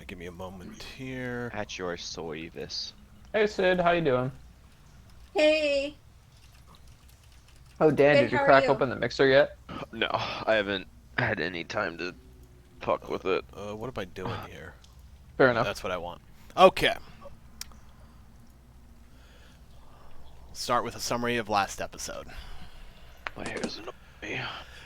give me a moment here. At your service. Hey Sid, how you doing? Hey, Oh Dan, good. did you How are crack you? open the mixer yet? No, I haven't had any time to fuck with it. What am I doing here? Fair Oh, enough. that's what I want. Okay. Start with a summary of last episode. My hair's annoying me.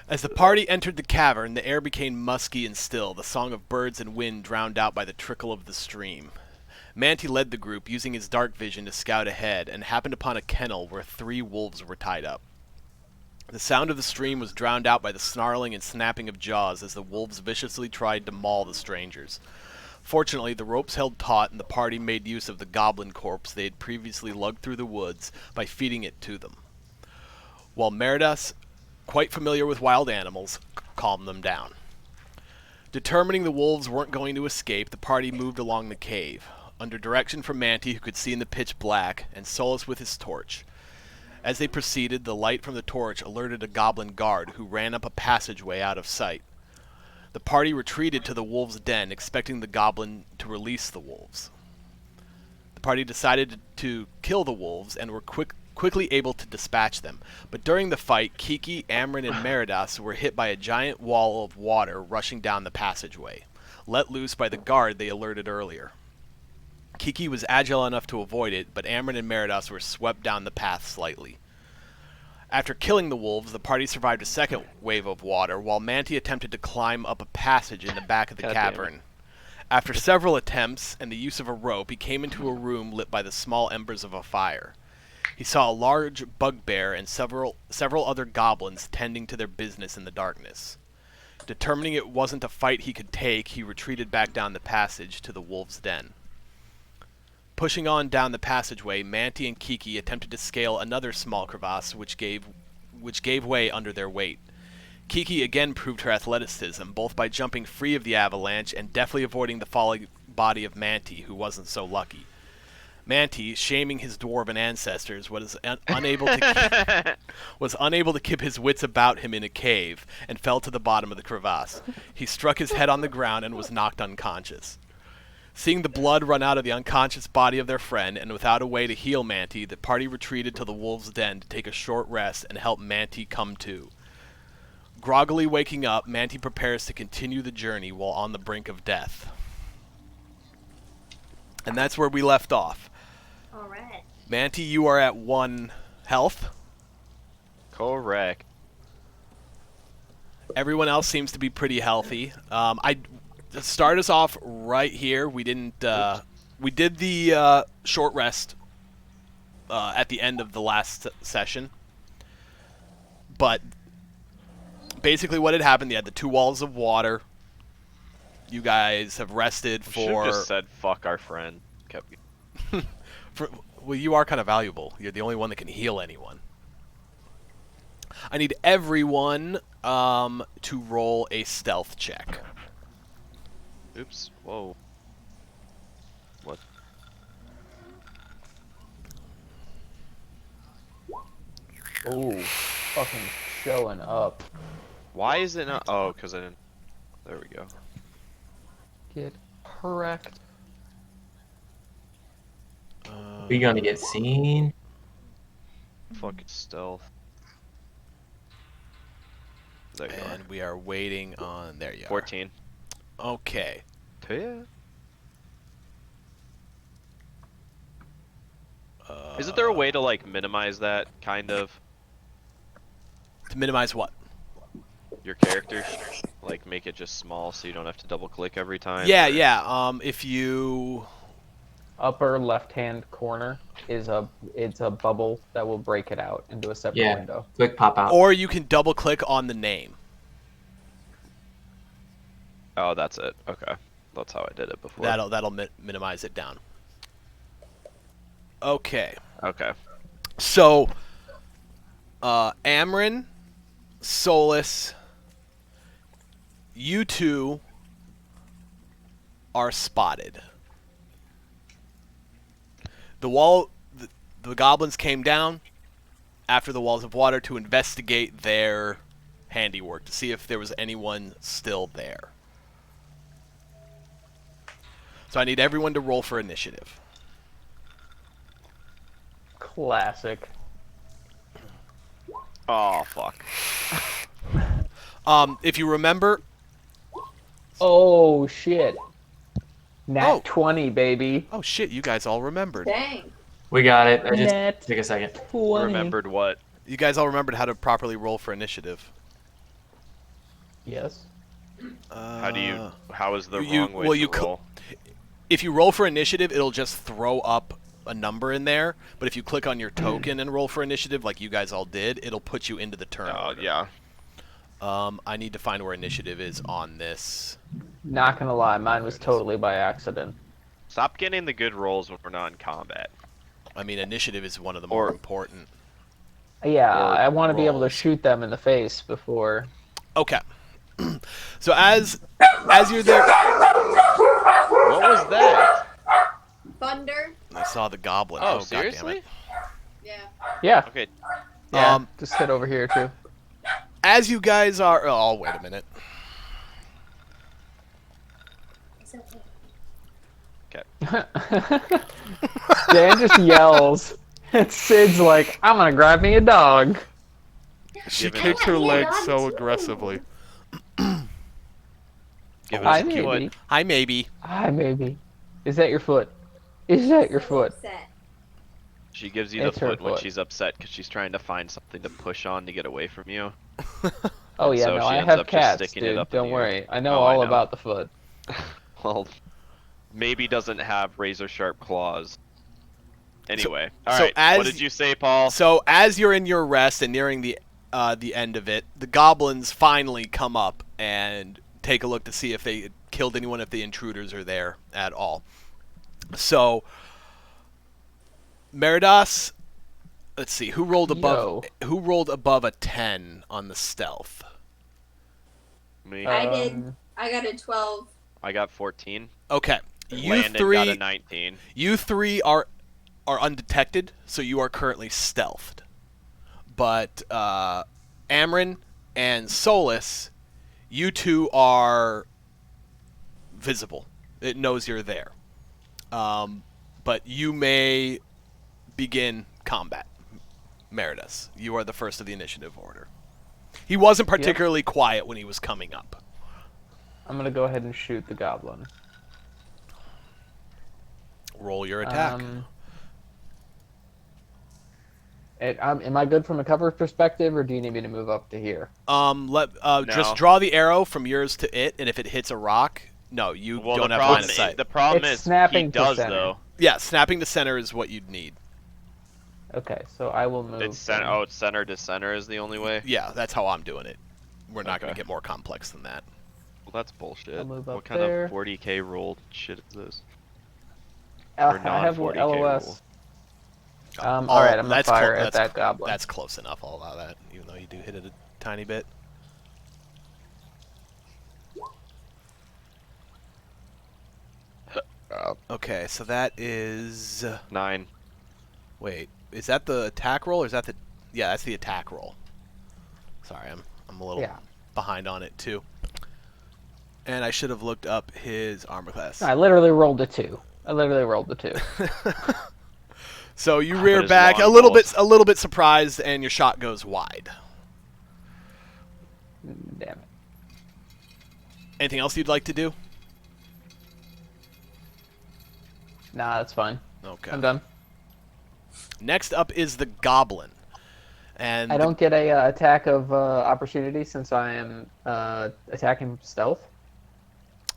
As the party entered the cavern, the air became musky and still, the song of birds and wind drowned out by the trickle of the stream. Manti led the group, using his dark vision to scout ahead, and happened upon a kennel where 3 wolves were tied up. The sound of the stream was drowned out by the snarling and snapping of jaws as the wolves viciously tried to maul the strangers. Fortunately, the ropes held taut, and the party made use of the goblin corpse they had previously lugged through the woods by feeding it to them, while Meridas, quite familiar with wild animals, calmed them down. Determining the wolves weren't going to escape, the party moved along the cave, under direction from Manti, who could see in the pitch black, and Solus with his torch. As they proceeded, the light from the torch alerted a goblin guard, who ran up a passageway out of sight. The party retreated to the wolves' den, expecting the goblin to release the wolves. The party decided to kill the wolves, and were quickly able to dispatch them. But during the fight, Kiki, Amryn, and Meridas were hit by a giant wall of water rushing down the passageway, let loose by the guard they alerted earlier. Kiki was agile enough to avoid it, but Amryn and Meridas were swept down the path slightly. After killing the wolves, the party survived a second wave of water, while Manti attempted to climb up a passage in the back of the cavern. After several attempts and the use of a rope, he came into a room lit by the small embers of a fire. He saw a large bugbear and several other goblins tending to their business in the darkness. Determining it wasn't a fight he could take, he retreated back down the passage to the wolves' den. Pushing on down the passageway, Manti and Kiki attempted to scale another small crevasse, which gave way under their weight. Kiki again proved her athleticism, both by jumping free of the avalanche and deftly avoiding the falling body of Manti, who wasn't so lucky. Manti, shaming his dwarven ancestors, was unable to keep his wits about him in a cave, and fell to the bottom of the crevasse. He struck his head on the ground and was knocked unconscious. Seeing the blood run out of the unconscious body of their friend, and without a way to heal Manti, the party retreated to the wolves' den to take a short rest and help Manti come to. Groggily waking up, Manti prepares to continue the journey while on the brink of death. And that's where we left off. All right. Manti, you are at 1 health. Correct. Everyone else seems to be pretty healthy. To start us off right here, we didn't. We did the short rest at the end of the last session, but basically what had happened, they had the 2 walls of water. You guys have rested Should have for. just said fuck our friend. Well, you are kind of valuable. You're the only one that can heal anyone. I need everyone to roll a stealth check. Oops. Whoa. What? Oh, fucking showing up. Why is it not? Oh, because I didn't. There we go. Get correct. We gonna get seen? Fucking stealth. There you And we are waiting on. There you are. are. 14. Okay. Yeah. Isn't there a way to like minimize that kind of To minimize what? your character? Like make it just small so you don't have to double click every time? Yeah, or- yeah. If you. Upper left-hand corner is a bubble that will break it out into a separate Yeah. window. Quick pop out. Or you can double click on the name. Oh, that's it. Okay. That's how I did it before. That'll minimize it down. Okay. Okay. So, Amryn, Solus, you two are spotted. The goblins came down after the walls of water to investigate their handiwork, to see if there was anyone still there. So I need everyone to roll for initiative. Classic. Oh fuck. If you remember, Oh shit. Nat Oh. 20, baby. oh shit, you guys all remembered. Dang. We got it. I just Net take a second. 20. Remembered what? You guys all remembered how to properly roll for initiative. Yes. How do you? How is the you- wrong way well, to you cl- roll? If you roll for initiative, it'll just throw up a number in there. But if you click on your token and roll for initiative, like you guys all did, it'll put you into the turn Oh order. yeah. I need to find where initiative is on this. Not gonna lie, mine was totally by accident. Stop getting the good rolls when we're not in combat. I mean, initiative is one of the more Or- important. Yeah, Or I want to be able to rolls. shoot them in the face before. Okay. So as you're there, What was that? Thunder. I saw the goblin. Oh, God seriously? damn it. Yeah. Yeah, Okay. yeah. Just hit over here too. As you guys are, oh wait a minute. It's okay. Dan just yells. And Sid's like, I'm gonna grab me a dog. She Give it kicked a- her Yeah, leg I'm so too. aggressively. Give Hi, us a cute. maybe. Hi, maybe. Hi, maybe. Is that your foot? Is that your So foot? upset. She gives you the It's her foot when foot. she's upset because she's trying to find something to push on to get away from you. Oh And yeah, so no, she I ends have up just cats, sticking it dude. up in Don't the worry. I know Oh, I all know. about the foot. Well, maybe doesn't have razor sharp claws. Anyway, all so right. as- What did you say, Paul? So as you're in your rest and nearing the end of it, the goblins finally come up and take a look to see if they killed anyone, if the intruders are there at all. So Meridas, let's see, who rolled above Yo. who rolled above a 10 on the stealth? Me. I did. Um, I got a 12. I got 14. Okay. You Landon got a three 19. you three are undetected, so you are currently stealthed. But Amryn and Solus, you two are visible. It knows you're there. But you may begin combat. Meridas, you are the first of the initiative order. He wasn't particularly quiet when he was coming up. I'm gonna go ahead and shoot the goblin. Roll your attack. Am I good from a cover perspective, or do you need me to move up to here? Just draw the arrow from yours to it, and if it hits a rock, no, you Well, don't the have problem, line of sight. the problem It's is snapping he to does center. though. Yeah, snapping to center is what you'd need. Okay, so I will move. It's center. then. Oh, it's center to center is the only way. Yeah, that's how I'm doing it. We're not going Okay. to get more complex than that. Well, that's bullshit. I'll move up What kind there. of 40k rolled shit is this? I or have non-40K LOS. rule. All right, I'm gonna that's fire clo- at that goblin. That's close enough. I'll allow that, even though you do hit it a tiny bit. Okay, so that is... 9. Wait, is that the attack roll, or is that the... Yeah, that's the attack roll. Sorry, I'm a little Yeah. behind on it, too. And I should have looked up his armor class. I literally rolled a 2. So you But rear his back long a balls. little bit surprised, and your shot goes wide. Damn it. Anything else you'd like to do? Nah, that's fine. Okay. I'm done. Next up is the goblin, and I don't get a attack of opportunity since I am attacking stealth.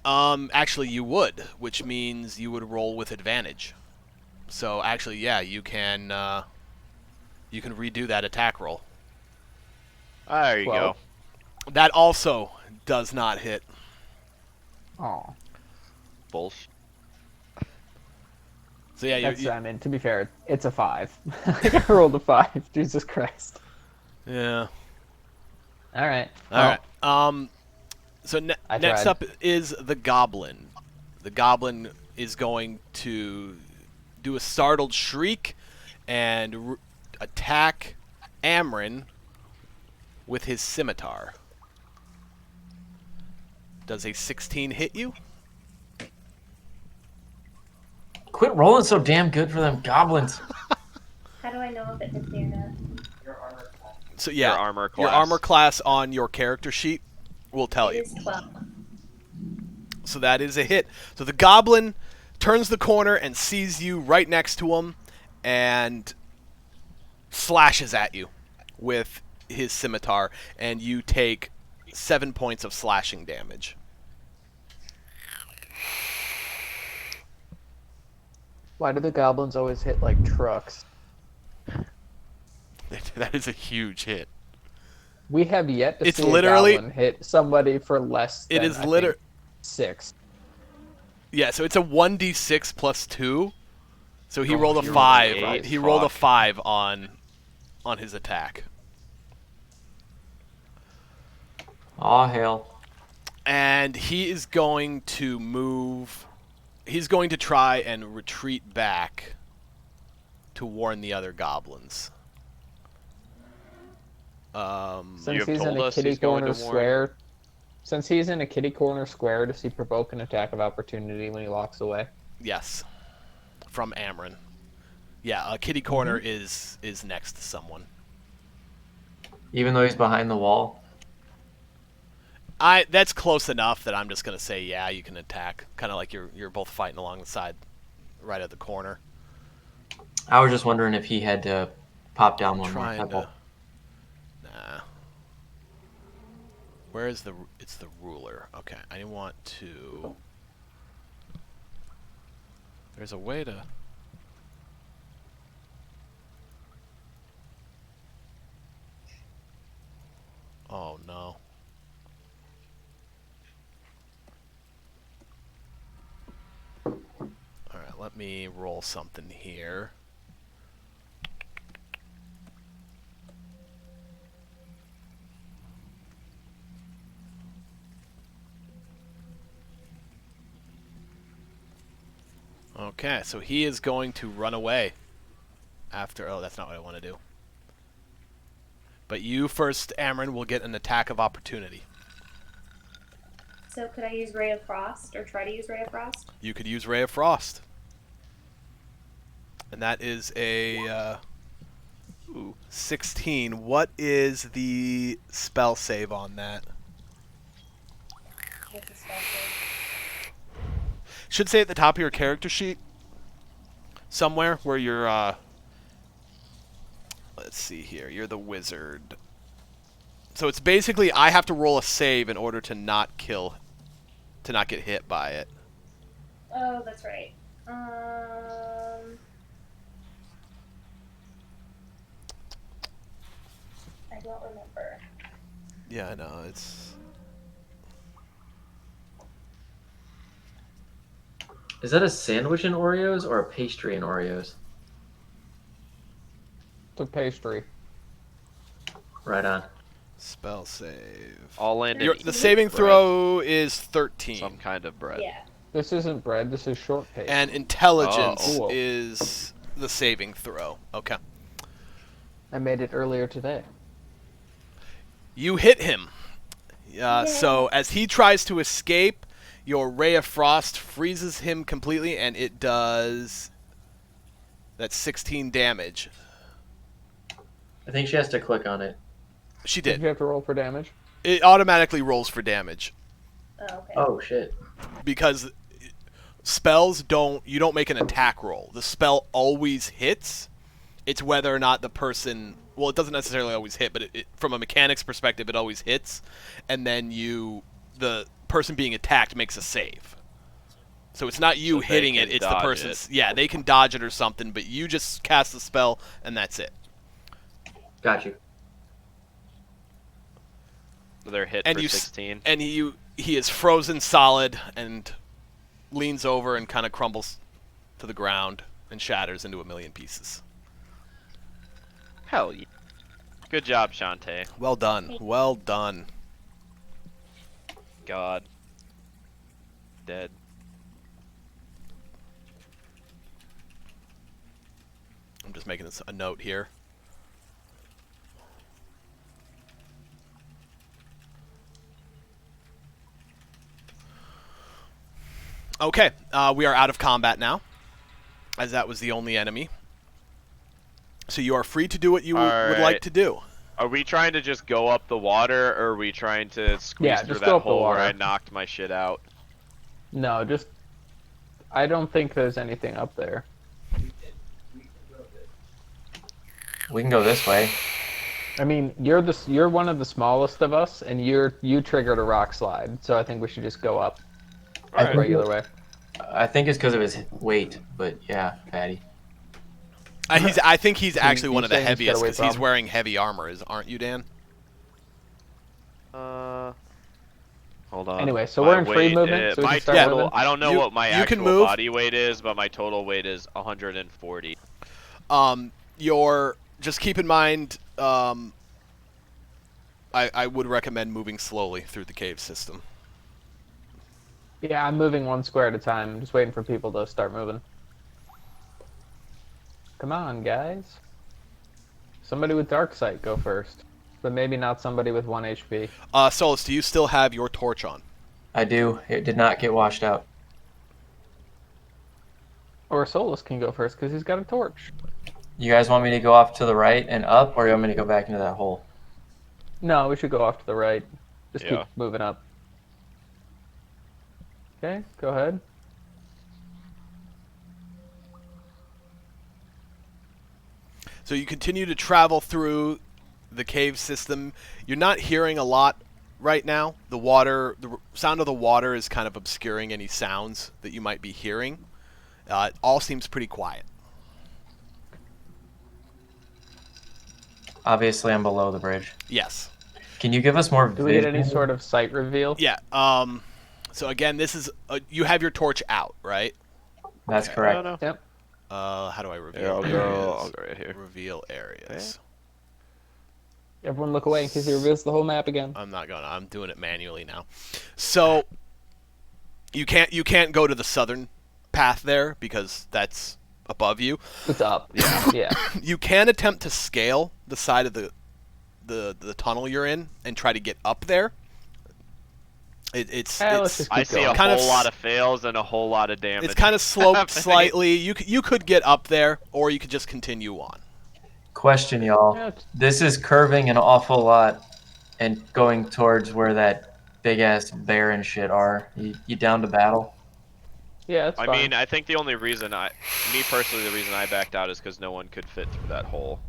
Actually, you would, which means you would roll with advantage. So actually, yeah, you can redo that attack roll. There you 12. go. That also does not hit. Oh, Bullshit. So yeah, that's. I mean, to be fair, it's a 5. I rolled a 5. Jesus Christ. yeah. All right. All right. So I next tried. up is the goblin. The goblin is going to do a startled shriek and attack Amryn with his scimitar. Does a 16 hit you? Quit rolling so damn good for them goblins. How do I know if it hits me or not? So yeah, Your armor class. your armor class on your character sheet will tell It you. is 12. So that is a hit. So the goblin turns the corner and sees you right next to him and slashes at you with his scimitar, and you take 7 points of slashing damage. Why do the goblins always hit like trucks? That is a huge hit. We have yet to It's see literally- a goblin hit somebody for less than It is I liter- think, 6. Yeah, so it's a 1d6 plus 2. So he Oh, rolled a he rolled 5. an 8. He rolled a Fuck. 5 on his attack. Aw, hell. And he is going to move. He's going to try and retreat back to warn the other goblins. Since You have he's in told a us kitty he's going corner to warn. square, since he's in a kitty corner square, does he provoke an attack of opportunity when he walks away? Yes, from Amryn. Yeah, a kitty corner is next to someone. Even though he's behind the wall. That's close enough that I'm just gonna say yeah, you can attack. Kind of like you're both fighting along the side, right at the corner. I was just wondering if he had to pop down one more Trying pebble. to. Nah. Where is the? It's the ruler. Okay, I want to. There's a way to. Oh no. Alright, let me roll something here. Okay, so he is going to run away after... Oh, that's not what I want to do. But you first, Amryn, will get an attack of opportunity. So could I use Ray of Frost or try to use Ray of Frost? You could use Ray of Frost. And that is a 16. What is the spell save on that? With the spell save? Should say at the top of your character sheet. Somewhere where you're, let's see here. You're the wizard. So it's basically I have to roll a save in order to not get hit by it. Oh, that's right. I don't remember. Yeah, I know. It's... Is that a sandwich in Oreos or a pastry in Oreos? It's a pastry. Right on. Spell save. All landed. The saving throw is 13. Some kind of bread. Yeah. This isn't bread, this is short pastry. And intelligence Oh. is the saving throw. Okay. I made it earlier today. You hit him. So as he tries to escape, your Ray of Frost freezes him completely, and it does... That's 16 damage. I think she has to click on it. She Did did. you have to roll for damage? It automatically rolls for damage. Oh, okay. Oh, shit. Because spells you don't make an attack roll. The spell always hits. It's whether or not the person... Well, it doesn't necessarily always hit, but from a mechanics perspective, it always hits. And then the person being attacked makes a save. So it's not you So they hitting it, can it's the dodge person's... it. Yeah, they can dodge it or something, but you just cast the spell, and that's it. Got you. They're hit And for you 16. And he is frozen solid and leans over and kind of crumbles to the ground and shatters into a million pieces. Hell yeah. Good job, Shantae. Well done. Well done. God. Dead. I'm just making this a note here. Okay, we are out of combat now. as that was the only enemy. So you are free to do what you would Alright. like to do. Are we trying to just go up the water, or are we trying to squeeze Yeah, through just that go up the hole where water. I knocked my shit out? No, just. I don't think there's anything up there. We can go this way. I mean, you're one of the smallest of us, and you triggered a rock slide, so I think we should just go up the Alright. regular way. I think it's because of his weight, but yeah, Patty. I think he's actually you one of the saying he's got a heaviest weight because he's problem? wearing heavy armor, aren't you, Dan? Hold on. Anyway, so My we're in free weight movement, is- so we my can start total, moving? I don't know You- what my you can actual move. body weight is, but my total weight is 140. You're just keep in mind. I would recommend moving slowly through the cave system. Yeah, I'm moving one square at a time. I'm just waiting for people to start moving. Come on, guys. Somebody with dark sight go first, but maybe not somebody with 1 HP. Solus, do you still have your torch on? I do. It did not get washed out. Or Solus can go first because he's got a torch. You guys want me to go off to the right and up, or you want me to go back into that hole? No, we should go off to the right. Just Yeah. keep moving up. Okay, go ahead. So you continue to travel through the cave system. You're not hearing a lot right now. The sound of the water is kind of obscuring any sounds that you might be hearing. It all seems pretty quiet. Obviously, I'm below the bridge. Yes. Can you give us more Do we get any vision? sort of sight reveal? Yeah. So again, this is you have your torch out, right? That's Okay. correct. No. Yep. How do I reveal Here, I'll areas? go right here. Reveal areas. Everyone look away in case he reveals the whole map again. I'm not gonna. I'm doing it manually now. So you can't go to the southern path there because that's above you. It's up. Yeah. You can attempt to scale the side of the tunnel you're in and try to get up there. It's Let's just I keep see a going. Kind of whole lot of fails and a whole lot of damage. it's kind of sloped happening. slightly. You could get up there, or you could just continue on. Question, y'all. Yeah, it's- This is curving an awful lot and going towards where that big ass bear and shit are. You down to battle? Yeah, it's I fine. mean, I think the only reason me personally, the reason I backed out is because no one could fit through that hole.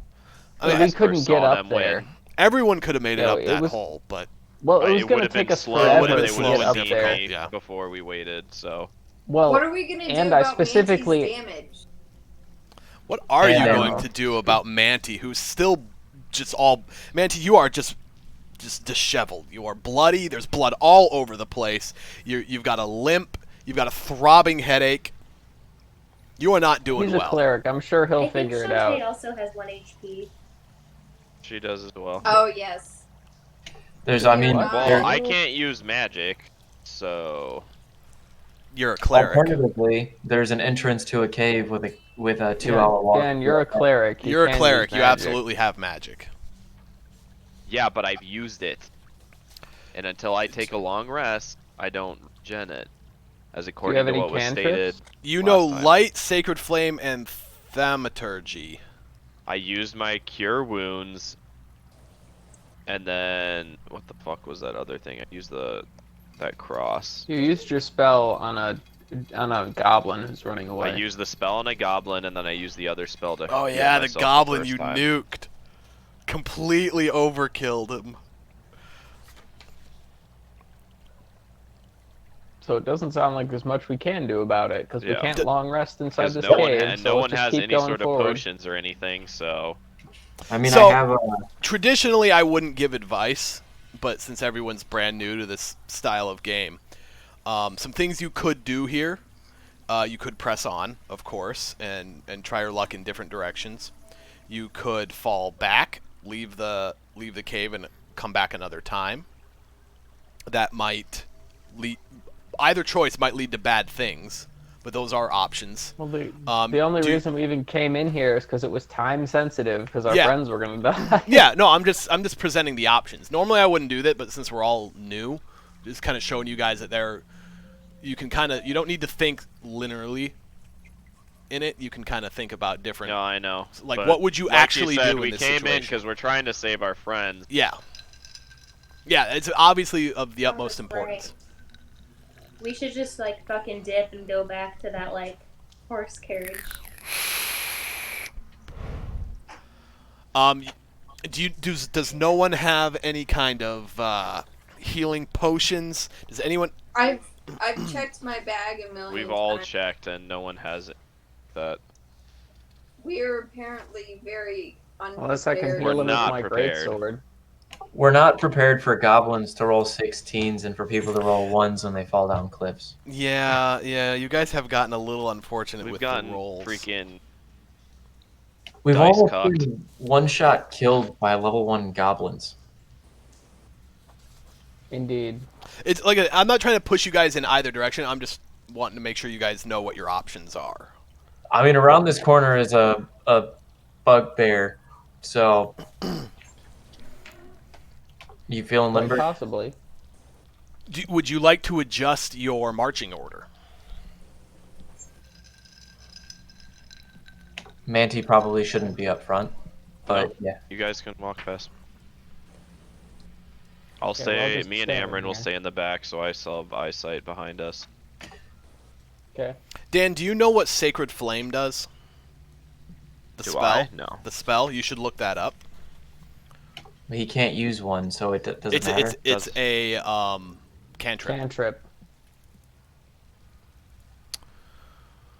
I mean, we Just couldn't first get saw up them there. win. Everyone could have made it Yeah, up it that was- hole, but Well, it Right, was it going would to have been take us slow, It forever would've to been they slow would get and have up seen there. me Yeah. before we waited, so. Well, What are we gonna do and I about specifically- Manty's damage? what are you And- going to do about Manty, who's still just all Manty? You are just disheveled. You are bloody. There's blood all over the place. You've got a limp. You've got a throbbing headache. You are not doing he's a well. cleric. I'm sure he'll I think figure it Shantae out. also has 1 HP. She does as well. Oh yes. I mean, Well, Well, there- I can't use magic, so. You're a cleric. alternatively, there's an entrance to a cave with a 2-hour walk. Dan, you're a cleric. You You're a can cleric. use You magic. absolutely have magic. Yeah, but I've used it. And until I take a long rest, I don't gen it. As Do you according have to any what was cantrips? stated. You Last know time. light, sacred flame, and thaumaturgy. I used my cure wounds. And then what the fuck was that other thing? I used that cross. You used your spell on a goblin who's running away. I used the spell on a goblin, and then I used the other spell to. Oh heal yeah, the myself goblin first you time. nuked. Completely overkilled him. So it doesn't sound like there's much we can do about it because we Yeah. can't long rest inside Because this no one, cave. and so no let's one just has keep any going sort of forward. potions or anything, so. I mean, So- I have a. Traditionally, I wouldn't give advice, but since everyone's brand new to this style of game, some things you could do here. You could press on, of course, and try your luck in different directions. You could fall back, leave the cave, and come back another time. That might lead. Either choice might lead to bad things, but those are options. Well, the Um, only do you- reason we even came in here is because it was time sensitive because our Yeah. friends were gonna die. Yeah, no, I'm just presenting the options. Normally I wouldn't do that, but since we're all new, just kind of showing you guys that you don't need to think linearly in it, you can kind of think about different. No, I know. Like, but what would you like actually you said, do we in this came in situation? because we're trying to save our friends. Yeah. Yeah, it's obviously of the Oh, utmost that's importance. right. We should just like fucking dip and go back to that like horse carriage. Does no one have any kind of healing potions? Does anyone? I've checked my bag a million We've all times. checked, and no one has it. That We're apparently very unprepared. Unless I can We're heal him with not my prepared. greatsword. We're not prepared for goblins to roll 16s and for people to roll 1s when they fall down cliffs. Yeah. You guys have gotten a little unfortunate we've with gotten the rolls. freaking We've dice almost cucked. been one-shot killed by level 1 goblins. Indeed. It's like I'm not trying to push you guys in either direction. I'm just wanting to make sure you guys know what your options are. I mean, around this corner is a bugbear, so you feeling Quite limber? possibly. Would you like to adjust your marching order? Manti probably shouldn't be up front, but yeah. You guys can walk past. I'll Yeah, we'll stay. just Me and stand Amron will here. stay in the back, so I still have eyesight behind us. Okay. Dan, do you know what Sacred Flame does? The Do spell? I? No. The spell? You should look that up. He can't use one, so it doesn't It's matter. it's a cantrip. Cantrip.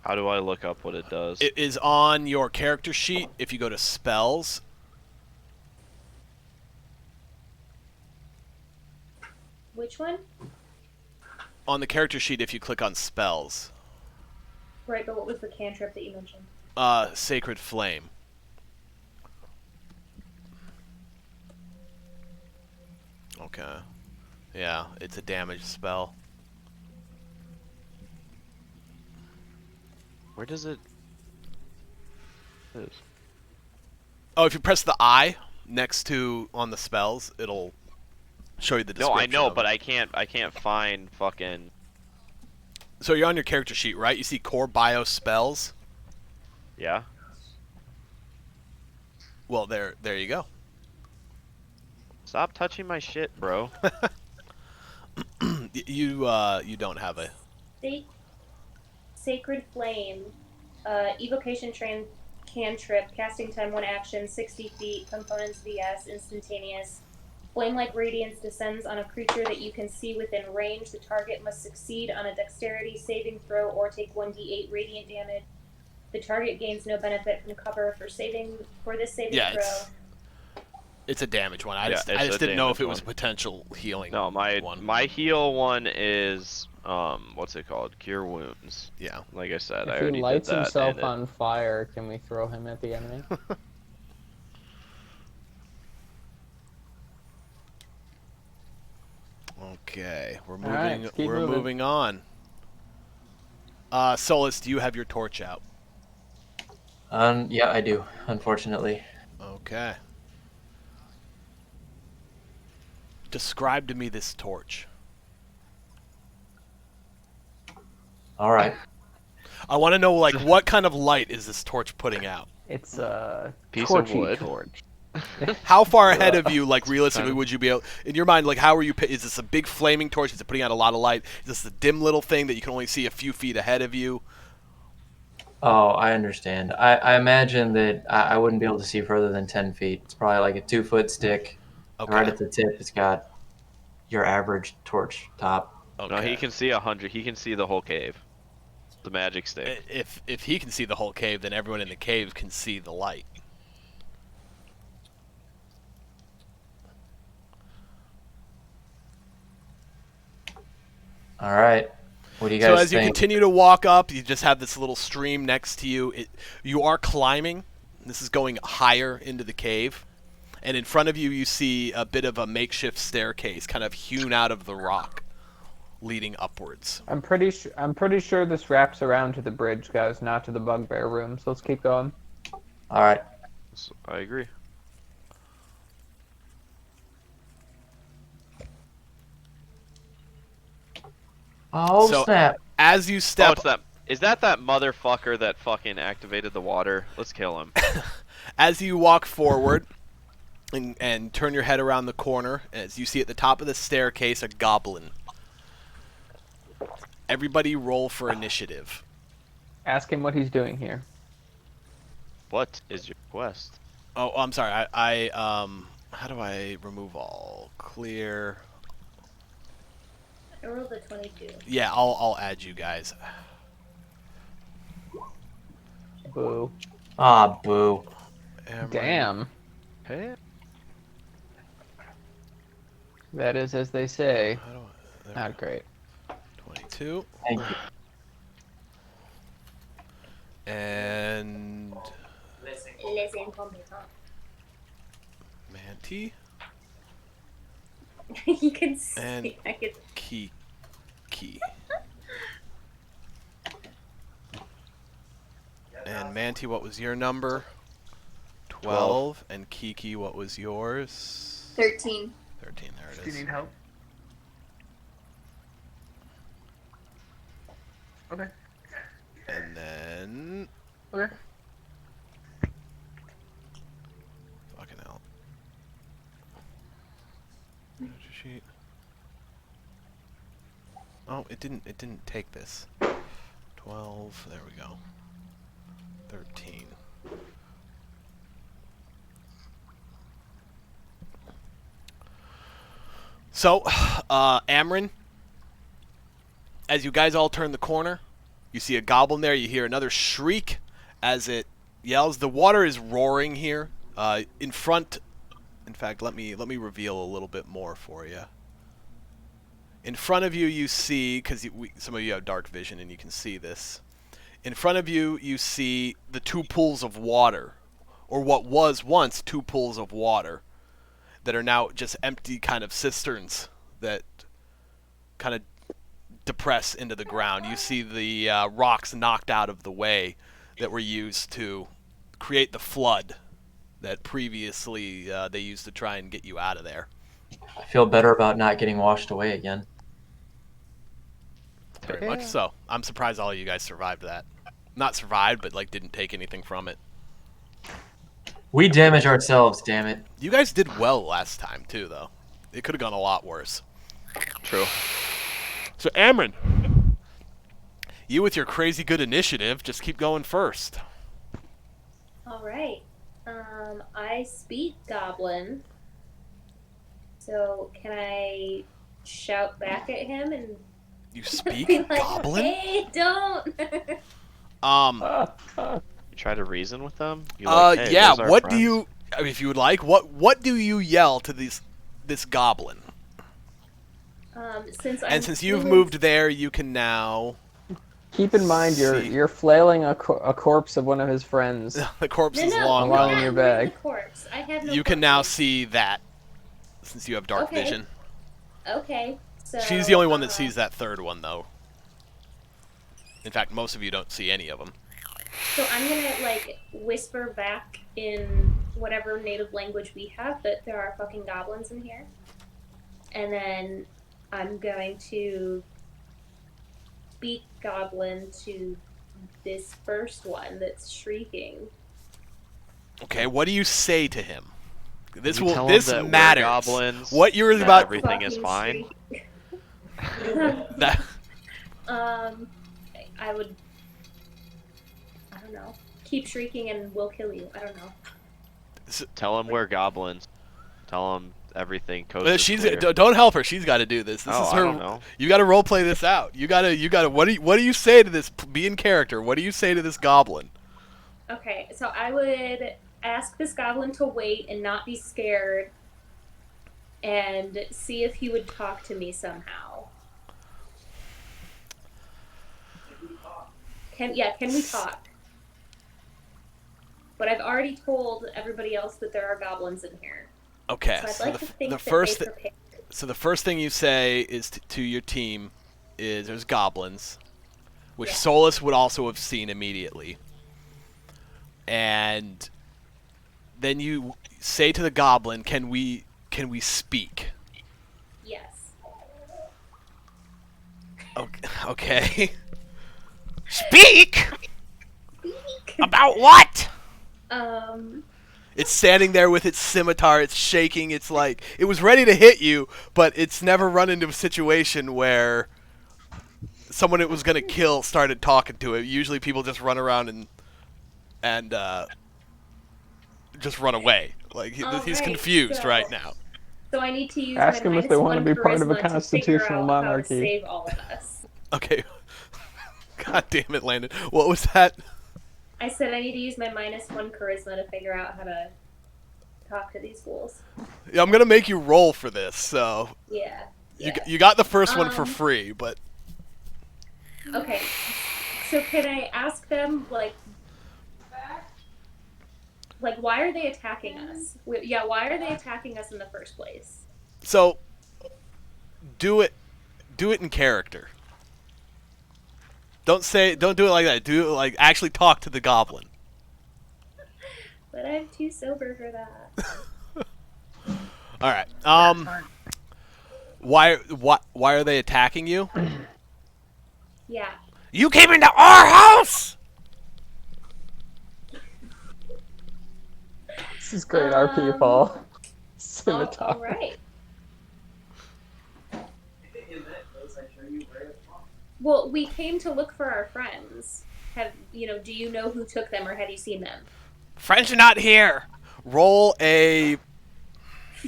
How do I look up what it does? It is on your character sheet if you go to spells. Which one? On the character sheet if you click on spells. Right, but what was the cantrip that you mentioned? Sacred Flame. Okay. Yeah, it's a damage spell. Where does it? It is. Oh, if you press the I next to on the spells, it'll show you the No, description. I know, of but it. I can't find fucking. So you're on your character sheet, right? You see core bio spells. Yeah. Well, there you go. Stop touching my shit, bro. You don't have a. Sacred Flame. Evocation cantrip. Casting time 1 action. 60 feet. Components VS. Instantaneous. Flame-like radiance descends on a creature that you can see within range. The target must succeed on a dexterity saving throw or take 1d8 radiant damage. The target gains no benefit from cover for this saving Yeah, throw. it's a damage one. I Yeah, just it's a didn't know if damage it was a one. potential healing. No, my one. heal one is what's it called? Cure wounds. Yeah. Like I said, I If he already lights did that. himself and on fire, can we throw him at the enemy? Okay, we're All right, moving. let's keep We're moving. moving on. Solus, do you have your torch out? Yeah, I do, unfortunately. Okay. Describe to me this torch. All right. I want to know, like, what kind of light is this torch putting out? It's a Piece of torchy wood. torch. How far ahead of you, like, realistically, kind of- would you be able... In your mind, like, how are you... Is this a big flaming torch? Is it putting out a lot of light? Is this a dim little thing that you can only see a few feet ahead of you? Oh, I understand. I imagine that I wouldn't be able to see further than 10 feet. It's probably like a 2-foot stick. Okay. Right at the tip, it's got your average torch top. Okay. No, he can see 100. He can see the whole cave. The magic stick. If he can see the whole cave, then everyone in the cave can see the light. All right. What do you guys So as you think? continue to walk up, you just have this little stream next to you. You are climbing. This is going higher into the cave. And in front of you, you see a bit of a makeshift staircase, kind of hewn out of the rock, leading upwards. I'm pretty sure this wraps around to the bridge, guys, not to the bugbear room. So let's keep going. All right. I agree. Oh, So- snap. As you Oh, step, it's that. Is that motherfucker that fucking activated the water? Let's kill him. As you walk forward and turn your head around the corner, as you see at the top of the staircase a goblin. Everybody roll for initiative. Ask him what he's doing here. What is your quest? Oh, I'm sorry. I how do I remove all? Clear. I rolled a 22. Yeah, I'll add you guys. Boo. Ah, boo. Damn. Hey. That is as they say. How do I, Not great. 22. Thank you. And Les incompetents. Manti. You can see. And I could. Kiki. And Manti, what was your number? 12. And Kiki, what was yours? 13. 13, there it Do you is. need help? Okay. And then... Okay. Fucking hell. Character sheet. Oh, it didn't take this. 12, there we go. 13. So, Amryn, as you guys all turn the corner, you see a goblin there. You hear another shriek as it yells. The water is roaring here. In front, in fact, let me reveal a little bit more for you. In front of you, you see, because some of you have dark vision and you can see this. In front of you, you see the two pools of water, or what was once two pools of water, that are now just empty kind of cisterns that kind of depress into the ground. You see the rocks knocked out of the way that were used to create the flood that previously they used to try and get you out of there. I feel better about not getting washed away again. Very much so. I'm surprised all of you guys survived that. Not survived, but like didn't take anything from it. We damage ourselves, damn it. You guys did well last time too, though. It could have gone a lot worse. True. So Amryn, you with your crazy good initiative, just keep going first. All right. I speak Goblin. So can I shout back at him and You speak be like, goblin? Hey, don't! You try to reason with them? You like, hey, yeah. those are What friends? do you, I mean, if you would like, what do you yell to this goblin? Since you've fluent- moved there, you can now. Keep in mind, See. you're flailing a corpse of one of his friends. The corpse No, is no, long Along I'm gone. in your not wearing bag. the corpse. I have no You can now corpses. see that, since you have dark Okay. vision. Okay, so... She's the only one that sees that third one, though. In fact, most of you don't see any of them. So I'm gonna, like, whisper back in whatever native language we have that there are fucking goblins in here. And then I'm going to speak goblin to this first one that's shrieking. Okay, what do you say to him? This You tell 'em this that we're matters. goblins, What you're that about. everything is Fucking fine. shriek. That, I would... I don't know. Keep shrieking and we'll kill you. I don't know. Tell them we're goblins. Tell them everything coast is she's clear. don't help her. She's got to do this. This Oh, is I her. don't know. You got to role play this out. You got to. What do you say to this? Be in character. What do you say to this goblin? Okay, so I would ask this goblin to wait and not be scared and see if he would talk to me somehow. Can we talk? But I've already told everybody else that there are goblins in here. Okay. So I'd So like to think the that first they prepared. so the first thing you say is to your team is there's goblins, which Yeah. Solus would also have seen immediately. And then you say to the goblin, "Can we speak?" Yes. Okay. Speak! About what? It's standing there with its scimitar, it's shaking, it's like, it was ready to hit you, but it's never run into a situation where someone it was going to kill started talking to it. Usually people just run around and just run away. Like, he's Alright, confused so- right now. So I need to use Ask my them if they want to -1 be part of a charisma to figure constitutional out monarchy. how to save all of us. Okay. God damn it, Landon. What was that? I said I need to use my -1 charisma to figure out how to talk to these fools. Yeah, I'm going to make you roll for this, so... Yeah. You got the first one for Um, free, but... Okay. So can I ask them, like, why are they attacking us? Yeah, why are they attacking us in the first place? So, do it in character. Don't do it like that. Do it like, actually talk to the goblin. But I'm too sober for that. Alright, why are they attacking you? Yeah. You came into our house! This is great, our people. Scimitar. All right. Well, we came to look for our friends. Do you know who took them, or have you seen them? Friends are not here. Roll a...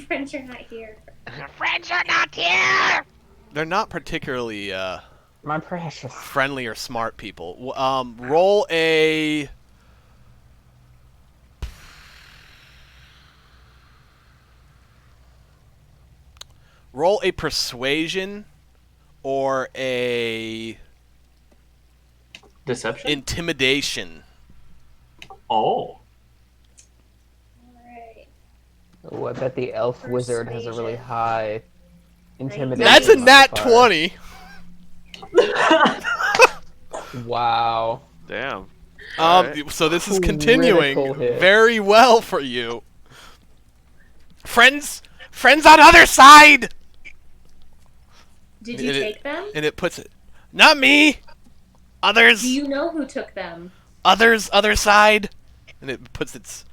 Friends are not here. Friends are not here! They're not particularly, My precious. friendly or smart people. Roll a... Roll a persuasion or a Deception? intimidation. Oh. Alright. Oh, I bet the elf wizard has a really Persuasion. high intimidation. That's a nat modifier. 20. Wow. Damn. Alright. So this is continuing Critical hit. very well for you. Friends on other side! Did you take them? And it puts it, not me! Others! Do you know who took them? Others, other side! And it puts its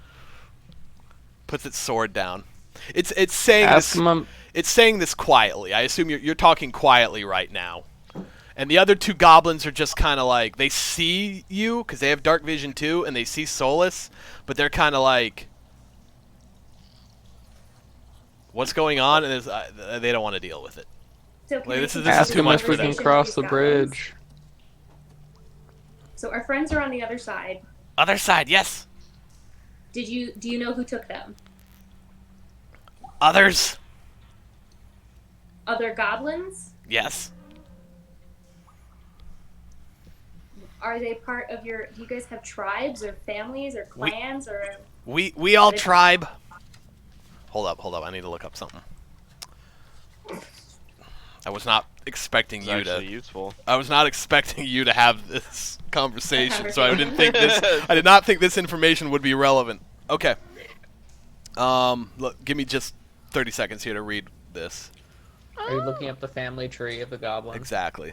sword down. It's saying Ask this, them. it's saying this quietly. I assume you're talking quietly right now. And the other two goblins are just kind of like, they see you, because they have dark vision too, and they see Solus, but they're kind of like, what's going on? And they don't want to deal with it. So can Like, I this is continue Ask too them much if for we them. can cross the bridge. So our friends are on the other side. Other side, yes. Do you know who took them? Others, Other goblins? yes. Are they part of your? Do you guys have tribes or families or clans or? We all tribe. Hold up. I need to look up something. I was not expecting It's you actually to. useful. I was not expecting you to have this conversation, so I didn't think this. I did not think this information would be relevant. Okay. Look, give me just 30 seconds here to read this. Are you looking up the family tree of the goblins? Exactly.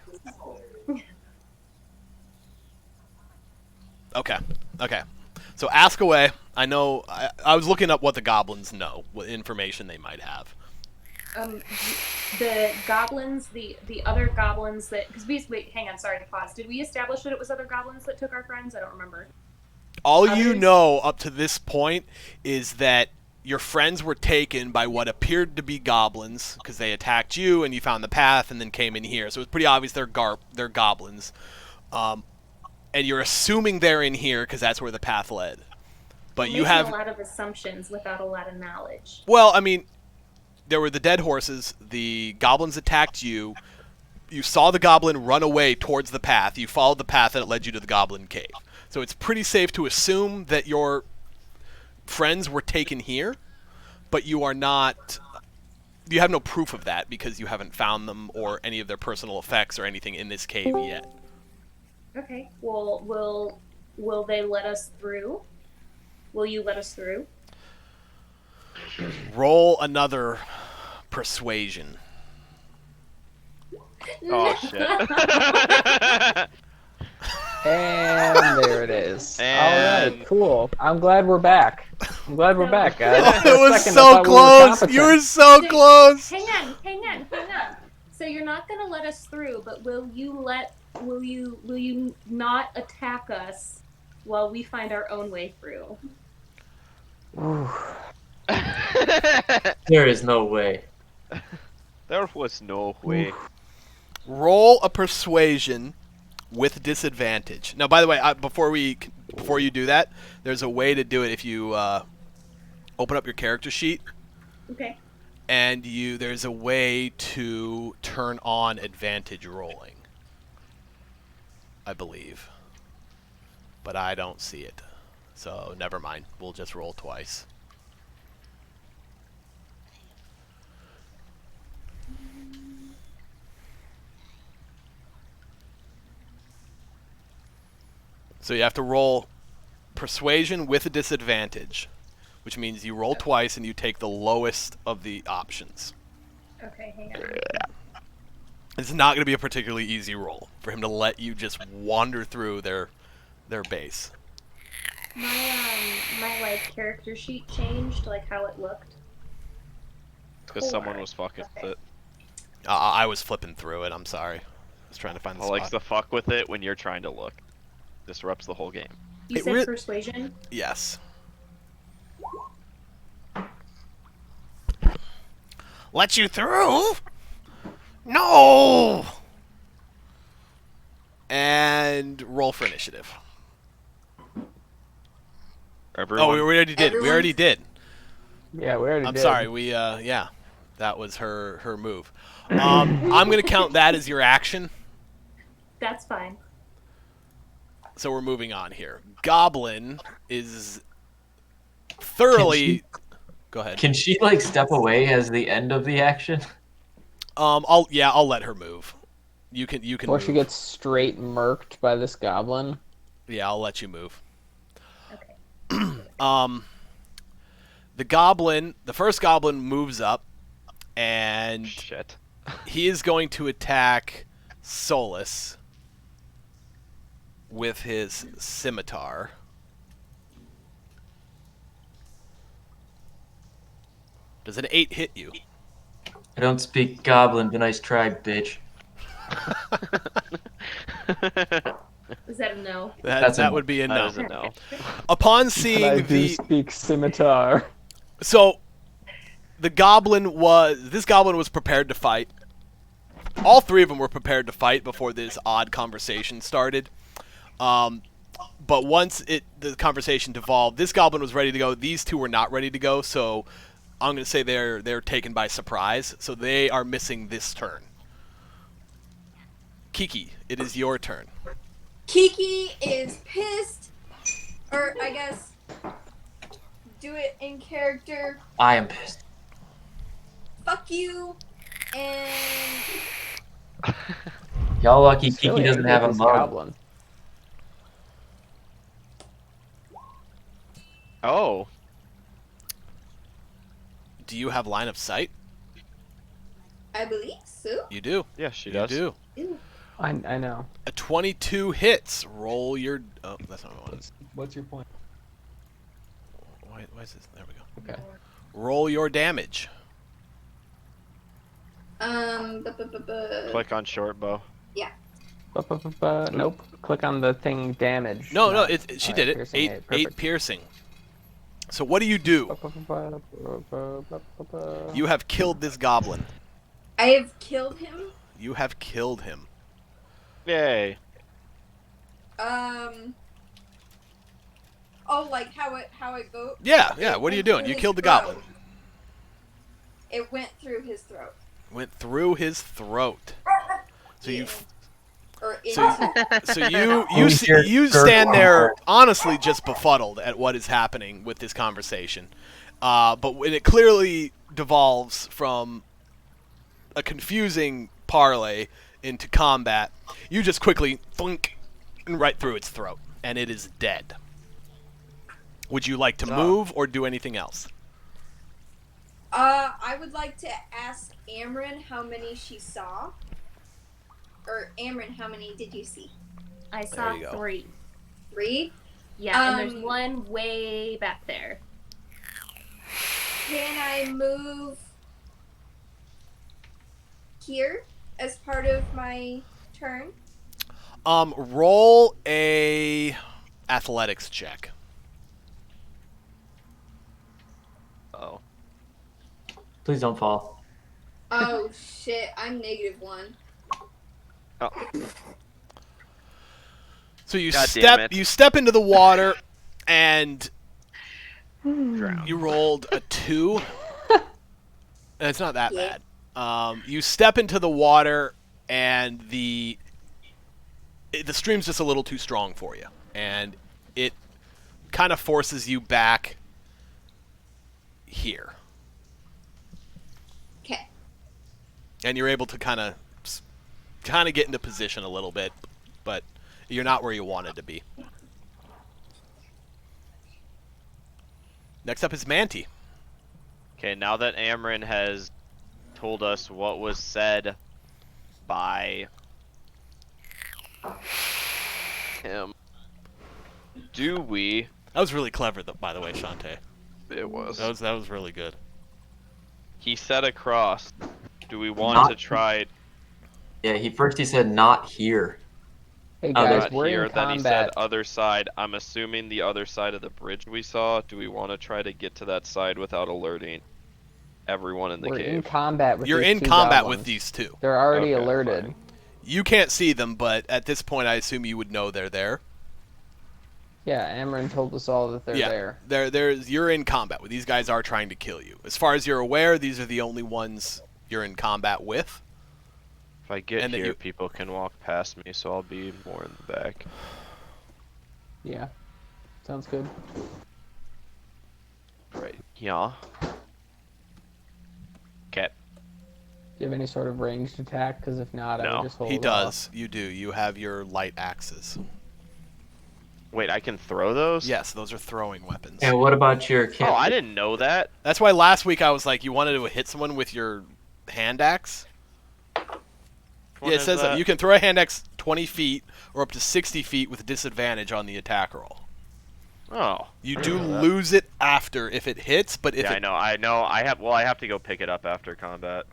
Okay. So ask away. I know. I was looking up what the goblins know, what information they might have. The goblins, the other goblins that wait, hang on, sorry to pause. Did we establish that it was other goblins that took our friends? I don't remember. All you Others? know up to this point is that your friends were taken by what appeared to be goblins because they attacked you and you found the path and then came in here. So it's pretty obvious they're goblins. And you're assuming they're in here because that's where the path led. But We're you making have... a lot of assumptions without a lot of knowledge. Well, I mean, there were the dead horses. The goblins attacked you. You saw the goblin run away towards the path. You followed the path and it led you to the goblin cave. So it's pretty safe to assume that your friends were taken here, but you are not... You have no proof of that because you haven't found them or any of their personal effects or anything in this cave yet. Okay. Well, will they let us through? Will you let us through? Roll another persuasion. Oh shit. And there it is. All And- right, cool. I'm glad we're back. I'm glad we're back, guys. Oh, For a it was second, I so thought we were close. competent. You were so close. Hang on. So you're not gonna let us through, but will you not attack us while we find our own way through? Ooh. There is no way. There was no way. Roll a persuasion with disadvantage. Now, by the way, before you do that, there's a way to do it if you open up your character sheet, Okay. and there's a way to turn on advantage rolling, I believe, but I don't see it. So never mind. We'll just roll twice. So you have to roll persuasion with a disadvantage, which means you roll twice and you take the lowest of the options. Okay, hang on. It's not going to be a particularly easy roll for him to let you just wander through their base. My like character sheet changed, like how it looked. Because someone was fucking Okay. with it. I was flipping through it. I'm sorry. I was trying to find the I likes spot. to fuck with it when you're trying to look. Disrupts the whole game. You It said re- persuasion? Yes. Let you through? No! And roll for initiative. Everyone. Oh, we already did. We Everyone? already did. Yeah, we already I'm did. sorry. Yeah. That was her move. I'm going to count that as your action. That's fine. So we're moving on here. Goblin is thoroughly... Go ahead. Can she like step away as the end of the action? I'll let her move. You can Before move. she gets straight murked by this goblin. Yeah, I'll let you move. Okay. The first goblin moves up, and Shit. he is going to attack Solus with his scimitar. Does an 8 hit you? I don't speak goblin, but nice try, bitch. Is that a no? That's a That no. would be a That no. is a no. Upon And I seeing do the speak scimitar. so this goblin was prepared to fight. All three of them were prepared to fight before this odd conversation started. But once the conversation devolved, this goblin was ready to go. These two were not ready to go, so I'm going to say they're taken by surprise. So they are missing this turn. Kiki, it is your turn. Kiki is pissed, or I guess do it in character. I am pissed. Fuck you, and Y'all lucky It's Kiki really doesn't angry have at a this mug. goblin. Oh. Do you have line of sight? I believe so. You do. Yeah, she You does. do. Ew. I know. A 22 hits. Roll your... Oh, that's not what I wanted. What's your point? Why is this? There we go. Okay. Roll your damage. Click on short bow. Nope. Click on the thing damage. No, not- she alright, did it. piercing Eight perfect. piercing. So what do? You have killed this goblin. I have killed him. You have killed him. Yay. Oh, like how it goes. Yeah. What are you doing? You killed the goblin. It went through his throat. Went through his throat. So you. Or So- into. So you Who's your you third stand one? there honestly just befuddled at what is happening with this conversation, but when it clearly devolves from a confusing parlay into combat, you just quickly thunk and right through its throat, and it is dead. Would you like to move or do anything else? I would like to ask Amryn how many she saw. Or Amryn, how many did you see? I saw you go. 3. 3. Yeah, and there's one way back there. Can I move here as part of my turn? Roll a athletics check. Oh. Please don't fall. Oh shit, I'm -1. Oh. So you God damn it. step into the water, and Drown. you rolled a 2. And it's not that Yeah. bad. You step into the water, and the stream's just a little too strong for you, and it kind of forces you back here, Okay. and you're able to kind of get into position a little bit, but you're not where you wanted to be. Next up is Manti. Okay, now that Amryn has told us what was said by him, do we? That was really clever, by the way, Shantae. It was. That was really good. He said across. Do we want Not- to try Yeah, he said not here. Hey Oh, guys, not we're here? in Then he said combat. other side. I'm assuming the other side of the bridge we saw. Do we want to try to get to that side without alerting everyone in the We're cave? in combat with You're these in 2 combat goblins. with these two. They're already Okay, alerted. fine. You can't see them, but at this point, I assume you would know they're there. Yeah, Amryn told us all that they're there. You're in combat with these guys. Are trying to kill you. As far as you're aware, these are the only ones you're in combat with. If I get And that here, you- people can walk past me, so I'll be more in the back. Yeah. Sounds good. Right. Yeah. Okay. Do you have any sort of ranged attack? Because if not, I No, would just hold He off. does. You do. You have your light axes. Wait, I can throw those? Yes, those are throwing weapons. And what about your Oh, I didn't know that. That's why last week I was like, you wanted to hit someone with your hand axe? Which Yeah, it one is says that you can throw a hand axe 20 feet or up to 60 feet with disadvantage on the attack roll. Oh. You I do didn't know that. lose it after if it hits, but if Yeah, it... I know. I have to go pick it up after combat.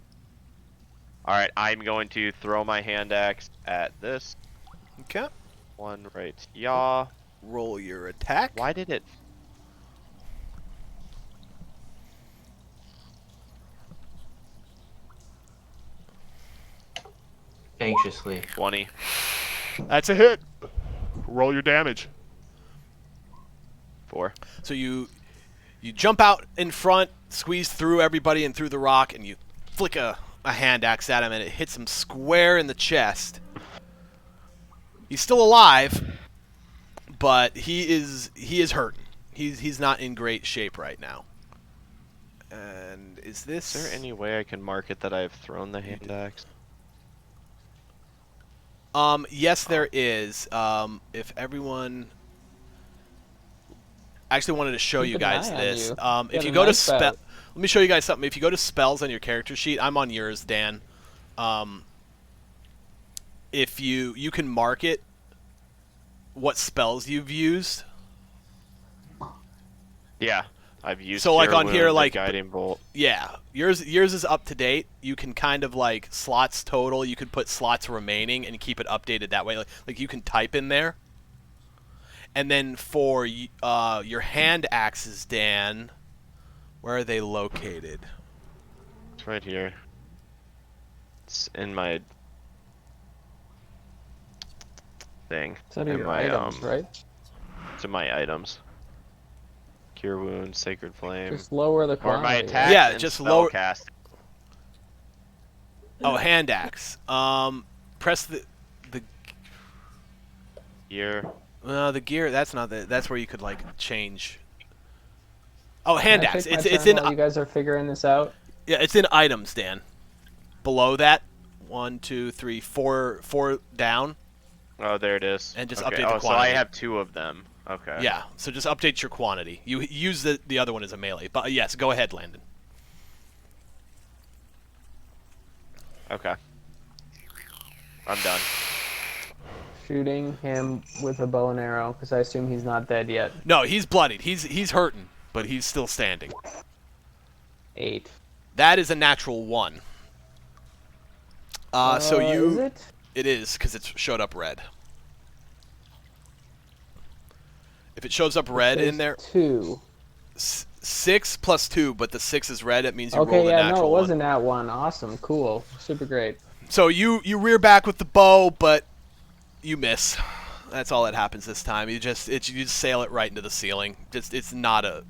Alright, I'm going to throw my hand axe at this. Okay. One right. Yeah. Roll your attack. Why did it? anxiously? 20. That's a hit. Roll your damage. 4. So you jump out in front, squeeze through everybody and through the rock, and you flick a hand axe at him, and it hits him square in the chest. He's still alive, but he is hurting. He's not in great shape right now. And is this... Is there any way I can mark it that I've thrown the hand axe? Yes, there is. If everyone... I actually wanted to show Keep you an guys eye on this. you. If Got you a go to nice spell... bout. Let me show you guys something. If you go to spells on your character sheet, I'm on yours, Dan. If you can mark it, what spells you've used. Yeah. I've used So, like, Cure on here, Wound, the like, Guiding Bolt. Yeah, yours is up to date. You can kind of like slots total. You could put slots remaining and keep it updated that way. Like you can type in there. And then for your hand axes, Dan, where are they located? It's right here. It's in my thing. It's under In your my, items, right? It's in my items. Cure Wound, Sacred Flame. Just lower the Or quantity. my right? attack Yeah, and just spell lower- cast. Oh, hand axe. Press the Here. the gear. That's not the. That's where you could like change. Oh, hand Can I axe. take my It's turn in. while you guys are figuring this out. Yeah, it's in items, Dan. Below that, 1, 2, 3, 4 down. Oh, there it is. And just okay. update the Oh, so I quantity. have 2 of them. Okay. Yeah, so just update your quantity. You use the other one as a melee. But yes, go ahead, Landon. Okay. I'm done. shooting him with a bow and arrow because I assume he's not dead yet. No, he's bloodied. He's hurting, but he's still standing. 8. That is a natural 1. So you... Is it? It is, because it showed up red. If it shows up red in there... 2. 6 plus 2, but the 6 is red. It means you Okay, rolled a yeah, natural no, it 1. wasn't that one. Awesome, cool, super great. So you rear back with the bow, but you miss. That's all that happens this time. You just sail it right into the ceiling. It's not a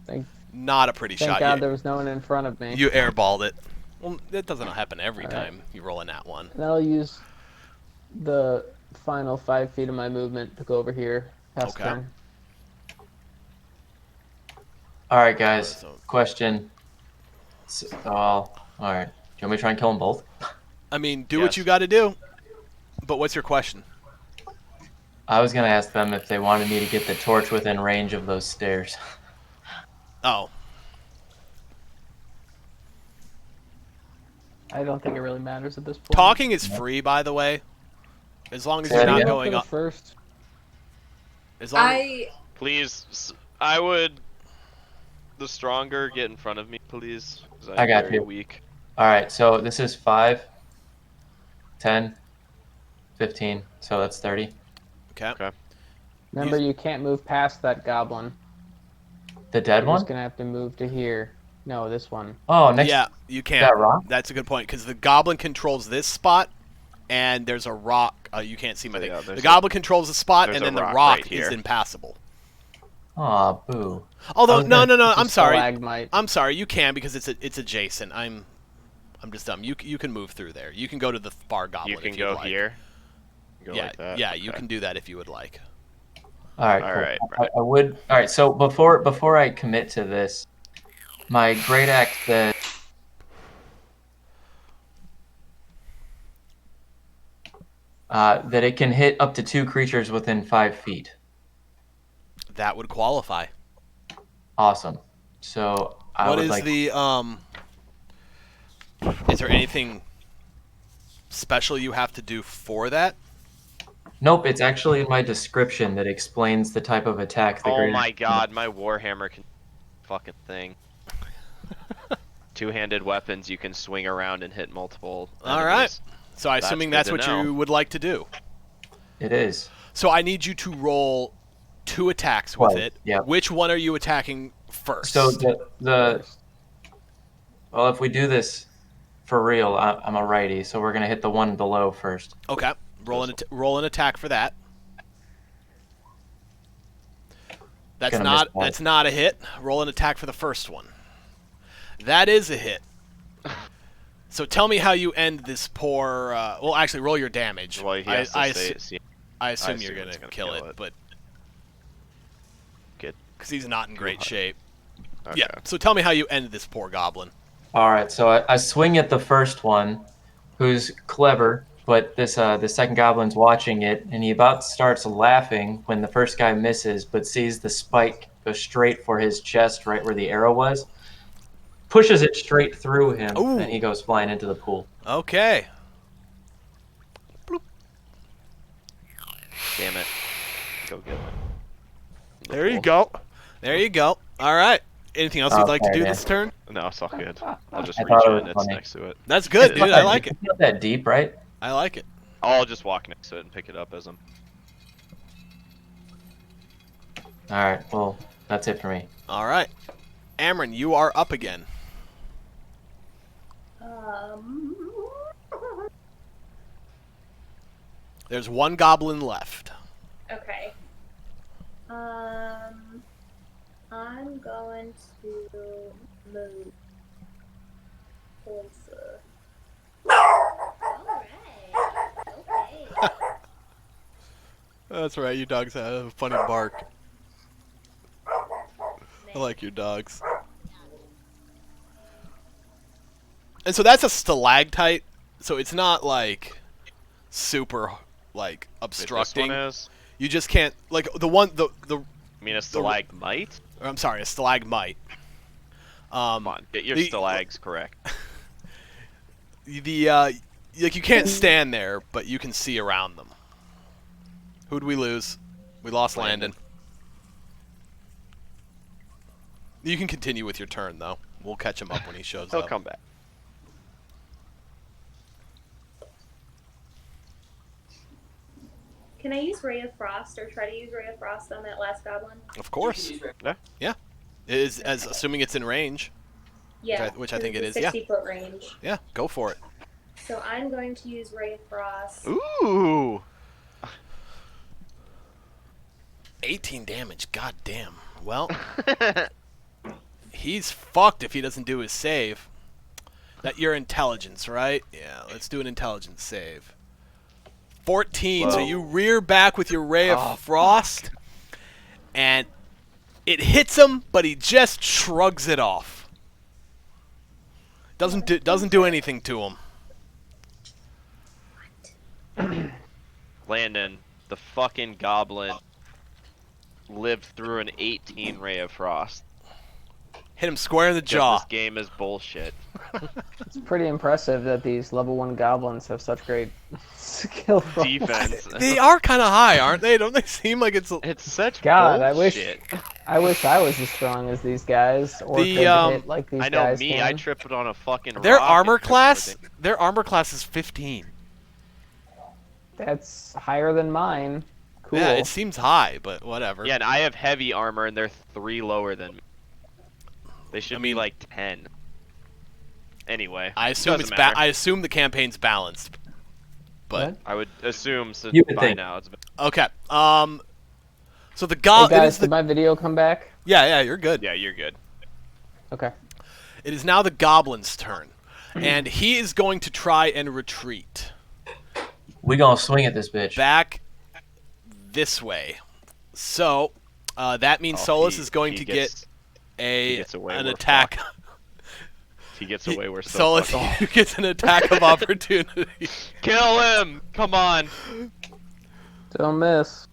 pretty Thank shot. God there was no one in front of me. You airballed it. Well, that doesn't happen every All right. time you roll a nat 1. And I'll use the final 5 feet of my movement to go over here. Pass Okay. turn. All right, guys. So- Question. All right. Do you want me to try and kill them both? I mean, do what Yes. you got to do. But what's your question? I was gonna ask them if they wanted me to get the torch within range of those stairs. Oh, I don't think it really matters at this point. talking is free, by the way. As long as Say you're that not again? going up. First. As long as, I Please, I would. The stronger get in front of me, please. 'Cause I'm I got very you. weak. All right. So this is 5, 10, 15. So that's 30. okay. Remember, you can't move past that goblin. The dead You're one? just gonna have to move to here. No, this one. Oh, next. Yeah, you can. that rock? That's a good point, because the goblin controls this spot, and there's a rock. You can't see my So, thing. yeah, The there's goblin controls the spot, there's and a then the rock rock right here. is impassable. Aw, boo. Although, was no, gonna- no, It's a I'm sorry. stalagmite. I'm sorry. You can, because it's adjacent. I'm just dumb. You can move through there. You can go to the bar goblin. You can if go you'd like. here. Go Yeah, like that. yeah. You Okay. can do that if you would like. All right, All cool. right, I would. All right, so before I commit to this, my great axe says that it can hit up to 2 creatures within 5 feet. That would qualify. Awesome. So I What would is like. the Is there anything special you have to do for that? Nope, it's actually in my description that explains the type of attack. The Oh great my axe- god, my warhammer can fucking thing. Two-handed weapons you can swing around and hit multiple. All right. enemies. So I'm That's assuming good that's to what know. you would like to do. It is. So I need you to roll 2 attacks with Right, it. yeah. Which one are you attacking first? So the well, if we do this for real, I'm a righty, so we're gonna hit the one below first. Okay. Roll an attack for that. That's Gonna not miss that. that's not a hit. Roll an attack for the first one. That is a hit. So tell me how you end this poor. Well, actually, roll your damage. Well, he has to say it. See, I assume assume you're gonna, it's gonna kill kill it, it. but Good. because he's not in great shape. Okay. Yeah. So tell me how you end this poor goblin. All right, so I swing at the first one, who's clever, but the second goblin's watching it, and he about starts laughing when the first guy misses, but sees the spike go straight for his chest, right where the arrow was, pushes it straight through him, Ooh. and he goes flying into the pool. Okay. Damn it. Go get it. There you go. There you go. All right. Anything else you'd like to Okay, do man. this turn? No, it's all good. I'll just I reach thought it in. was It's funny. next to it. That's good, dude. I like it. It's not that deep, right? I like it. I'll just walk next to it and pick it up as I'm. All right, well, that's it for me. All right. Amron, you are up again. There's one goblin left. Okay. I'm going to move closer. Alright. Okay. That's right. You dogs have a funny bark. I like your dogs. And so that's a stalactite. So it's not like super like This obstructing. one is. You just can't like the one the I mean, a stalagmite. or I'm sorry, a stalagmite. Come on, get your the- stalags correct. The like you can't stand there, but you can see around them. Who'd we lose? We lost Landon. Landon. You can continue with your turn, though. We'll catch him up when he shows He'll up. come back. Can I use Ray of Frost or try to use Ray of Frost on that last goblin? Of course. Yeah. As assuming it's in range. Yeah. Which I think it is, 60-foot range. Yeah, go for it. So I'm going to use Ray of Frost. Ooh. 18 damage. God damn. Well, he's fucked if he doesn't do his save. That your intelligence, right? Yeah, let's do an intelligence save. 14. So Whoa. you rear back with your Ray of Frost, and it hits him, but he just shrugs it off. Doesn't do anything to him. Landon, the fucking goblin, lived through an 18 Ray of Frost. Hit him square in the 'Cause jaw. This game is bullshit. It's pretty impressive that these level 1 goblins have such great skill rolls. Defense. They are kind of high, aren't they? Don't they seem like it's? It's such God, bullshit. I wish I was as strong as these guys, or The, could hit like these I know guys me. can. I tripped on a fucking. Their rock and armor tripped class. everything. Their armor class is 15. That's higher than mine. Cool. Yeah, it seems high, but whatever. Yeah, and I have heavy armor, and they're 3 lower than me. They should be mean- like 10. Anyway, I assume doesn't it's matter. I assume the campaign's balanced. But I would assume so. You would by think. now it's. okay. So the Hey goblin. guys, did my video come back? Yeah, you're good. Yeah, you're good. Okay. It is now the goblin's turn, and he is going to try and retreat We gonna swing at this bitch. back this way. So that means Oh, Solus he- is going he to gets- get gets away, an we're attack. If he gets away, we're so Solus fucked off. gets an attack of opportunity. Kill him! Come on! Don't miss.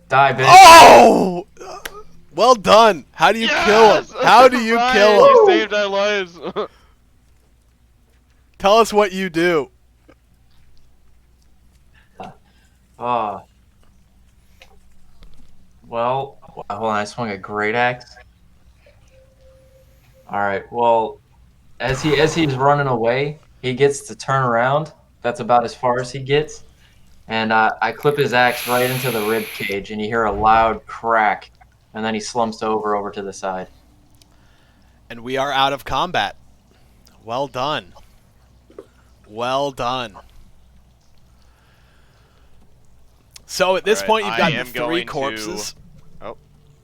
Die, bitch. Oh! Well done. How do you kill him? Yes! How do you Ryan, kill him? You saved our lives. Tell us what you do. Oh. Well, hold on. I swung a great axe. All right. Well, as he's running away, he gets to turn around. That's about as far as he gets, and I clip his axe right into the rib cage, and you hear a loud crack, and then he slumps over to the side. And we are out of combat. Well done. Well done. So at this Alright, point, you've got I am the 3 going to- corpses. Oh.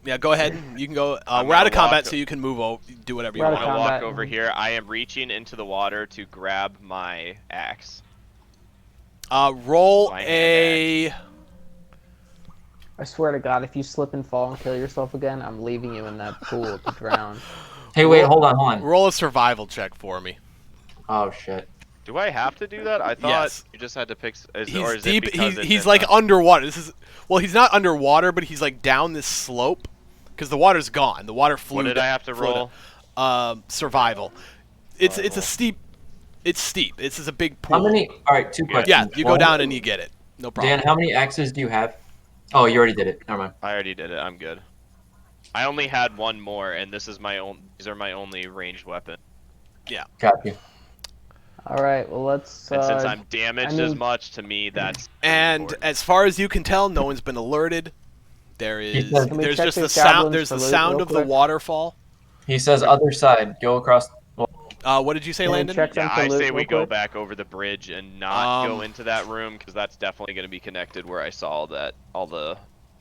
Yeah, go ahead. You can go. I'm We're out gonna of combat, walk- so you can move over, do whatever you We're out I'm of want. gonna combat. walk over here. I am reaching into the water to grab my axe. Roll My hand a. I swear to God, if you slip and fall and kill yourself again, I'm leaving you in that pool to drown. Hey, wait, hold on. Roll a survival check for me. Oh shit. Do I have to do that? I thought Yes. you just had to pick. Or He's is deep. It because it's He's in like the- underwater. This is. Well, he's not underwater, but he's like down this slope, because the water's gone. The water flew. What did I have to flew roll? Survival. It's a Survival. steep. It's steep. This is a big pool. How many? All right, 2 questions. Yeah, you go One- down and you get it. No problem. Dan, how many axes do you have? Oh, you already did it. Never mind. I already did it. I'm good. I only had one more, and this is my own. These are my only ranged weapon. Got you. All right, well let's. And since I'm damaged I as mean- much, to me that's. pretty And important. as far as you can tell, no one's been alerted. There is. said- Can we There's check just the these sound. goblins There's for the loot sound real of the quick? waterfall. He says other side. Go across. What did you say, Can we Landon? check them Yeah, for I loot say we real go quick? back over the bridge and not go Um, into that room because that's definitely going to be connected where I saw that all the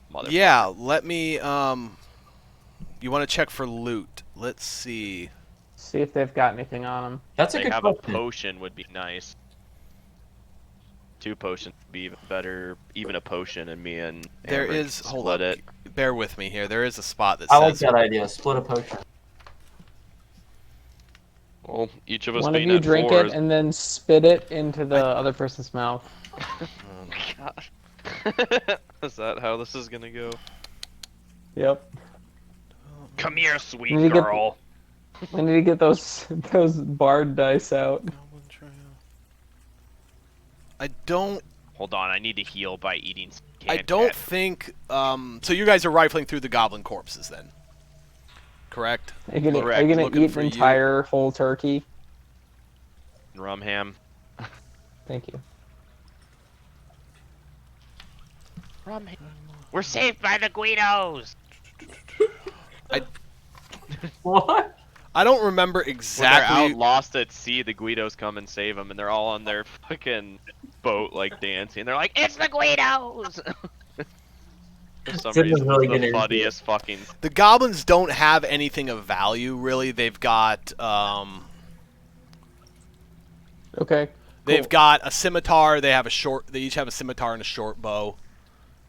mother. Yeah. Let me. You want to check for loot? Let's see. See if they've got anything on them. That's a They good have a question. potion would be nice. 2 potions would be even better. Even a potion, and me and There Amber is. can Hold split on. it. Bear with me here. There is a spot that I like says. that idea. Split a potion. Well, each of us One of being you at drink 4 it and then spit it into the other person's mouth. is that how this is gonna go? Yep. Come here, sweet You get- girl. We need to get those bard dice out. I don't. Hold on, I need to heal by eating some I don't think. So you guys are rifling through the goblin corpses then, correct? Are you Correct. gonna Looking eat for an you. entire whole turkey? Rum ham. Thank you. Rum ham. We're saved by the Guidos. What? I don't remember When they're exactly. out lost at sea, the Guidos come and save them, and they're all on their fucking boat, like dancing. They're like, "It's the Guidos!" For some Tim was reason, really it's getting the into funniest fucking. The goblins don't have anything of value, really. They've got Okay. they've cool. got a scimitar. They each have a scimitar and a short bow,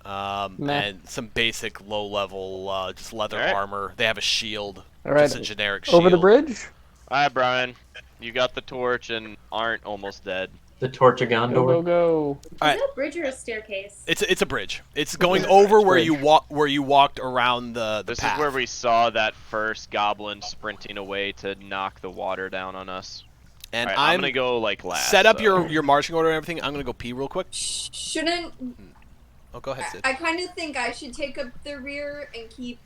Meh. and some basic low-level just leather Alright. armor. They have a shield, All right. just a generic shield. Over the bridge. Alright, Brian. You got the torch and aren't almost dead. The Torch of Go Gondor. go go. Is Alright. it a bridge or a staircase? It's a bridge. It's going over where Bridge. you walked around the This path. is where we saw that first goblin sprinting away to knock the water down on us. And Alright, I'm I'm gonna go like last. set up so- your marching order and everything. I'm gonna go pee real quick. Shouldn't Oh, go ahead, Sid. I kind of think I should take up the rear and keep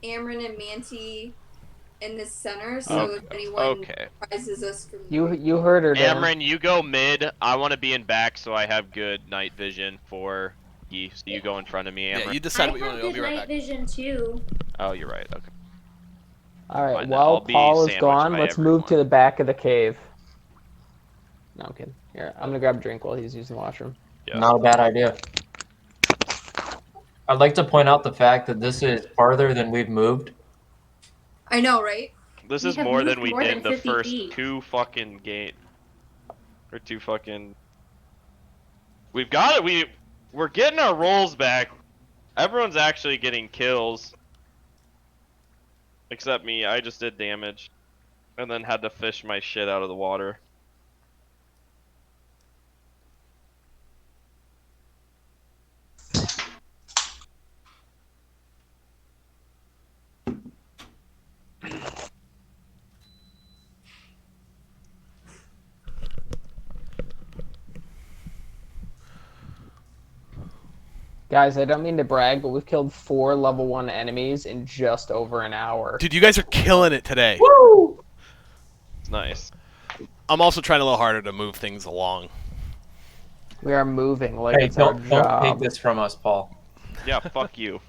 Amron and Manti in the center, so if anyone Okay. rises us from You heard her, Dan. Amron, you go mid. I want to be in back so I have good night vision for ye. So you go in front of me, Amron. Yeah, you I decide what you have want to do. I'll good be right night back. vision too. Oh, you're right. Okay. All right. Fine, then. I'll While be Paul is sandwiched gone, by let's move to everyone. the back of the cave. No, I'm kidding. Here, I'm gonna grab a drink while he's using the washroom. Yeah. Not a bad idea. I'd like to point out the fact that this is farther than we've moved. I know, right? This We is have more than moved we more did than the 50 first feet. two fucking game. Or two fucking. We've got it. We're getting our rolls back. Everyone's actually getting kills. Except me. I just did damage. And then had to fish my shit out of the water. Guys, I don't mean to brag, but we've killed 4 level 1 enemies in just over an hour. Dude, you guys are killing it today. Woo! It's nice. I'm also trying a little harder to move things along. We are moving like Hey, it's our don't job. take this from us, Paul. Yeah, fuck you.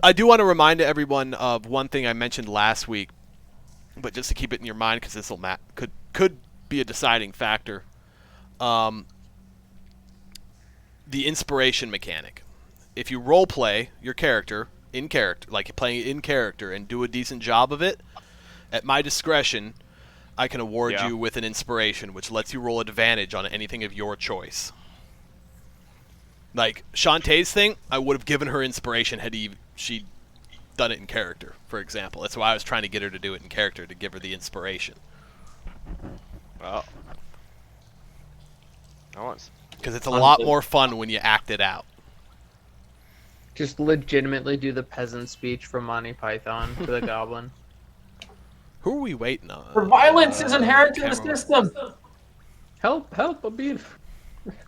I do want to remind everyone of one thing I mentioned last week, but just to keep it in your mind because this will could be a deciding factor. The inspiration mechanic. If you role play your character in character, like playing it in character, and do a decent job of it, at my discretion, I can award Yeah. you with an inspiration, which lets you roll advantage on anything of your choice. Like Shantae's thing, I would have given her inspiration had she done it in character, for example. That's why I was trying to get her to do it in character, to give her the inspiration. Well. I want. Because it's a lot more fun when you act it out. Just legitimately do the peasant speech from Monty Python to the goblin. Who are we waiting on? For violence is inherent in the camera. system. Help, help, I'm being...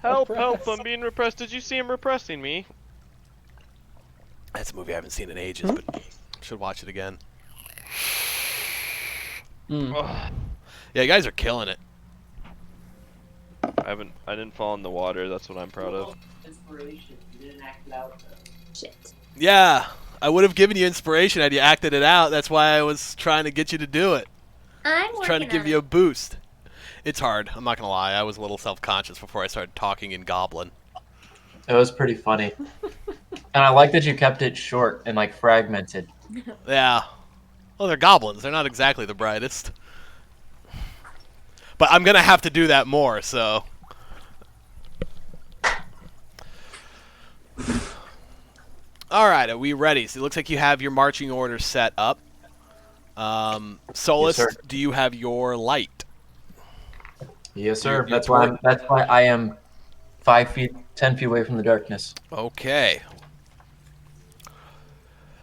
Help, Repressed. help, I'm being repressed. Did you see him repressing me? That's a movie I haven't seen in ages, but should watch it again. Mm. Ugh. Yeah, you guys are killing it. I didn't fall in the water, that's what I'm proud of. Inspiration. You didn't act it out though. Shit. Yeah, I would have given you inspiration had you acted it out. That's why I was trying to get you to do it. I'm working Trying to give on you a it. boost. It's hard. I'm not gonna lie. I was a little self-conscious before I started talking in Goblin. It was pretty funny. And I like that you kept it short and like fragmented. Yeah. Well, they're goblins. They're not exactly the brightest. But I'm gonna have to do that more. So. All right. Are we ready? So it looks like you have your marching order set up. Solus, Yes, sir. do you have your light? Yes, sir. You- That's you why. toward- That's why I am 5 feet, 10 feet away from the darkness. Okay.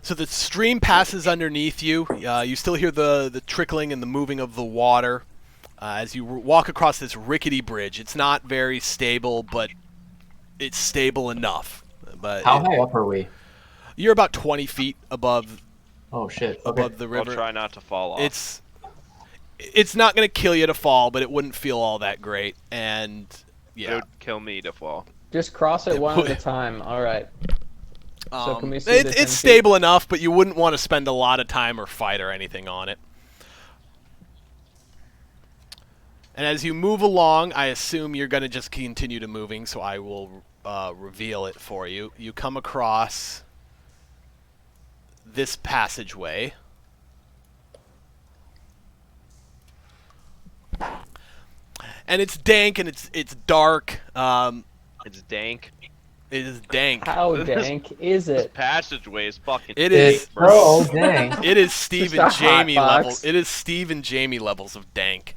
So the stream passes underneath you. You still hear the trickling and the moving of the water. As you walk across this rickety bridge. It's not very stable, but it's stable enough. But How high up are we? you're about 20 feet above Oh shit. Okay. above the I'll river. try not to fall off. It's not going to kill you to fall, but it wouldn't feel all that great. And It yeah, would kill me to fall. Just cross it one at a time. All right. So can we see the 10 it's feet? stable enough, but you wouldn't want to spend a lot of time or fight or anything on it. And as you move along, I assume you're going to just continue to moving, so I will reveal it for you. You come across this passageway. And it's dank and it's dark. It's dank. It is dank. How dank is This it? passageway is fucking. It is. It's bro, dang. It is Steve Just and a hot Jamie box. levels. It is Steve and Jamie levels of dank.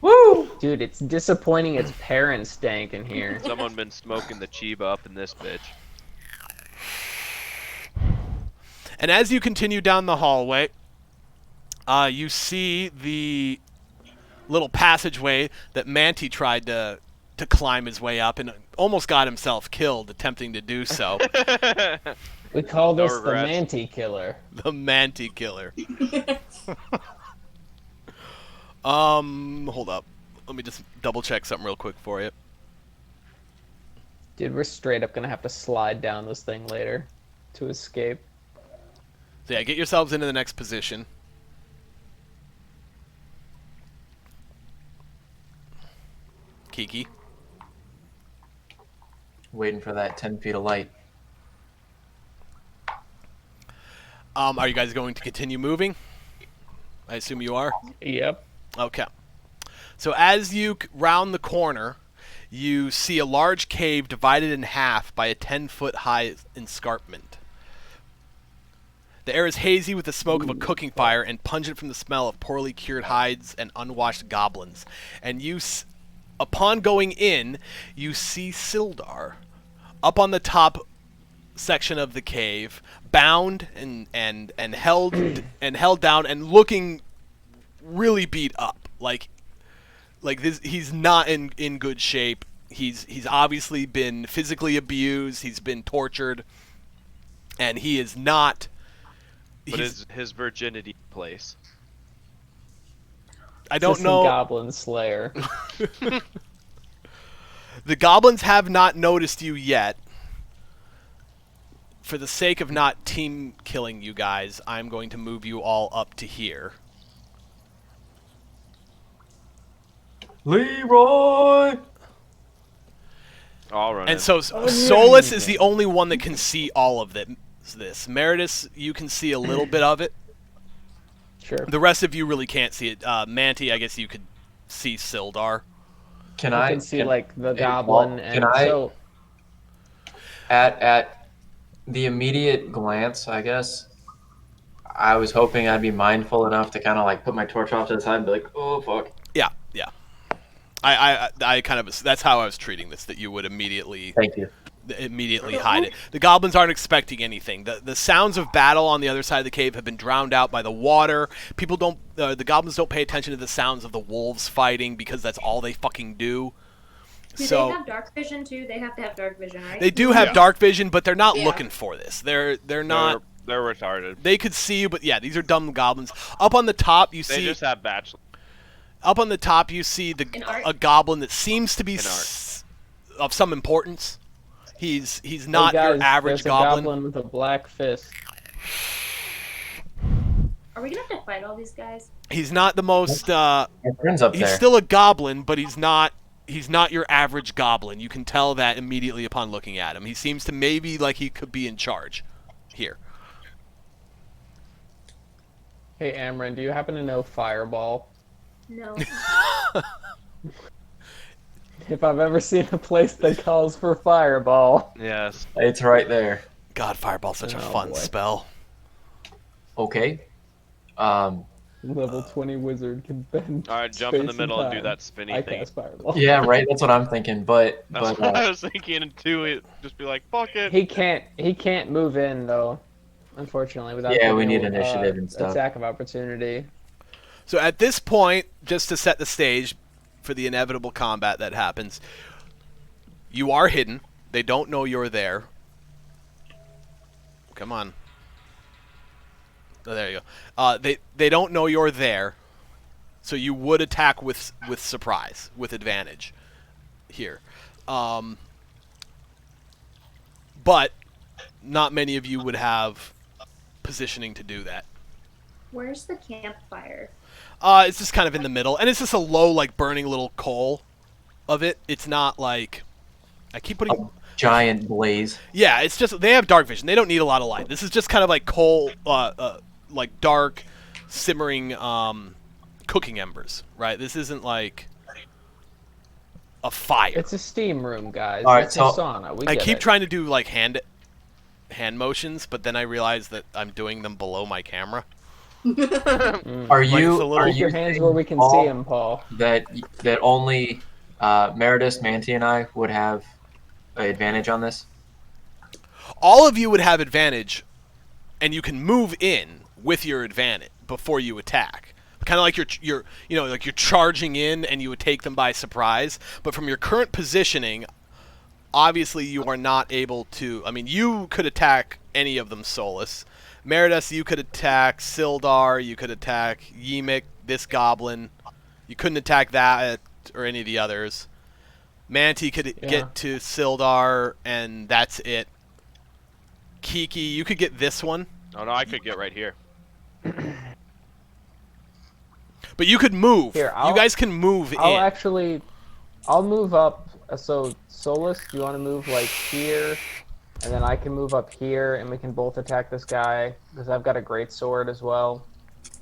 Woo! Dude, it's disappointing its parents stank in here. Someone been smoking the Chiba up in this bitch. And as you continue down the hallway, you see the little passageway that Manti tried to climb his way up and almost got himself killed attempting to do so. We call No this the regrets. Manti Killer. The Manti Killer. Hold up. Let me just double check something real quick for you. Dude, we're straight up gonna have to slide down this thing later to escape. So yeah, get yourselves into the next position. Kiki. Waiting for that 10 feet of light. Are you guys going to continue moving? I assume you are. Yep. Okay. So as you round the corner, you see a large cave divided in half by a 10-foot high escarpment. The air is hazy with the smoke of a cooking fire and pungent from the smell of poorly cured hides and unwashed goblins. And upon going in, you see Sildar up on the top section of the cave, bound and held down and looking really beat up. Like this, he's not in good shape. He's obviously been physically abused. He's been tortured, and he is not. But his virginity place. I don't Just know. some Goblin Slayer. The goblins have not noticed you yet. For the sake of not team killing you guys, I'm going to move you all up to here. Leroy! I'll run And in. so Solus is the only one that can see all of this. Meredith, you can see a little bit of it. Sure. The rest of you really can't see it. Manti, I guess you could see Sildar. Can I I can see like the Hey, goblin Walt, and can I- so at the immediate glance, I guess, I was hoping I'd be mindful enough to kind of like put my torch off to the side and be like, oh fuck. Yeah. I kind of, that's how I was treating this, that you would immediately Thank you. hide it. The goblins aren't expecting anything. The sounds of battle on the other side of the cave have been drowned out by the water. The goblins don't pay attention to the sounds of the wolves fighting because that's all they fucking do. Do So they have dark vision too? They have to have dark vision, right? they do have Yeah. dark vision, but they're not Yeah. looking for this. They're not. They're retarded. They could see you, but yeah, these are dumb goblins. Up on the top, you They see. just have bachelor. Up on the top, you see In art? a goblin that seems to be In art. of some importance. He's Hey, not guys, your average there's a goblin. goblin with a black fist. Are we gonna have to fight all these guys? He's not the most. My friend's up He's there. still a goblin, but he's not your average goblin. You can tell that immediately upon looking at him. He seems to maybe like he could be in charge here. Hey, Amron, do you happen to know Fireball? No. If I've ever seen a place that calls for Fireball. Yes. It's right there. God, fireball's such a Oh, fun boy. spell. Okay. Level 20 wizard can bend. All right, jump in the space middle and do time. that spinny I thing. cast Fireball. Yeah, right. That's what I'm thinking. But That's what I was thinking too. It just be like, fuck it. He can't move in though, unfortunately, without Yeah, we giving need a, initiative and stuff. Attack of opportunity. So at this point, just to set the stage for the inevitable combat that happens, you are hidden. They don't know you're there. Come on. Oh, there you go. They don't know you're there, so you would attack with surprise, with advantage here. But not many of you would have positioning to do that. Where's the campfire? It's just kind of in the middle, and it's just a low, like, burning little coal of it. It's not like... I keep putting... Giant blaze. Yeah, it's just... They have dark vision. They don't need a lot of light. This is just kind of like coal, like, dark, simmering, cooking embers, right? This isn't like a fire. It's a steam room, guys. All right, it's so a sauna. We I get keep it. trying to do, like, hand motions, but then I realize that I'm doing them below my camera. Are Like, you? it's a little- Are Keep you your hands saying, where we can Paul, see them, Paul. That only Meredith, Manti, and I would have an advantage on this. All of you would have advantage, and you can move in with your advantage before you attack. Kind of like you're like you're charging in, and you would take them by surprise. But from your current positioning, obviously you are not able to. I mean, you could attack any of them, Solus. Meredith, you could attack Sildar. You could attack Yimik, this goblin. You couldn't attack that or any of the others. Manti could get to Sildar, and that's it. Kiki, you could get this one. Oh no, I could get right here. But you could move. Here, you guys can move in. I'll move up. So, Solus, do you want to move, like, here? And then I can move up here, and we can both attack this guy, because I've got a great sword as well.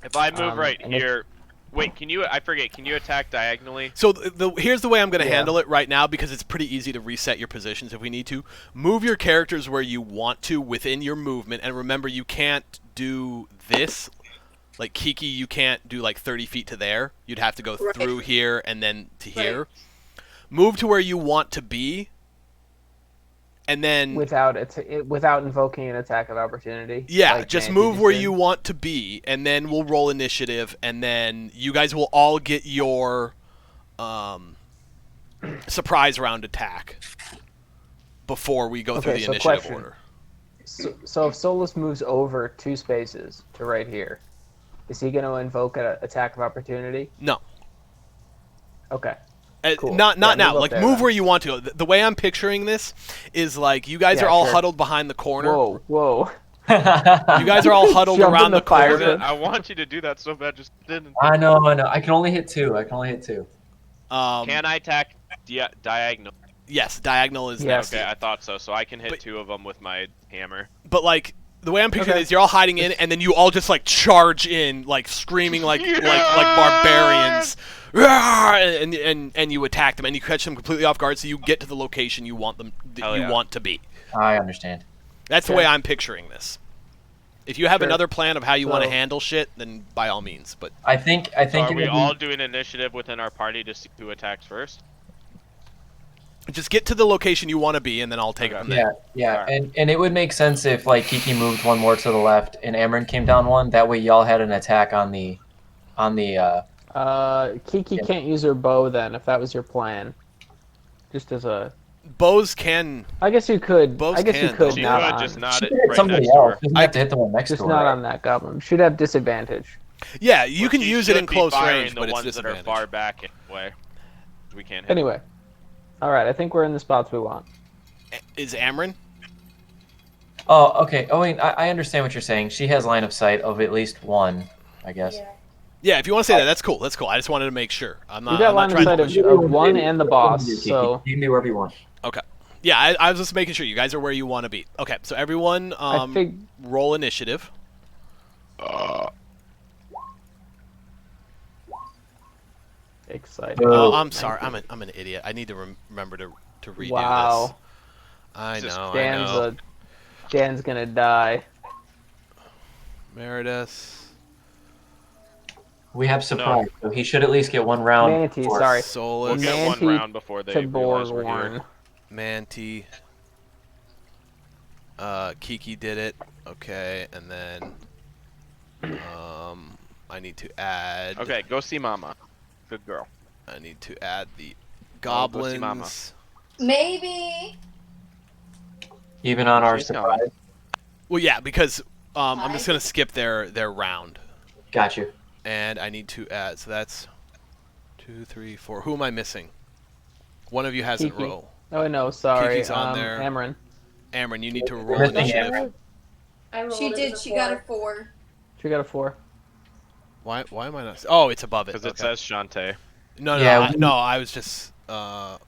If I move right and if- here, wait, can you? I forget. Can you attack diagonally? So here's the way I'm going to Yeah. handle it right now, because it's pretty easy to reset your positions if we need to. Move your characters where you want to within your movement, and remember you can't do this. Like Kiki, you can't do like 30 feet to there. You'd have to go Right. through here and then to Right. here. Move to where you want to be, and then Without invoking an attack of opportunity. yeah, like just Manti move where did. you want to be, and then we'll roll initiative, and then you guys will all get your surprise round attack before we go through Okay, the so initiative question. order. So if Solus moves over 2 spaces to right here, is he going to invoke an attack of opportunity? No. Okay. Cool. Not Yeah, now. move up Like there, move then. where you want to. The way I'm picturing this is like you guys Yeah, are all sure. huddled behind the corner. Whoa. You guys are all huddled Jump in around the the fire corner. pit. I want you to do that so bad, just didn't. I know. I can only hit 2. Can I attack diagonal? Yes, diagonal is Yes. next. Okay, I thought so. So I can hit But- 2 of them with my hammer. But like the way I'm picturing Okay. it is you're all hiding in, and then you all just like charge in, like screaming like barbarians, and you attack them, and you catch them completely off guard, so you get to the location you want them Hell yeah. want to be. I understand. That's the Okay. way I'm picturing this. If you have Sure. another plan of how you want to So- handle shit, then by all means. But I think So are it we would all be, doing initiative within our party to see who attacks first? just get to the location you want to be, and then I'll take it from there. yeah, Alright. and it would make sense if like Kiki moved 1 more to the left and Amron came down 1. That way y'all had an attack on the Kiki Yeah. can't use her bow then, if that was your plan. Just as a... Bows can. I guess you could. Bows I guess you can, could though. She not could on... just not She it could hit right somebody next to else. her. Doesn't have to hit the one next Just to her. not right? on that goblin. Should have disadvantage. Yeah, you But can she use it in should be close firing range, the but it's ones that are disadvantage. far back anyway. We can't hit. Anyway. Alright, I think we're in the spots we want. Is Amron? Oh, okay. Oh, wait, I understand what you're saying. She has line of sight of at least 1, I guess. Yeah. Yeah, if you want to say that, that's cool. That's cool. I just wanted to make sure. I'm not. You got I'm line not of trying sight to of, push you. of 1 and the boss, so... You can be wherever you want. Okay. Yeah, I was just making sure you guys are where you want to be. Okay, so everyone, roll initiative. Excited. Oh, I'm sorry. I'm an idiot. I need to remember to redo this. Wow. I Just know. Dan's gonna die. Meredith. We have surprise, so he should at least get 1 round. Manti, for- sorry. Solus. We'll get one Manti round before they To realize we're Borgwarn. here. Manti. Kiki did it. Okay, and then I need to add. Okay, go see Mama. Good girl. I need to add the Oh, go see Mama. goblins. Maybe. Even on our She's surprise. coming. Well, yeah, because I'm just Hi. gonna skip their round, Got you. and I need to add. So that's 2, 3, 4. Who am I missing? One of you hasn't Kiki. rolled. Oh no, sorry. Kiki's on there. Amron. Amron, you need to roll Missing initiative. Amron? I rolled. She it did. was a She got a 4. 4. She got a 4. Why am I not? Oh, it's above it. Because it Okay. says Shantae. No, Yeah, no, I was just Amron.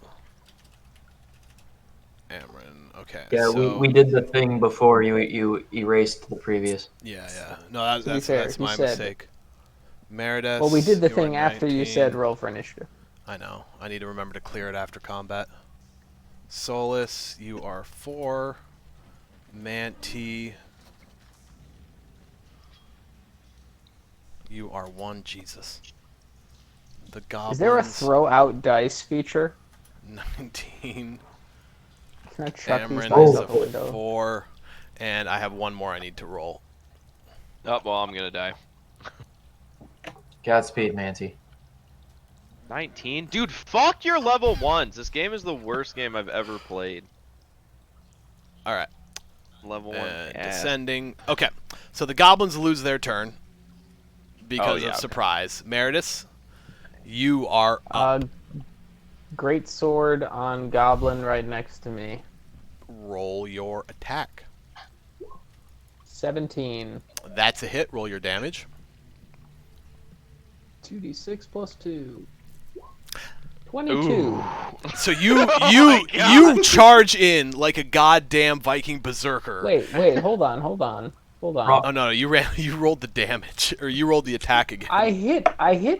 Okay. Yeah, so, we did the thing before you erased the previous. Yeah. No, To be fair, that's you my said- mistake. Meredith. Well, we did the you are thing after you said 19. roll for initiative. I know. I need to remember to clear it after combat. Solus, you are 4. Manti, you are 1. Jesus. The goblins. Is there a throw out dice feature? 19. Can I chuck these Cameron dice is out the a window? 4. And I have one more I need to roll. Oh, well, I'm gonna die. Godspeed, Manti. 19? Dude, fuck your level 1s. This game is the worst game I've ever played. Alright. Level 1. Descending. Okay. So the goblins lose their turn because yeah, of okay. surprise. Meredith, you are up. Great sword on goblin right next to me. Roll your attack. 17. That's a hit. Roll your damage. 2d6 plus 2. 22. Ooh. So you my God. you charge in like a goddamn Viking berserker. Wait, hold on. Oh no, you rolled the damage, or you rolled the attack again. I hit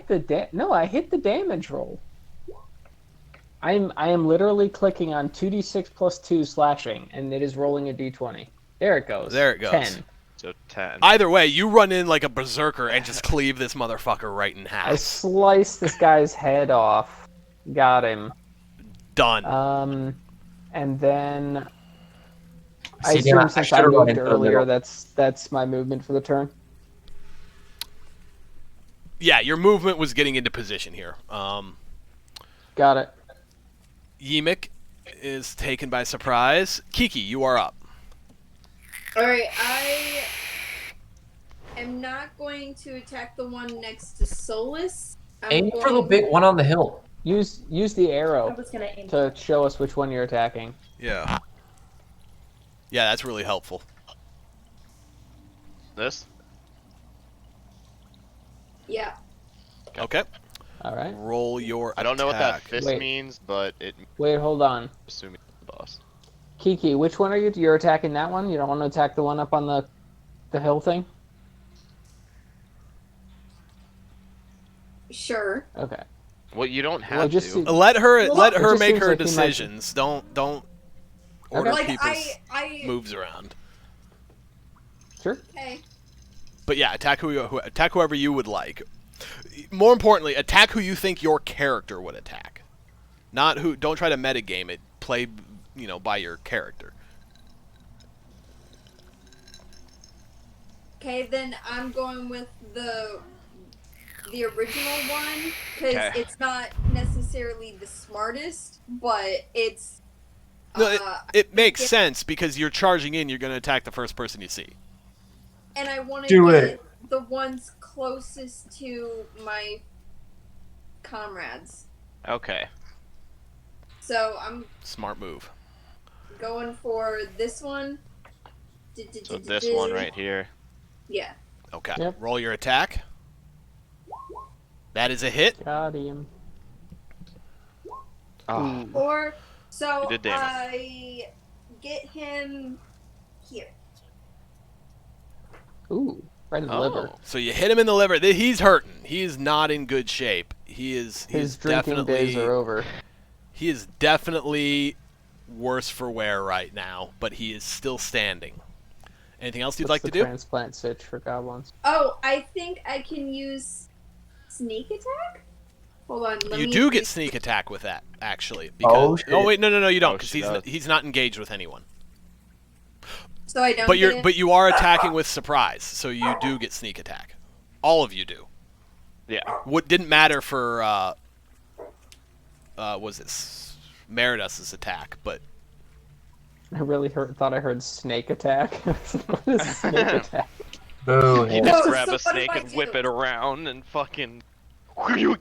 the damage roll. I am literally clicking on 2d6 plus 2 slashing, and it is rolling a d20. There it goes. There it goes. 10. So 10. Either way, you run in like a berserker and just cleave this motherfucker right in I half. sliced this guy's head off. Got him. Done. And then I See, Dan, assume since I should've run moved into the earlier, middle. that's my movement for the turn. Yeah, your movement was getting into position here. Got it. Yimik is taken by surprise. Kiki, you are up. Alright, I am not going to attack the one next to Solus. I'm Aim for the going- big one on the hill. Use the I arrow was gonna aim. to show us which one you're attacking. Yeah. Yeah, that's really helpful. This? Yeah. Okay. All right. Roll your I don't know what that attack. fist Wait. means, but it Wait, hold on. assuming the boss. Kiki, which one are you? You're attacking that one? You don't want to attack the one up on the hill thing? Sure. Okay. Well, you don't have Well, just to. see- Let her Well, let it her just make seems her like he might- decisions. Don't order Like people's I moves around. Sure. okay. But yeah, attack attack whoever you would like. More importantly, attack who you think your character would attack. Not who. Don't try to metagame it. Play, by your character. Okay, then I'm going with the original one because Okay. it's not necessarily the smartest, but it's No, it makes yeah. sense because you're charging in. You're going to attack the first person you see. and I want to Do get it. the ones closest to my comrades. Okay. So I'm Smart move. going for this one. So this one right here. Yeah. Okay. Yep. Roll your attack. That is a hit. Got him. Oh. Or so You did damage. I get him here. Ooh, right in the liver. So you hit him in the liver. He's hurting. He is not in good shape. He's His drinking definitely days are over. He is definitely worse for wear right now, but he is still standing. Anything else you'd What's like the to do? transplant stitch for goblins? Oh, I think I can use sneak attack. Hold on. Let You me do get sneak attack with that, actually. Oh, Because, shit. wait, no, you don't, Oh, because she does. he's not engaged with anyone. So I don't. But get it? you are attacking with surprise, so you do get sneak attack. All of you do. Yeah. What didn't matter for was this Meridus's attack, but I really thought I heard snake attack. What is snake attack? Boo. You hit. just So grab a what do snake I and whip do? it around and fucking. What do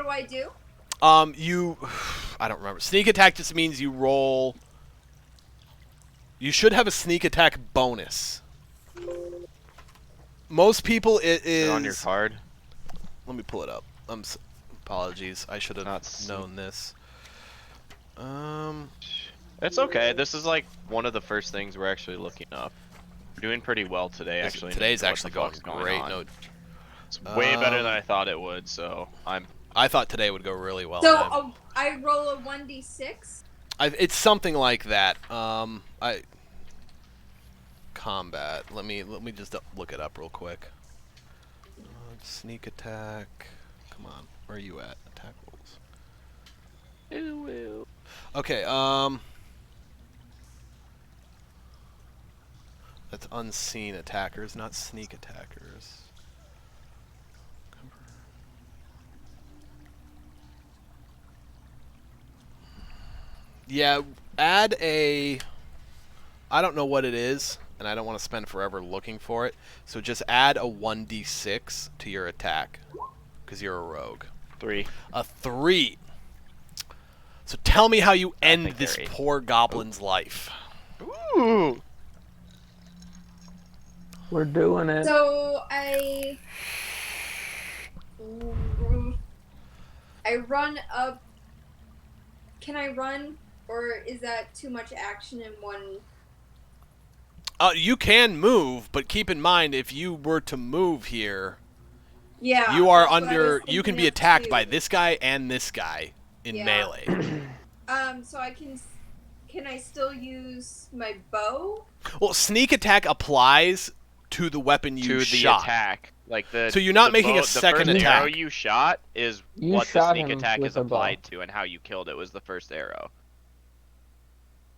I do? you I don't remember. Sneak attack just means you roll. You should have a sneak attack bonus. Most people it Is is it on your card? Let me pull it up. Apologies. I should have Not known this. It's okay. This is like one of the first things we're actually looking up. We're doing pretty well today, actually. Today's what actually the going fuck's great. on. No, It's way better than I thought it would. So I thought today would go really well. So man. I roll a 1d6. It's something like that. Combat. Let me just look it up real quick. Sneak attack. Come on, where are you at? Attack rolls. Okay. That's unseen attackers, not sneak attackers. Yeah, add a... I don't know what it is, and I don't want to spend forever looking for it, so just add a 1d6 to your attack, because you're a rogue. 3. A 3. So tell me how you end think this they're 8. poor goblin's life. Ooh. We're doing it. So I run up. Can I run, or is that too much action in one? You can move, but keep in mind, if you were to move here, Yeah. you are that's what I under. was You can thinking be of attacked too. by this guy and this guy in Yeah. melee. So I can. Can I still use my bow? Well, sneak attack applies to the weapon you to the shot. attack, like the. So you're not the making a the second first arrow attack. you shot is You what the shot sneak him attack with is a bow. applied to, and how you killed it was the first arrow.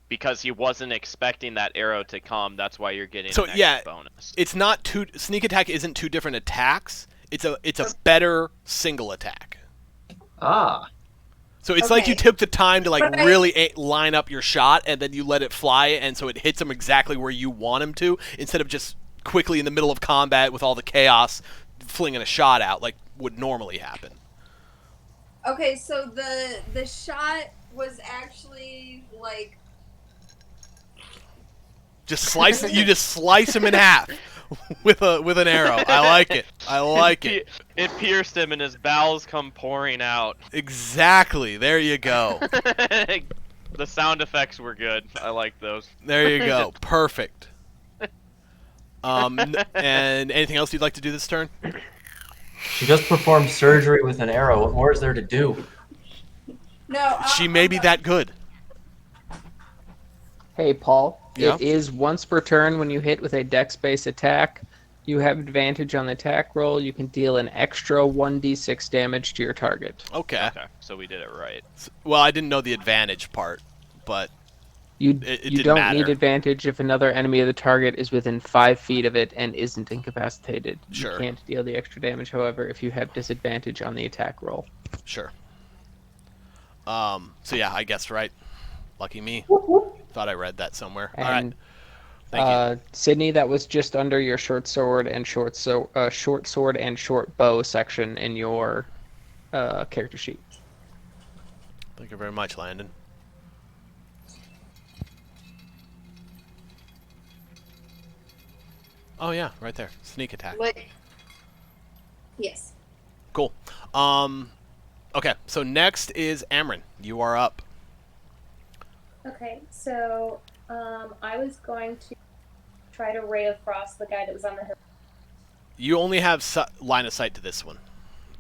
Because he wasn't expecting that arrow to come, that's why you're getting So, an extra yeah, bonus. It's not two. Sneak attack isn't two different attacks. It's a better single attack. Ah. So it's like you Okay. took the time to like But really line up your shot, and then you let it fly, and so it hits him exactly where you want him to, instead of just quickly in the middle of combat with all the chaos, flinging a shot out like would normally happen. Okay, so the shot was actually like. Just slice. You just slice him in half with an arrow. I like it. I like it. It pierced him and his bowels come pouring out. Exactly. There you go. The sound effects were good. I like those. There you go. Perfect. And anything else you'd like to do this turn? She just performed surgery with an arrow. What more is there to do? No. She may be that good. Hey, Paul. Yeah? It is once per turn when you hit with a dex-based attack. You have advantage on the attack roll. You can deal an extra 1d6 damage to your target. Okay. Okay, so we did it right. Well, I didn't know the advantage part, but You It you didn't don't matter. need advantage if another enemy of the target is within 5 feet of it and isn't incapacitated. Sure. You can't deal the extra damage, however, if you have disadvantage on the attack roll. sure. So yeah, I guessed right. Lucky me. Thought I read that somewhere. All right. And Thank you. Sydney, that was just under your short sword and short sword and short bow section in your character sheet. Thank you very much, Landon. Oh yeah, right there. Sneak attack. What? Yes. Cool. Okay, so next is Amryn. You are up. Okay, so I was going to try to ray of frost the guy that was on the hill. You only have line of sight to this one.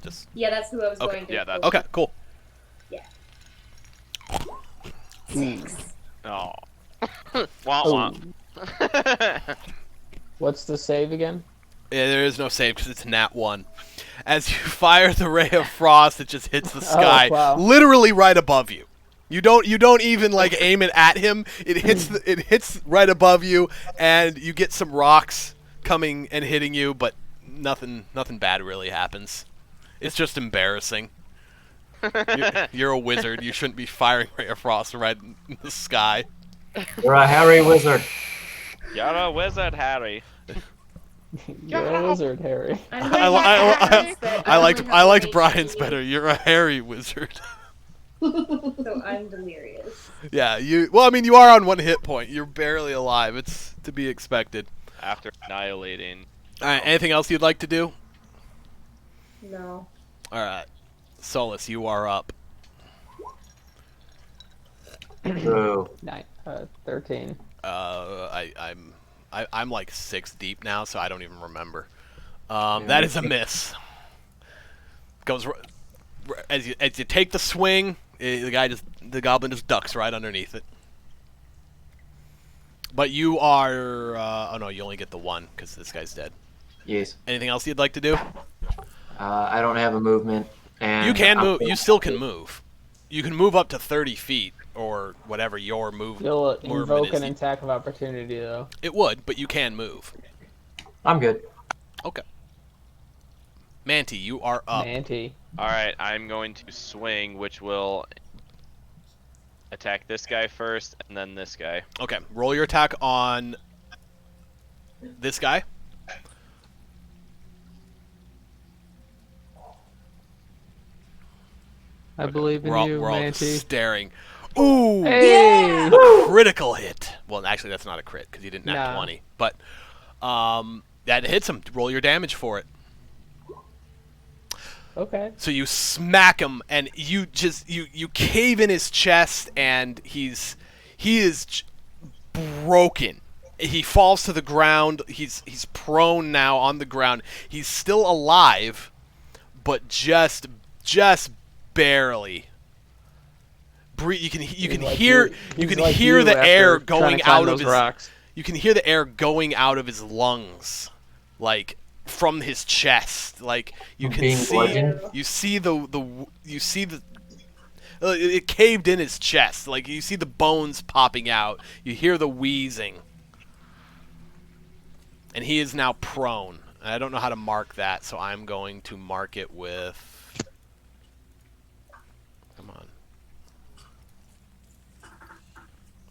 Just Yeah, that's who I was Okay, going to. yeah, that's- okay, cool. Yeah. Oh. Wah Oh, wah. what's the save again? Yeah, there is no save because it's nat 1. As you fire the ray of frost, it just hits the sky, wow. literally right above you. You don't even like aim it at him. It hits right above you, and you get some rocks coming and hitting you, but nothing bad really happens. It's just embarrassing. You're a wizard. You shouldn't be firing Ray of Frost right in the sky. You're a hairy wizard. You're a wizard, Harry. You're a wizard, Harry. I'm going to have to ask that I liked only Brian's you, better. You're a hairy wizard. So I'm delirious. Yeah, well, I mean, you are on 1 hit point. You're barely alive. It's to be expected. After annihilating. All right, anything else you'd like to do? No. All right. Solus, you are up. Boo. 13. I'm like 6 deep now, so I don't even remember. That is a miss. Goes as you take the swing, the goblin just ducks right underneath it. But you are oh no, you only get the 1 because this guy's dead. Yes. Anything else you'd like to do? I don't have a movement. And You can move. You still can move. You can move up to 30 feet or whatever your You'll movement invoke is. an attack of opportunity, though. It would, but you can move. I'm good. Okay. Manti, you are up. Manti. Alright, I'm going to swing, which will attack this guy first, and then this guy. Okay, roll your attack on this guy. I believe in We're all, you, we're all Manti. just staring. Ooh! Hey! Critical hit. Well, actually, that's not a crit because you didn't nat No. 20. But that hits him. Roll your damage for it. Okay. So you smack him, and you cave in his chest, and he is broken. He falls to the ground. He's prone now on the ground. He's still alive, but just barely. You can hear the air going out of his rocks. You can hear the air going out of his lungs, like from his chest. Like you can Being see, bludgeoned? you see it caved in his chest. Like you see the bones popping out. You hear the wheezing, and he is now prone. And I don't know how to mark that, so I'm going to mark it with. Come on.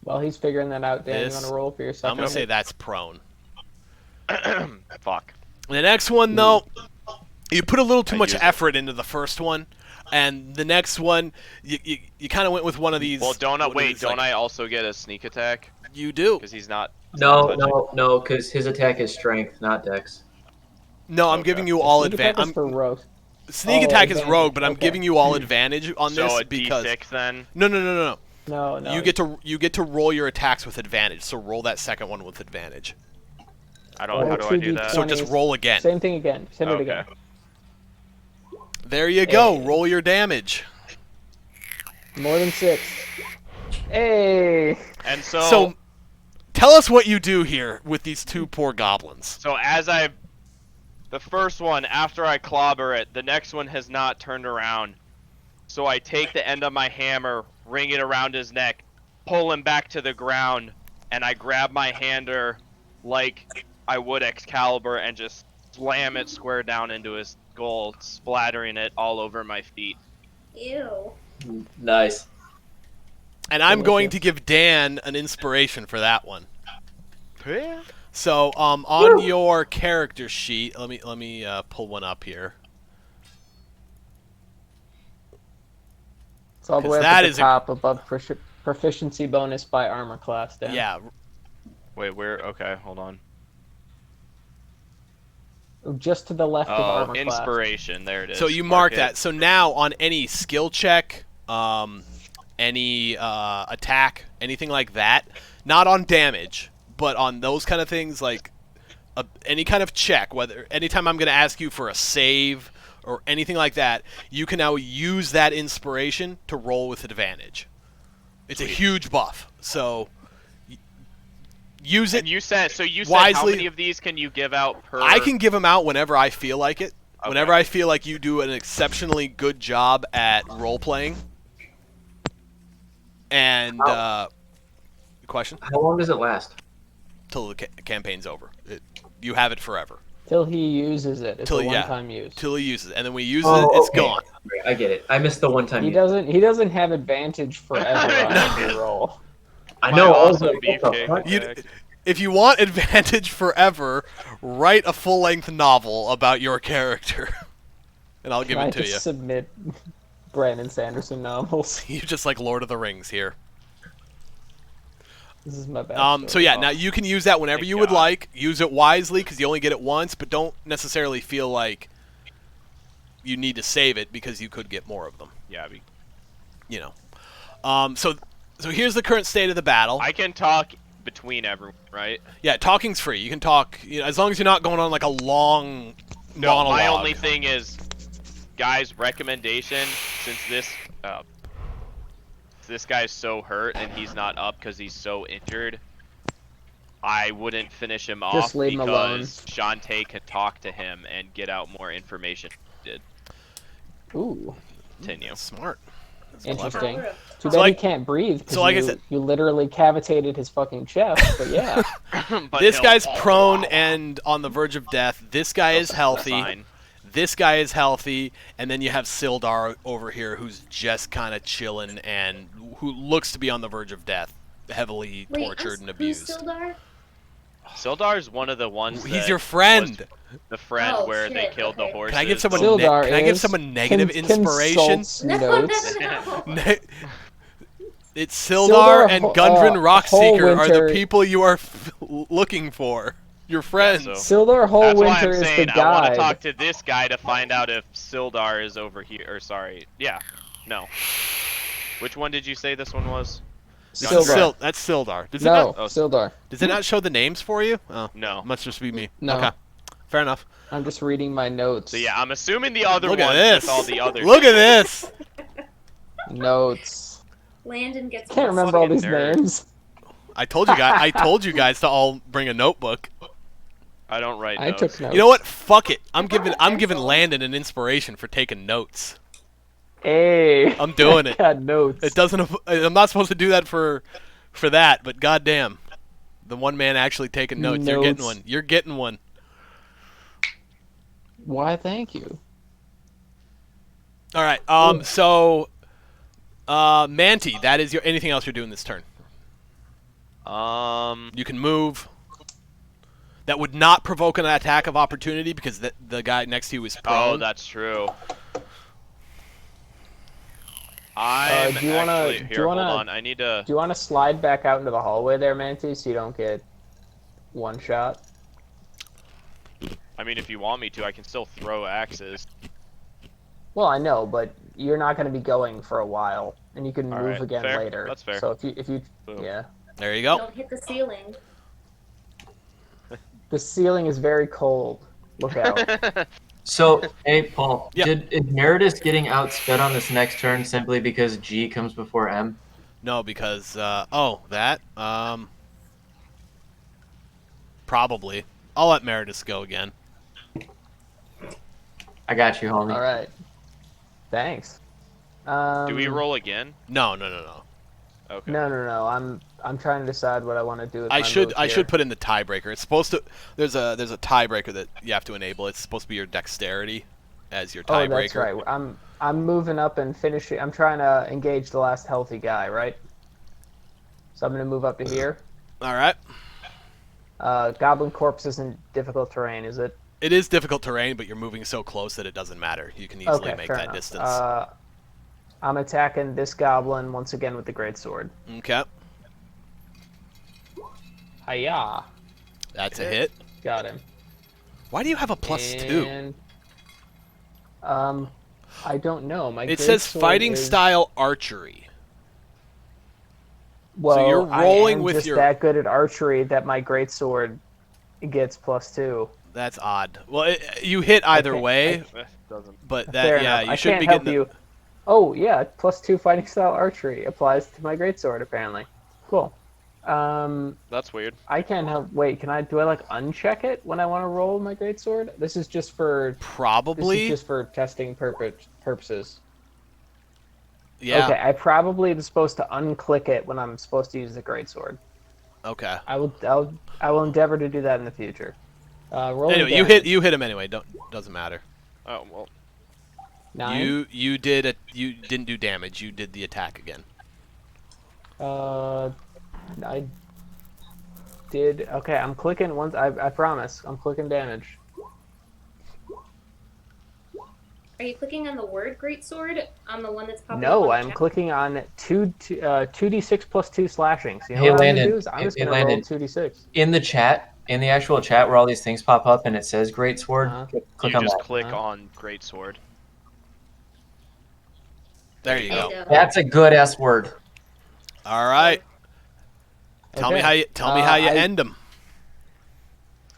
While he's figuring that out, Dan, you This- want to roll for your second? I'm gonna say hit? that's prone. Fuck. The next one, though, you put a little too I much use it. effort into the first one, and the next one, you kind of went with one of these. Well, don't like- I also get a sneak attack? You do. Because he's not. No, because his attack is strength, not dex. No, I'm Okay. giving you all Sneak attack advantage. is for rogue. Sneak Oh, attack is advantage, rogue, but I'm okay. giving you all advantage on So this a because D6 then? no. No. You get to roll your attacks with advantage. So roll that second one with advantage. I don't. How do I do that? So just roll again. Same thing again. Just hit it Okay. again. There you go. Hey. Roll your damage. More than 6. Hey. And So, tell us what you do here with these two poor goblins. So the first one, after I clobber it, the next one has not turned around. So I take the end of my hammer, ring it around his neck, pull him back to the ground, and I grab my hander like I would Excalibur and just slam it square down into his skull, splattering it all over my feet. Ew. Nice. And I'm going to give Dan an inspiration for that one. So, on your character sheet, let me pull one up here. It's all the 'Cause way up that at is the top above proficiency bonus by armor class, Dan. Yeah, Wait, where? Okay, hold on. Just to the left of Oh, armor class. inspiration. There it is. so you mark it. that. So now on any skill check, any attack, anything like that, not on damage, but on those kind of things like any kind of check, whether anytime I'm going to ask you for a save or anything like that, you can now use that inspiration to roll with advantage. It's a huge buff. So use it. And you said how wisely. many of these can you give out per? I can give them out whenever I feel like it. Okay. Whenever I feel like you do an exceptionally good job at role playing. And question? How long does it last? Till the campaign's over. You have it forever. Till he uses it. It's Till a yeah, one-time use. till he uses it, and then we use Oh, it, it's okay. gone. I get it. I missed the one time. He doesn't have advantage forever on No. every roll. I My know. I was awesome like, what the beefcake fuck? attack. If you want advantage forever, write a full-length novel about your character, and I'll give Can I it to just you. submit Brandon Sanderson novels? You just like Lord of the Rings here. This is my bad. So yeah, now you can use that whenever Thank you would God. like. Use it wisely because you only get it once, but don't necessarily feel you need to save it because you could get more of them. Yeah, You know. So here's the current state of the battle. I can talk between everyone, right? Yeah, talking's free. You can talk, as long as you're not going on like a long No, monologue. my only thing is, guys, recommendation, since this guy's so hurt and he's not up because he's so injured, I wouldn't finish him off leave him alone. because Shantae could talk to him and get out more information. Did Ooh, continue. That's smart. That's clever. interesting. Power of Too So bad he like- can't breathe. 'Cause so like I you, said- you literally cavitated his fucking chest. But yeah, But This he'll- guy's prone and on the verge of death. This guy is That's healthy. fine. This guy is healthy, and then you have Sildar over here, who's just kind of chilling and who looks to be on the verge of death, heavily tortured and abused. Who's Sildar? Sildar's one of the ones. He's that your friend. was the friend Oh, where they shit, killed the okay. horses. Can I give someone Sildar can I give is someone negative inspiration? consults No, notes. no. Ne- It's Sildar and Gundren Rockseeker are the Hallwinter- people you are looking for. Your friends. so- Sildar That's why Hallwinter I'm is the saying I want to guide. talk to this guy to find out if Sildar is over here. Or sorry, yeah, no. Which one did you say this one was? This is Sildar. That's Sildar. Does No, it Oh, Sildar. does it not show the names for you? Oh, No. must just be me. No. Okay, fair enough. I'm just reading my notes. So yeah, I'm assuming the other Look one at this. with all the other. Look at this. Notes. Landon gets. Can't remember all fucking these nerd. names. I told you guys. I told you guys to all bring a notebook. I don't write I notes. took notes. You know what? Fuck it. I'm I have a giving pencil. Landon an inspiration for taking notes. Hey. I'm doing it. Got notes. It doesn't. I'm not supposed to do that for that, but goddamn, the one man actually taking notes. You're getting Notes. one. You're getting one. Why? Thank you. All right. So, Manti, that is your. Anything else you're doing this turn? You can move. That would not provoke an attack of opportunity because the guy next to you is prone. Oh, that's true. I'm do you wanna- actually do here. you wanna- Hold on, I need to. Do you want to slide back out into the hallway there, Manti, so you don't get one shot? I mean, if you want me to, I can still throw axes. Well, I know, but you're not going to be going for a while, and you can All move right, again fair. later. That's fair. So if you, Boom. yeah, There you go. Don't hit the ceiling. the ceiling is very cold. Look out. So, hey, Paul, Yeah. is Meredith getting outsped on this next turn simply because G comes before M? No, because that probably. I'll let Meredith go again. I got you, homie. All right. Thanks. Do we roll again? No. Okay. No. I'm trying to decide what I want to do with I my should move I here. should put in the tiebreaker. It's supposed to. There's a tiebreaker that you have to enable. It's supposed to be your dexterity as your Oh, tiebreaker. that's right. I'm moving up and finishing. I'm trying to engage the last healthy guy, right? So I'm gonna move up to here. All right. Goblin Corpse isn't difficult terrain, is it? It is difficult terrain, but you're moving so close that it doesn't matter. You can easily Okay, make fair that enough. distance. I'm attacking this goblin once again with the greatsword. Okay. Hiya! That's a hit. Got him. Why do you have a +2? And, I don't know. My It says greatsword fighting is- style archery. Well, you're rolling I am with just your- that good at archery that my greatsword gets +2. That's odd. Well, you hit either can't- way, Doesn't. but that Fair yeah, enough. you I should can't be help getting. you. Oh yeah, +2 fighting style archery applies to my greatsword apparently. Cool. That's weird. I can't help. Wait, do I like uncheck it when I want to roll my greatsword? This is just for Probably. testing purposes. Yeah. Okay, I probably am supposed to unclick it when I'm supposed to use the greatsword. Okay. I will endeavor to do that in the future. Roll Anyway, damage. you hit him anyway. Doesn't matter. Oh well. 9. You didn't do damage. You did the attack again. I did. Okay, I'm clicking once. I promise. I'm clicking damage. Are you clicking on the word greatsword on the one that's popping up No, on the I'm chat? clicking on 2d6 plus 2 slashing. So you know Hey, what I'm Landon. gonna do is I'm just Hey, gonna roll Landon. 2d6. In the chat, in the actual chat where all these things pop up and it says Great Sword, Uh-huh. click You on just that. click Uh-huh. on greatsword. There you go. And, That's a good ass word. All right. Tell me Okay. how you I end him.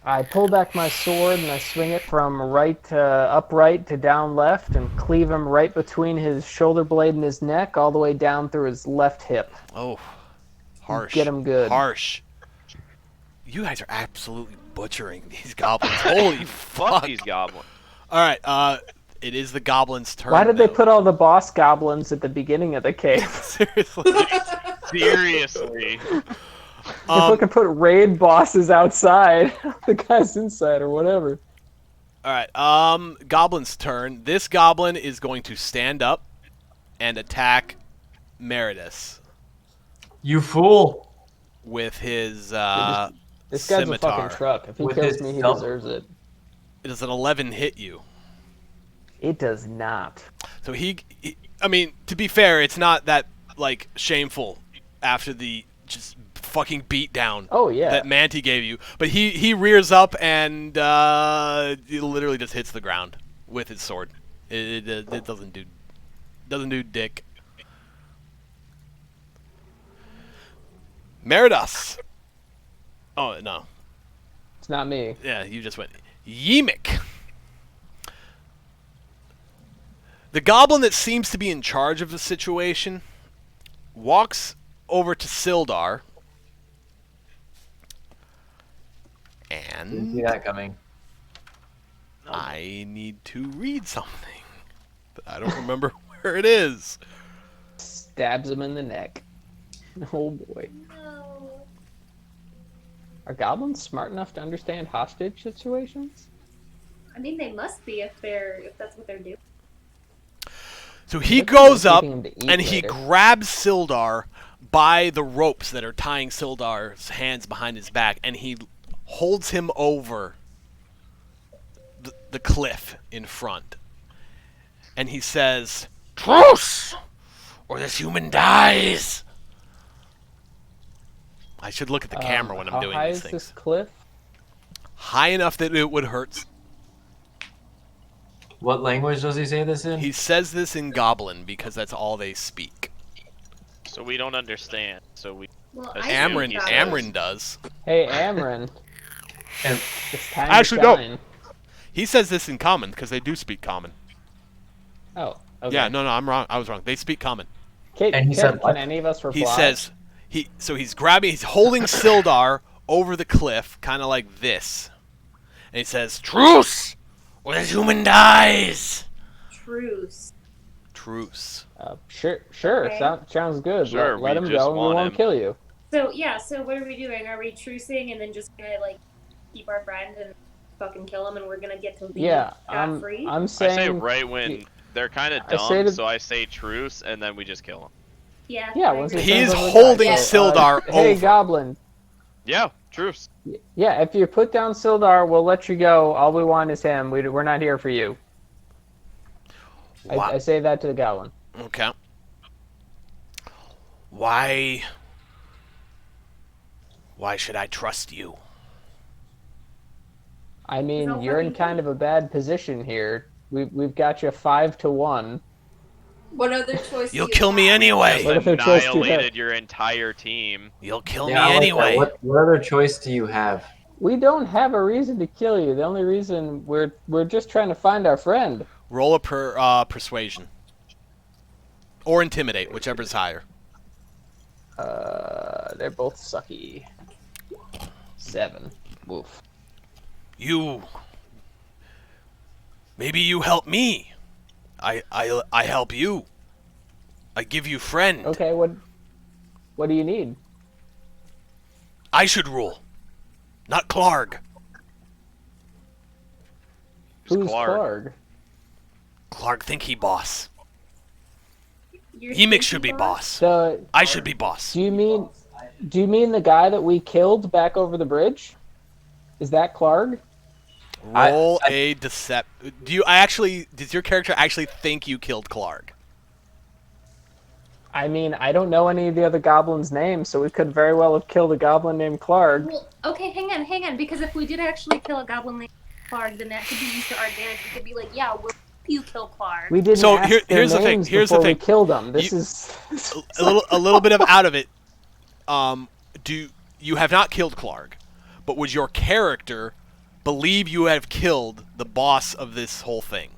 I pull back my sword and I swing it from upright to down left and cleave him right between his shoulder blade and his neck, all the way down through his left hip. Oh, harsh. Get him good. Harsh. You guys are absolutely butchering these goblins. Holy Fuck fuck. these goblins. All right. It is the goblin's turn. Why did they though. put all the boss goblins at the beginning of the cave? Seriously. Seriously. If we could put raid bosses outside, the guys inside or whatever. All right. Goblin's turn. This goblin is going to stand up and attack Meredith You fool. with his This guy's a scimitar. fucking truck. If he With kills his me, he self- deserves it. Does an 11 hit you? It does not. So I mean, to be fair, it's not that like shameful after the just fucking beat down Oh yeah. that Manti gave you. But he rears up and he literally just hits the ground with his sword. It doesn't do dick. Meridas. Oh no. It's not me. Yeah, you just went Yemik. The goblin that seems to be in charge of the situation walks over to Sildar Didn't see and that coming. I need to read something, but I don't remember where it is. Stabs him in the neck. Oh boy. No. Are goblins smart enough to understand hostage situations? I mean, they must be if that's what they're doing. So he Look at them goes up taking him to eat and he later. grabs Sildar by the ropes that are tying Sildar's hands behind his back, and he holds him over the cliff in front. And he says, "Truce, or this human dies." I should look at the camera when I'm How doing high these is things. this cliff? High enough that it would hurt. What language does he say this in? He says this in Goblin because that's all they speak. So we don't understand. So we. Well, That's I Amryn, think Amryn does. Hey, Amryn. And It's time Actually, to no. shine. He says this in Common because they do speak Common. Oh, okay. Yeah, no, I'm wrong. I was wrong. They speak Common. Can he said what? any of us reply? He says he's holding Sildar over the cliff, kind of like this, and he says, "Truce, or this human dies." Truce. Truce. Sure. Okay. Sounds good. Sure, Let we him just go and we want won't him. kill you. So yeah, so what are we doing? Are we trucing and then just gonna like keep our friend and fucking kill him, and we're gonna get to leave Yeah, scot free? I'm I saying. say right when they're kind of I say dumb, to- so I say truce, and then we just kill them. Yeah. Yeah, I once agree. he He's turns over the holding guy. Sildar Hey, over. Goblin. Yeah, truce. Yeah, if you put down Sildar, we'll let you go. All we want is him. We're not here for you. Wow. I say that to the Goblin. Okay. Why should I trust you? I mean, No you're in fucking kind of a bad position here. We've got you 5-1. What other choice do You'll you kill me have? anyway. What other choice do you have? Annihilated your entire team. You'll kill yeah, I me like that. anyway. What other choice do you have? We don't have a reason to kill you. The only reason we're just trying to find our friend. Roll a persuasion. Or intimidate, whichever's higher. They're both sucky. 7. Woof. Maybe you help me. I help you. I give you friend. Okay, what do you need? I should rule. Not Clarg. Who's Clark? Clark? Clark think he boss. You're Emix should be thinking boss. The I should be boss. Do you mean the guy that we killed back over the bridge? Is that Clark? Roll a decept. Does your character actually think you killed Clark? I mean, I don't know any of the other goblins' names, so we could very well have killed a goblin named Clark. Well, okay, hang on, because if we did actually kill a goblin named Clark, then that could be used to our advantage. We could be like, yeah, we'll help you kill Clark. We didn't So ask here's their the thing. names Here's the before we thing. killed them. This You- is a little bit of out of it. Do you have not killed Clark, but would your character believe you have killed the boss of this whole thing?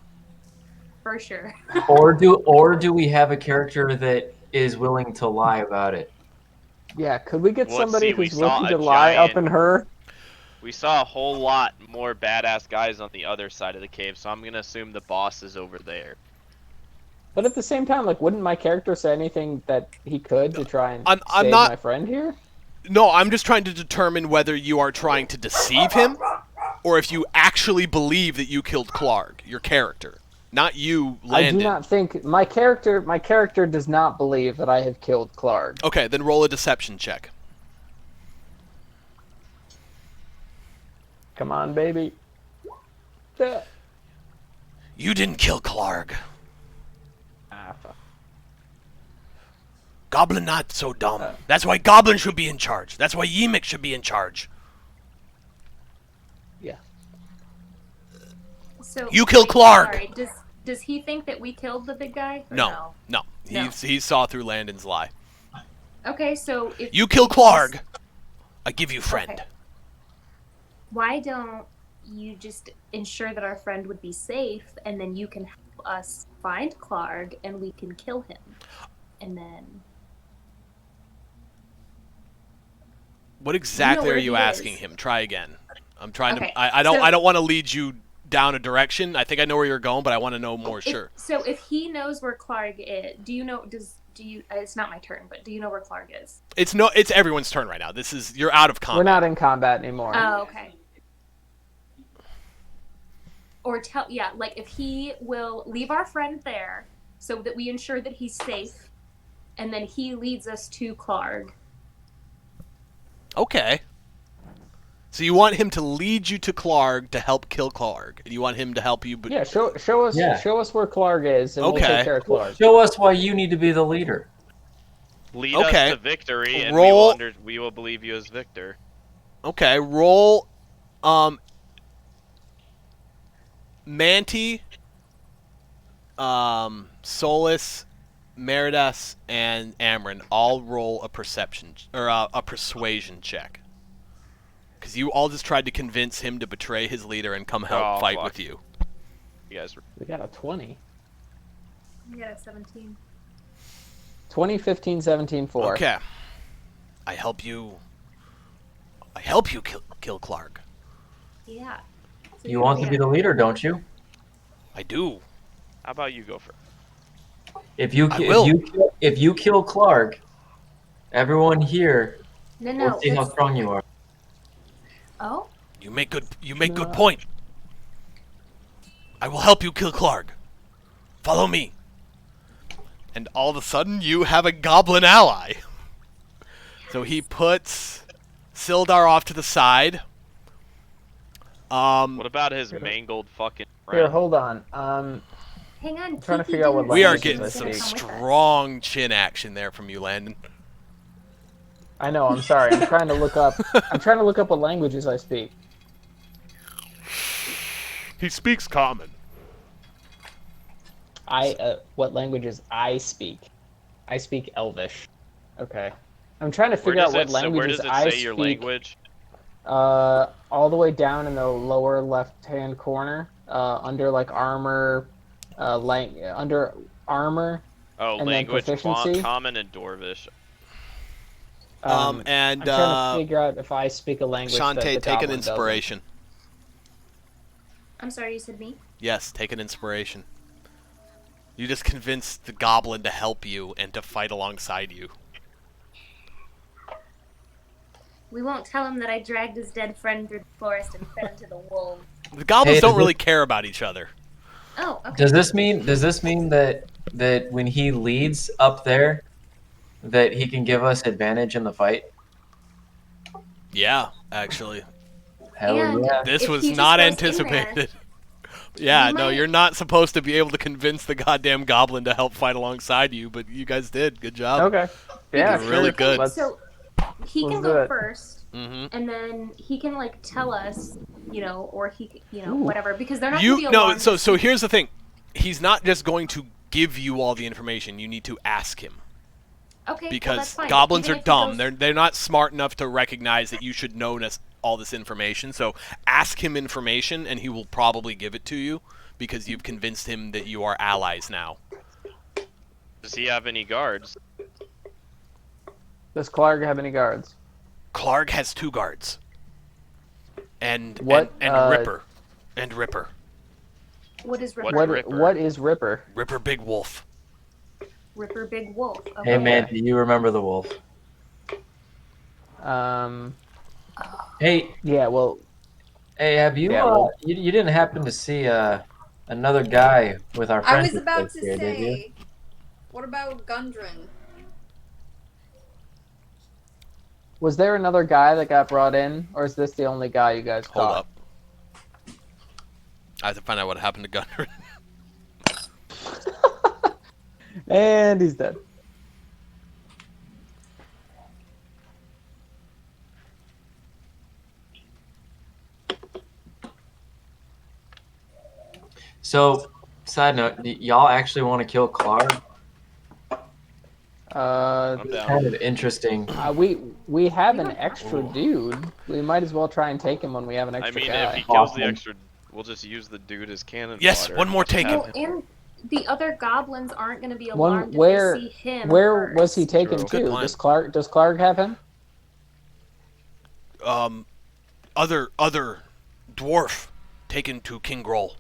For sure. Or do we have a character that is willing to lie about it? Yeah, could we get Well, somebody see, we who's saw willing a to lie up giant- in her? We saw a whole lot more badass guys on the other side of the cave, so I'm gonna assume the boss is over there. But at the same time, like, wouldn't my character say anything that he could to try and I'm save not- my friend here? No, I'm just trying to determine whether you are trying to deceive him, or if you actually believe that you killed Clark, your character, not you, Landon. I do not think my character does not believe that I have killed Clark. Okay, then roll a deception check. Come on, baby. You didn't kill Clark. Ah, fuck. Goblin not so dumb. That's why Goblin should be in charge. That's why Yemik should be in charge. Yeah. So You killed wait, Clark! Sorry, does he think that we killed the big guy? Or No. No. He saw through Landon's lie. Okay, so if You kill Clark, I give you friend. Okay. Why don't you just ensure that our friend would be safe, and then you can help us find Clark, and we can kill him, and then What exactly where are you he asking is. him? Try again. I'm trying Okay, to. I don't. so- I don't want to lead you down a direction. I think I know where you're going, but I want to know more. Sure. So if he knows where Clark is, do you know? Do you? It's not my turn, but do you know where Clark is? It's everyone's turn right now. You're out of combat. We're not in combat anymore. Oh, okay. Or like if he will leave our friend there so that we ensure that he's safe, and then he leads us to Clark. Okay. So you want him to lead you to Clark to help kill Clark, and you want him to help you. But Yeah, show us where Clark is, and we'll Okay. take care of Clark. Show us why you need to be the leader. Lead Okay. us to victory, and Roll- we will believe you as victor. Okay, roll. Manti, Solus, Meridas, and Amron all roll a perception or a persuasion check. Because you all just tried to convince him to betray his leader and come help Oh, fight fuck. with you. You guys were We got a 20. Yeah, 17. 20, 15, 17, 4. Okay. I help you kill Clark. Yeah. So You want to be the leader, don't you? I do. How about you go first? If you I will. if you kill Clark, everyone here No, will see how that's- strong you are. Oh, You make good point. I will help you kill Clark. Follow me. And all of a sudden, you have a goblin ally. So he puts Sildar off to the side. What about his mangled fucking Here, friend? hold on. hang on. trying to Kiki figure out what didn't We say are languages he getting was some gonna come with us. strong chin action there from you, Landon. I know. I'm sorry. I'm trying to look up. I'm trying to look up what languages I speak. He speaks common. What languages I speak? I speak Elvish. Okay. I'm trying to Where figure out does what it, where languages does it I say your speak. language? All the way down in the lower left-hand corner, under like armor, under armor. Oh, and then language, proficiency? common and Dwarvish. I'm And trying to figure out if I speak a language. that the Shantae, take an goblin doesn't. inspiration. I'm sorry, you said me? Yes, take an inspiration. You just convinced the goblin to help you and to fight alongside you. We won't tell him that I dragged his dead friend through the forest and fed him to the wolves. The goblins Hey, don't really care about each other. Oh, okay. Does this mean that when he leads up there, that he can give us advantage in the fight? Yeah, actually. Hell And yeah! This if was he just not goes in anticipated. Yeah, we no, might- you're not supposed to be able to convince the goddamn goblin to help fight alongside you, but you guys did. Good job. Okay. Yeah, Because You're really he can- good. Let's, So he let's can do go it. first, Mm-hmm. and then he can like tell us, or he, Ooh. whatever, because they're not gonna be You no, alarmed. so here's the thing. He's not just going to give you all the information. You need to ask him. Okay, well, Because that's fine. goblins Even are if he dumb. goes- They're not smart enough to recognize that you should know all this information. So ask him information, and he will probably give it to you because you've convinced him that you are allies now. Does he have any guards? Does Clark have any guards? Clark has 2 guards. And What, and Ripper. And Ripper. What is Ripper? What's What Ripper? what is Ripper? Ripper Big Wolf. Ripper Big Wolf. Okay. Hey man, do you remember the wolf? Hey, Yeah, well, hey, have you? Yeah, well- You didn't happen to see another guy with our I friends was about to here, did you? say, what about Gundren? was there another guy that got brought in, or is this the only guy you guys Hold caught? up. I have to find out what happened to Gunner. And he's dead. So, side note, y'all actually want to kill Clark? I'm down. Kind of interesting. We have an extra dude. We might as well try and take him when we have an I extra mean, guy. if he kills the Awesome. extra, we'll just use the dude as cannon Yes, fodder. one more taken. Well, and the other goblins aren't going to be One- alarmed where- if they see him. Where was he first. taken True. Good to? plan. Does Clark have him? Other dwarf taken to King Groll.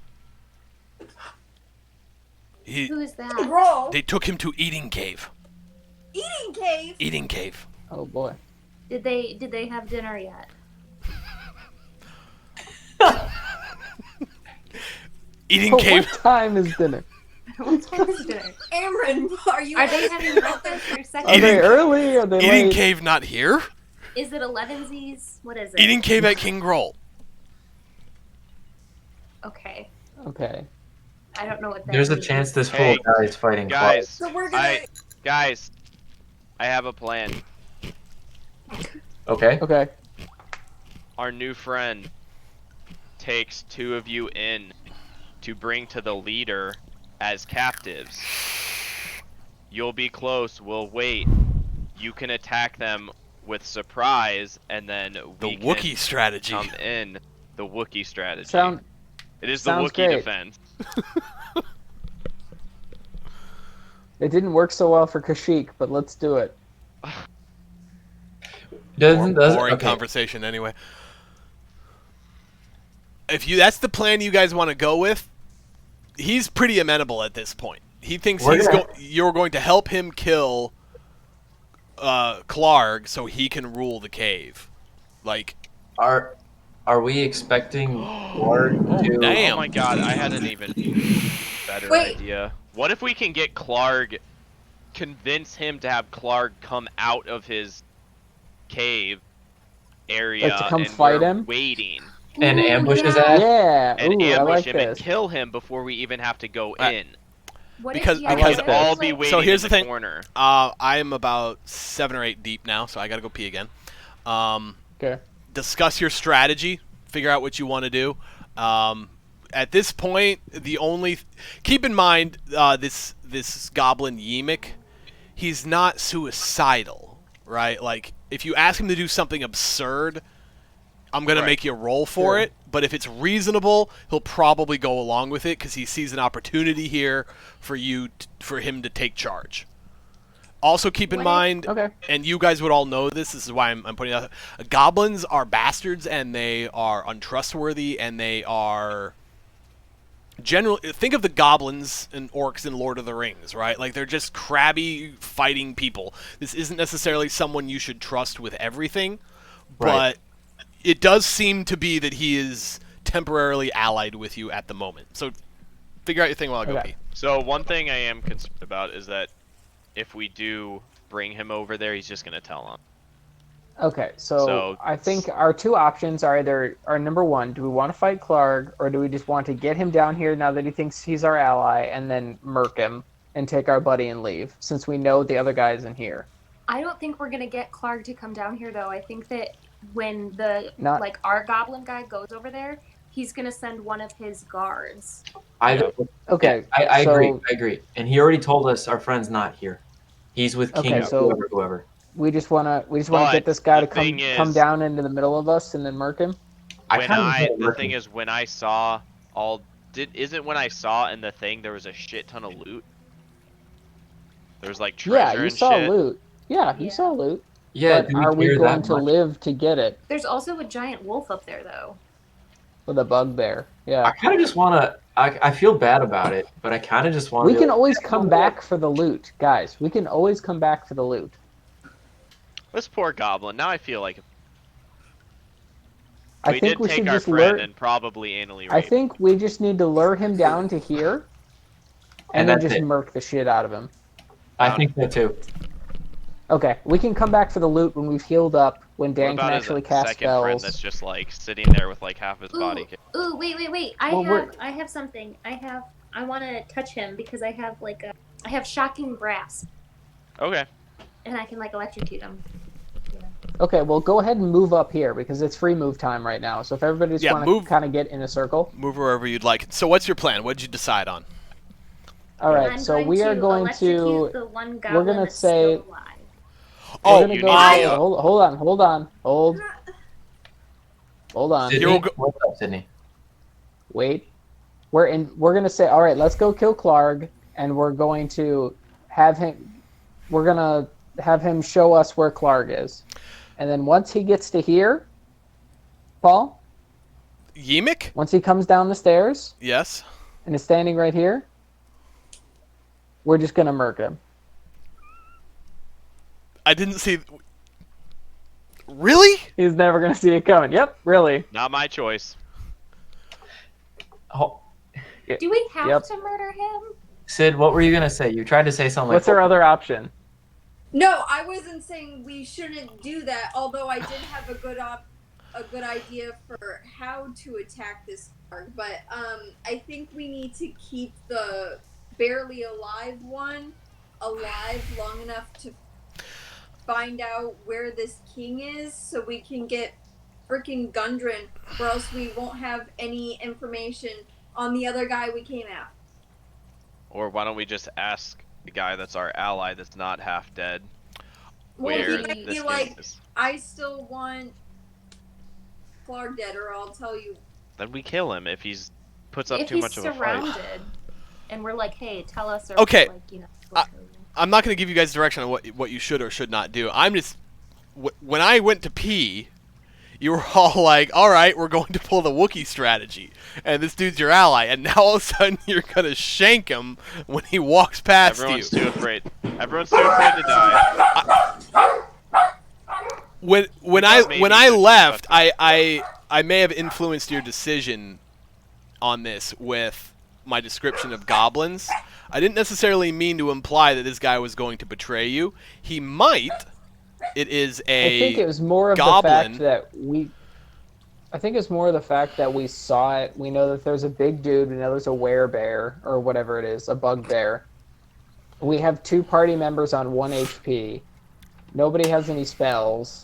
Who is that? Roll. They took him to Eating Cave. Eating cave. Eating Cave. Oh boy. Did they have dinner yet? Eating What Cave. time is dinner? What time is dinner? Amron, are you? Are they having breakfast or second? Are they Eating- early? Are they Eating late? Cave not here? Is it 11sies? What is it? Eating Cave at King Groll. Okay. Okay. I don't know what that There's a means. chance this Hey, fool guy is fighting Guys, So we're gonna. guys, I have a plan. Clark. Okay. Okay. Our new friend takes 2 of you in to bring to the leader as captives. You'll be close, we'll wait. You can attack them with surprise, and then The we Wookiee can strategy. come in. The Wookiee strategy. It is the sounds Wookiee great. defense. It didn't work so well for Kashyyyk, but let's do it. Doesn't Boring okay. conversation anyway. If that's the plan you guys want to go with, he's pretty amenable at this point. He thinks We're gonna- you're going to help him kill Clark so he can rule the cave. Like, Are we expecting Clark to? damn. Oh my god, I had an even better Wait. idea. What if we can get Clark, convince him to have Clark come out of his cave area Like to come and fight we're him? waiting And Ooh, ambush his yeah. ass? Yeah. and Ooh, I ambush like him this. and kill him before we even have to go Right. in. What Because- if, yeah, because what We'd if, all be like- waiting So here's in the thing. corner. I am about 7 or 8 deep now, so I gotta go pee again. Okay. Discuss your strategy. Figure out what you want to do. At this point, keep in mind this goblin Yemik, he's not suicidal, right? Like if you ask him to do something absurd, I'm gonna Right. make you roll for Sure. it. But if it's reasonable, he'll probably go along with it because he sees an opportunity here for for him to take charge. Also, keep in What if- mind, Okay. and you guys would all know this. This is why I'm pointing out. Goblins are bastards, and they are untrustworthy, and they are generally. Think of the goblins and orcs in Lord of the Rings, right? Like they're just crabby fighting people. This isn't necessarily someone you should trust with everything, Right. but it does seem to be that he is temporarily allied with you at the moment. So figure out your thing while I go Okay. pee. So one thing I am concerned about is that if we do bring him over there, he's just gonna tell him. Okay, so So- I think our two options are number one, do we want to fight Clark, or do we just want to get him down here now that he thinks he's our ally, and then murk him and take our buddy and leave, since we know the other guy isn't here? I don't think we're gonna get Clark to come down here though. I think that when the Not- our goblin guy goes over there, he's gonna send one of his guards. Okay, I so agree. And he already told us our friend's not here. He's with King Okay, so- whoever. we just wanna But get this guy the to thing come is- down into the middle of us and then murk him. The thing is, when I saw isn't when I saw in the thing there was a shit ton of loot. There was like treasure Yeah, you and saw shit. loot. Yeah, you Yeah. saw loot. Yeah, but do are we care going that to much? live to get it There's also a giant wolf up there though. with a bugbear? I Yeah. kind of just want to. I feel bad about it, but I kind of just want to. We can always come back for the loot, guys. We can always come back for the loot. This poor goblin. Now I feel like I we think did we take should our just friend lure. and probably anally I raped. think we just need to lure him down to here, and And then that's just it. murk the shit out of him. I think that too. Okay, we can come back for the loot when we've healed up, when What Dan can about actually his cast second friend spells. that's just like sitting there with like half his body? Ooh, wait. Well, I have something. I want to touch him because I have shocking grasp Okay. and I can like electrocute him. Okay, well, go ahead and move up here because it's free move time right now. So if everybody just Yeah, want move- to kind of get in a circle. Move wherever you'd like. So what's your plan? What did you decide on? All right, I'm so going we are to going electrocute to. the one we're goblin gonna that's say- still alive. We're Oh, gonna you go. need to- Hold on. Hold on. Sydney, Here we'll go- what's up, Sydney? Wait. We're gonna say, all right, let's go kill Clark, and we're going to have him. We're gonna have him show us where Clark is, and then once he gets to here, Paul. Yemik? Once he comes down the stairs Yes. and is standing right here, we're just gonna murk him. I didn't see. Really? He's never gonna see it coming. Yep, really. Not my choice. Oh, Do we have Yep. to murder him? Sid, what were you gonna say? You tried to say something. What's like, our other option? No, I wasn't saying we shouldn't do that. Although I did have a good idea for how to attack this shark. But I think we need to keep the barely alive one alive long enough to find out where this king is, so we can get freaking Gundren, or else we won't have any information on the other guy we came at. Or why don't we just ask the guy that's our ally that's not half dead Well, where he might this be like, king is? I still want Clark dead, or I'll tell you. Then we kill him if he's puts up If too he's much of a surrounded, fight. and we're like, hey, tell us. Or Okay. Like, you know, I'm not going to give you guys direction on what you should or should not do. I'm just when I went to pee, you were all like, "All right, we're going to pull the Wookiee strategy," and this dude's your ally, and now all of a sudden you're gonna shank him when he walks past Everyone's you. too afraid. Everyone's too afraid to die. When Maybe I 50 left, bucks. I may have influenced your decision on this with my description of goblins. I didn't necessarily mean to imply that this guy was going to betray you. He might. It is a I think it was more of goblin. the fact that we. I think it's more of the fact that we saw it. We know that there's a big dude. We know there's a werebear or whatever it is, a bugbear. We have 2 party members on 1 HP. Nobody has any spells,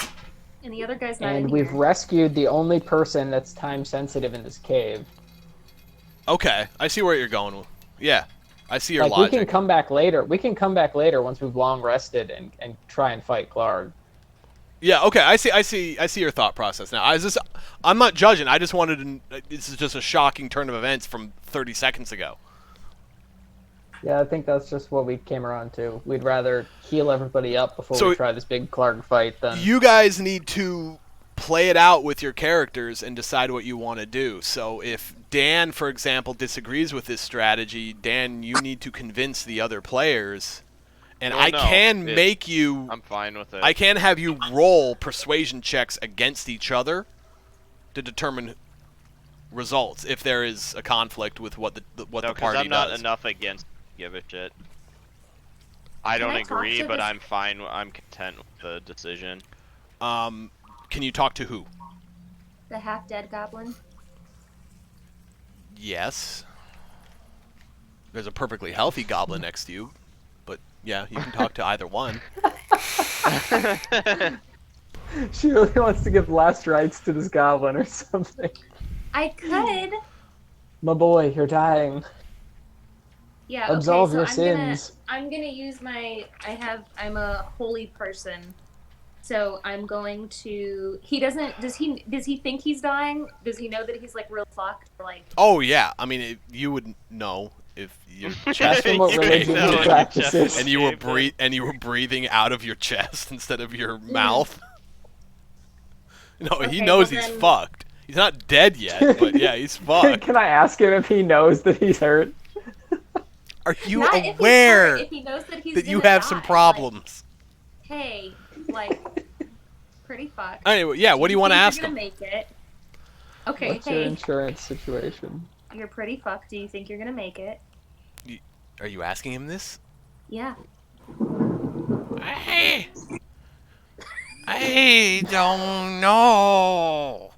and the other guy's not and in we've here. rescued the only person that's time sensitive in this cave. Okay, I see where you're going. Yeah, I see your Like logic. we can come back later. We can come back later once we've long rested and try and fight Clark. Yeah, okay, I see your thought process now. I'm not judging. I just wanted to. This is just a shocking turn of events from 30 seconds ago. Yeah, I think that's just what we came around to. We'd rather heal everybody up before So- we try this big Clark fight than. You guys need to play it out with your characters and decide what you want to do. So if Dan, for example, disagrees with this strategy, Dan, you need to convince the other players. And Well, I no, can it- make you. I'm fine with it. I can have you roll persuasion checks against each other to determine results if there is a conflict with what the No, party because I'm not does. enough against give a shit. I Can don't I talk agree, to but this- I'm fine. I'm content with the decision. Can you talk to who? The half-dead goblin? Yes. There's a perfectly healthy goblin next to you, but yeah, you can talk to either one. She really wants to give last rites to this goblin or something. I could. My boy, you're dying. Yeah, Absolve okay, your so sins. I'm gonna use I'm a holy person. So I'm going to does he think he's dying? Does he know that he's like real fucked? Or like Oh yeah, I mean you would know if your chest from what came religion No, he your practices. chest and you were caved in. breathing out of your chest instead of your mouth. No, he Okay, knows well he's then- fucked. He's not dead yet, but yeah, he's fucked. Can I ask him if he knows that he's hurt? Are you not if he's aware hurt, if he knows that he's that you gonna have some die, problems? Like, hey, like pretty fucked. Anyway, yeah, what do you want to think ask you're him? gonna make it? Okay, What's your hey, insurance situation? you're pretty fucked. Do you think you're gonna make it? Are you asking him this? Yeah. I don't know.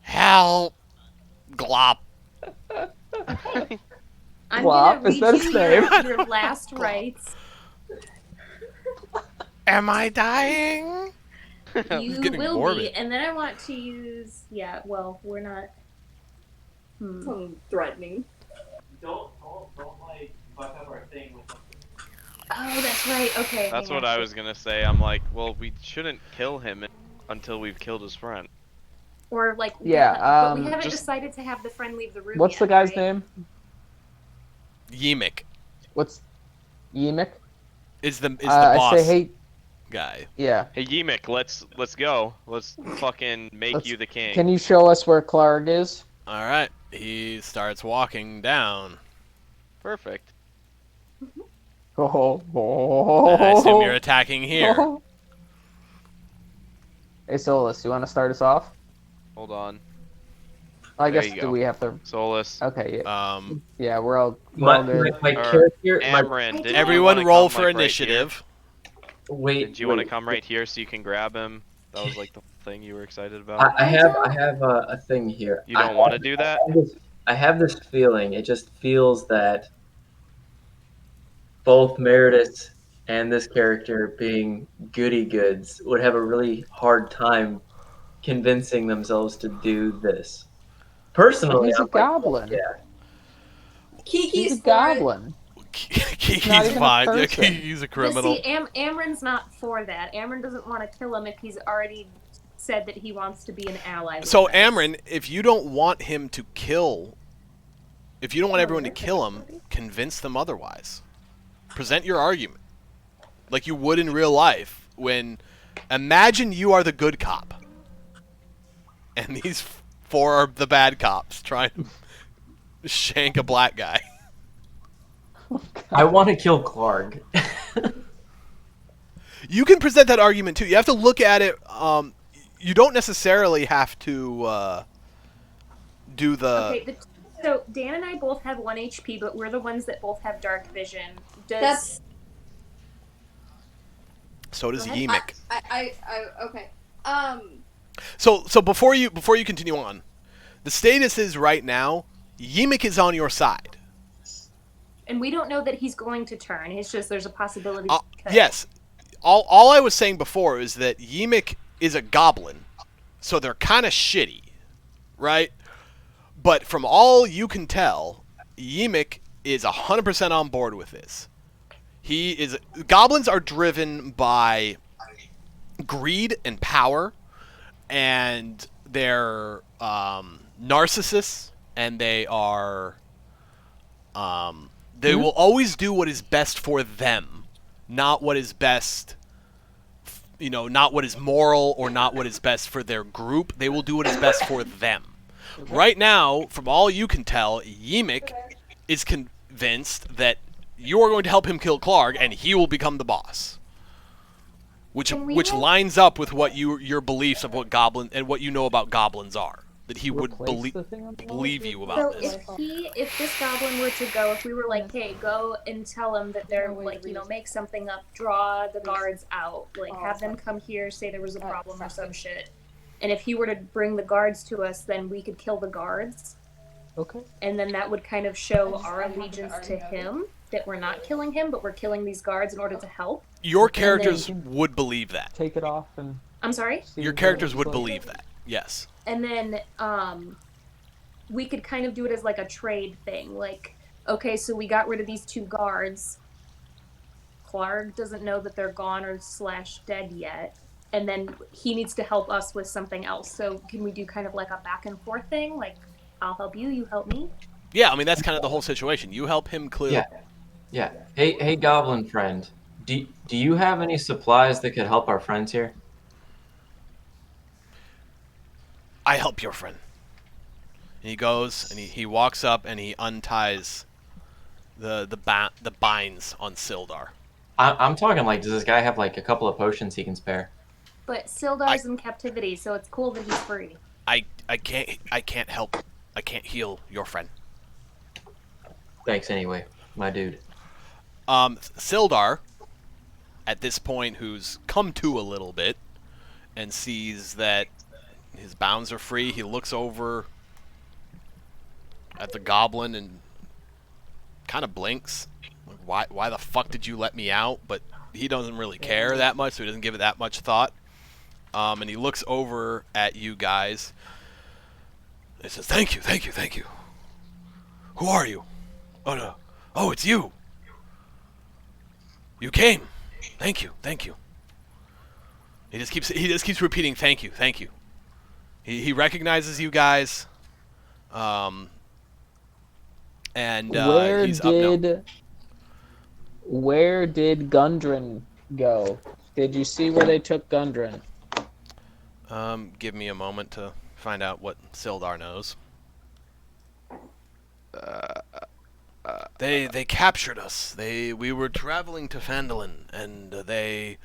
Help. Glop. I'm Glop? gonna Is read that you his your, name? your last rites. Am I dying? You getting will morbid. be, and then I want to use. Yeah, well, we're not. Some threatening. Don't like fuck up our thing with Oh, that's right. Okay. That's hang what on. I was gonna say. I'm like, well, we shouldn't kill him until we've killed his friend. Or like. Yeah, But we haven't just- decided to have the friend leave the room. What's yet, the guy's right? name? Yemek What's Yemek? is the I boss say, hey, guy. yeah. Hey, Yemek, let's go. Let's fucking make Let's- you the king. Can you show us where Clark is? All right, he starts walking down. Perfect. Oh, I assume you're attacking here. Hey, Solus, you want to start us off? Hold on, I There guess you do go. we have to? Solus. Okay, yeah, Um, yeah, we're all my good. my Or character. My, Amryn, did everyone you roll wanna for come, like, initiative. wait, Right here? Did you want to wait. come right here so you can grab him? That was like the thing you were excited about. I have a thing here. You don't want to do that? I have this feeling. It just feels that both Meredith and this character, being goody goods, would have a really hard time convincing themselves to do this. Personally, He's a I'm like, goblin. yeah. Kiki's He's a for it. goblin. He's not even a fine. Yeah, person. he's a But criminal. see, Amron's not for that. Amron doesn't want to kill him if he's already said that he wants to be an ally. With So, us. Amryn, if you don't want him to kill, if you don't want everyone to kill him, convince them otherwise. Present your argument, like you would in real life. When, imagine you are the good cop, and these four are the bad cops trying to shank a black guy. I want to kill Clark. You can present that argument too. You have to look at it. You don't necessarily have to do the. Okay, so Dan and I both have 1 HP, but we're the ones that both have dark vision. That's So does Go ahead. Yemek. I okay. So before you continue on, the status is right now, Yemek is on your side. And we don't know that he's going to turn. It's just there's a possibility. he could. Yes. All I was saying before is that Yemek is a goblin, so they're kind of shitty, right? But from all you can tell, Yemek is 100% on board with this. Goblins are driven by greed and power, and they're narcissists, and they are they will always do what is best for them, not what is best, not what is moral or not what is best for their group. They will do what is best for them. Right now, from all you can tell, Yemek is convinced that you are going to help him kill Clark, and he will become the boss. Which Can we which have- lines up with what your beliefs of what goblin and what you know about goblins are. that he would Replace the thing on the wall? believe you So about this. if this goblin were to go, if we were like, hey, go and tell him that they're like, make something up, draw the guards out, like have them come here, say there was a problem or some shit. And if he were to bring the guards to us, then we could kill the guards. Okay. And then that would kind of show our allegiance to him, that we're not killing him, but we're killing these guards in order to help. Your characters would believe that. Take it off and. I'm sorry? Your characters would believe that. Yes. And then we could kind of do it as like a trade thing. Like, okay, so we got rid of these 2 guards. Clark doesn't know that they're gone or / dead yet. And then he needs to help us with something else. So can we do kind of like a back and forth thing? Like, I'll help you, you help me? Yeah, I mean, that's kind of the whole situation. You help him clear. Yeah. Hey, goblin friend. Do you have any supplies that could help our friends here? I help your friend. And he goes and he walks up and he unties the binds on Sildar. I'm talking like, does this guy have like a couple of potions he can spare? But Sildar's in captivity, so it's cool that he's free. I can't help. I can't heal your friend. Thanks anyway, my dude. Sildar, at this point, who's come to a little bit and sees that his bounds are free, he looks over at the goblin and kind of blinks. Like, why the fuck did you let me out? But he doesn't really care that much, so he doesn't give it that much thought. And he looks over at you guys. He says, "Thank you, thank you, thank you. Who are you? Oh no. Oh, it's you. You came. Thank you, thank you." He just keeps repeating, "Thank you, thank you." He recognizes you guys. And he's up now. Where did Gundren go? Did you see where they took Gundren? Give me a moment to find out what Sildar knows. They captured us. We were traveling to Phandelver, and they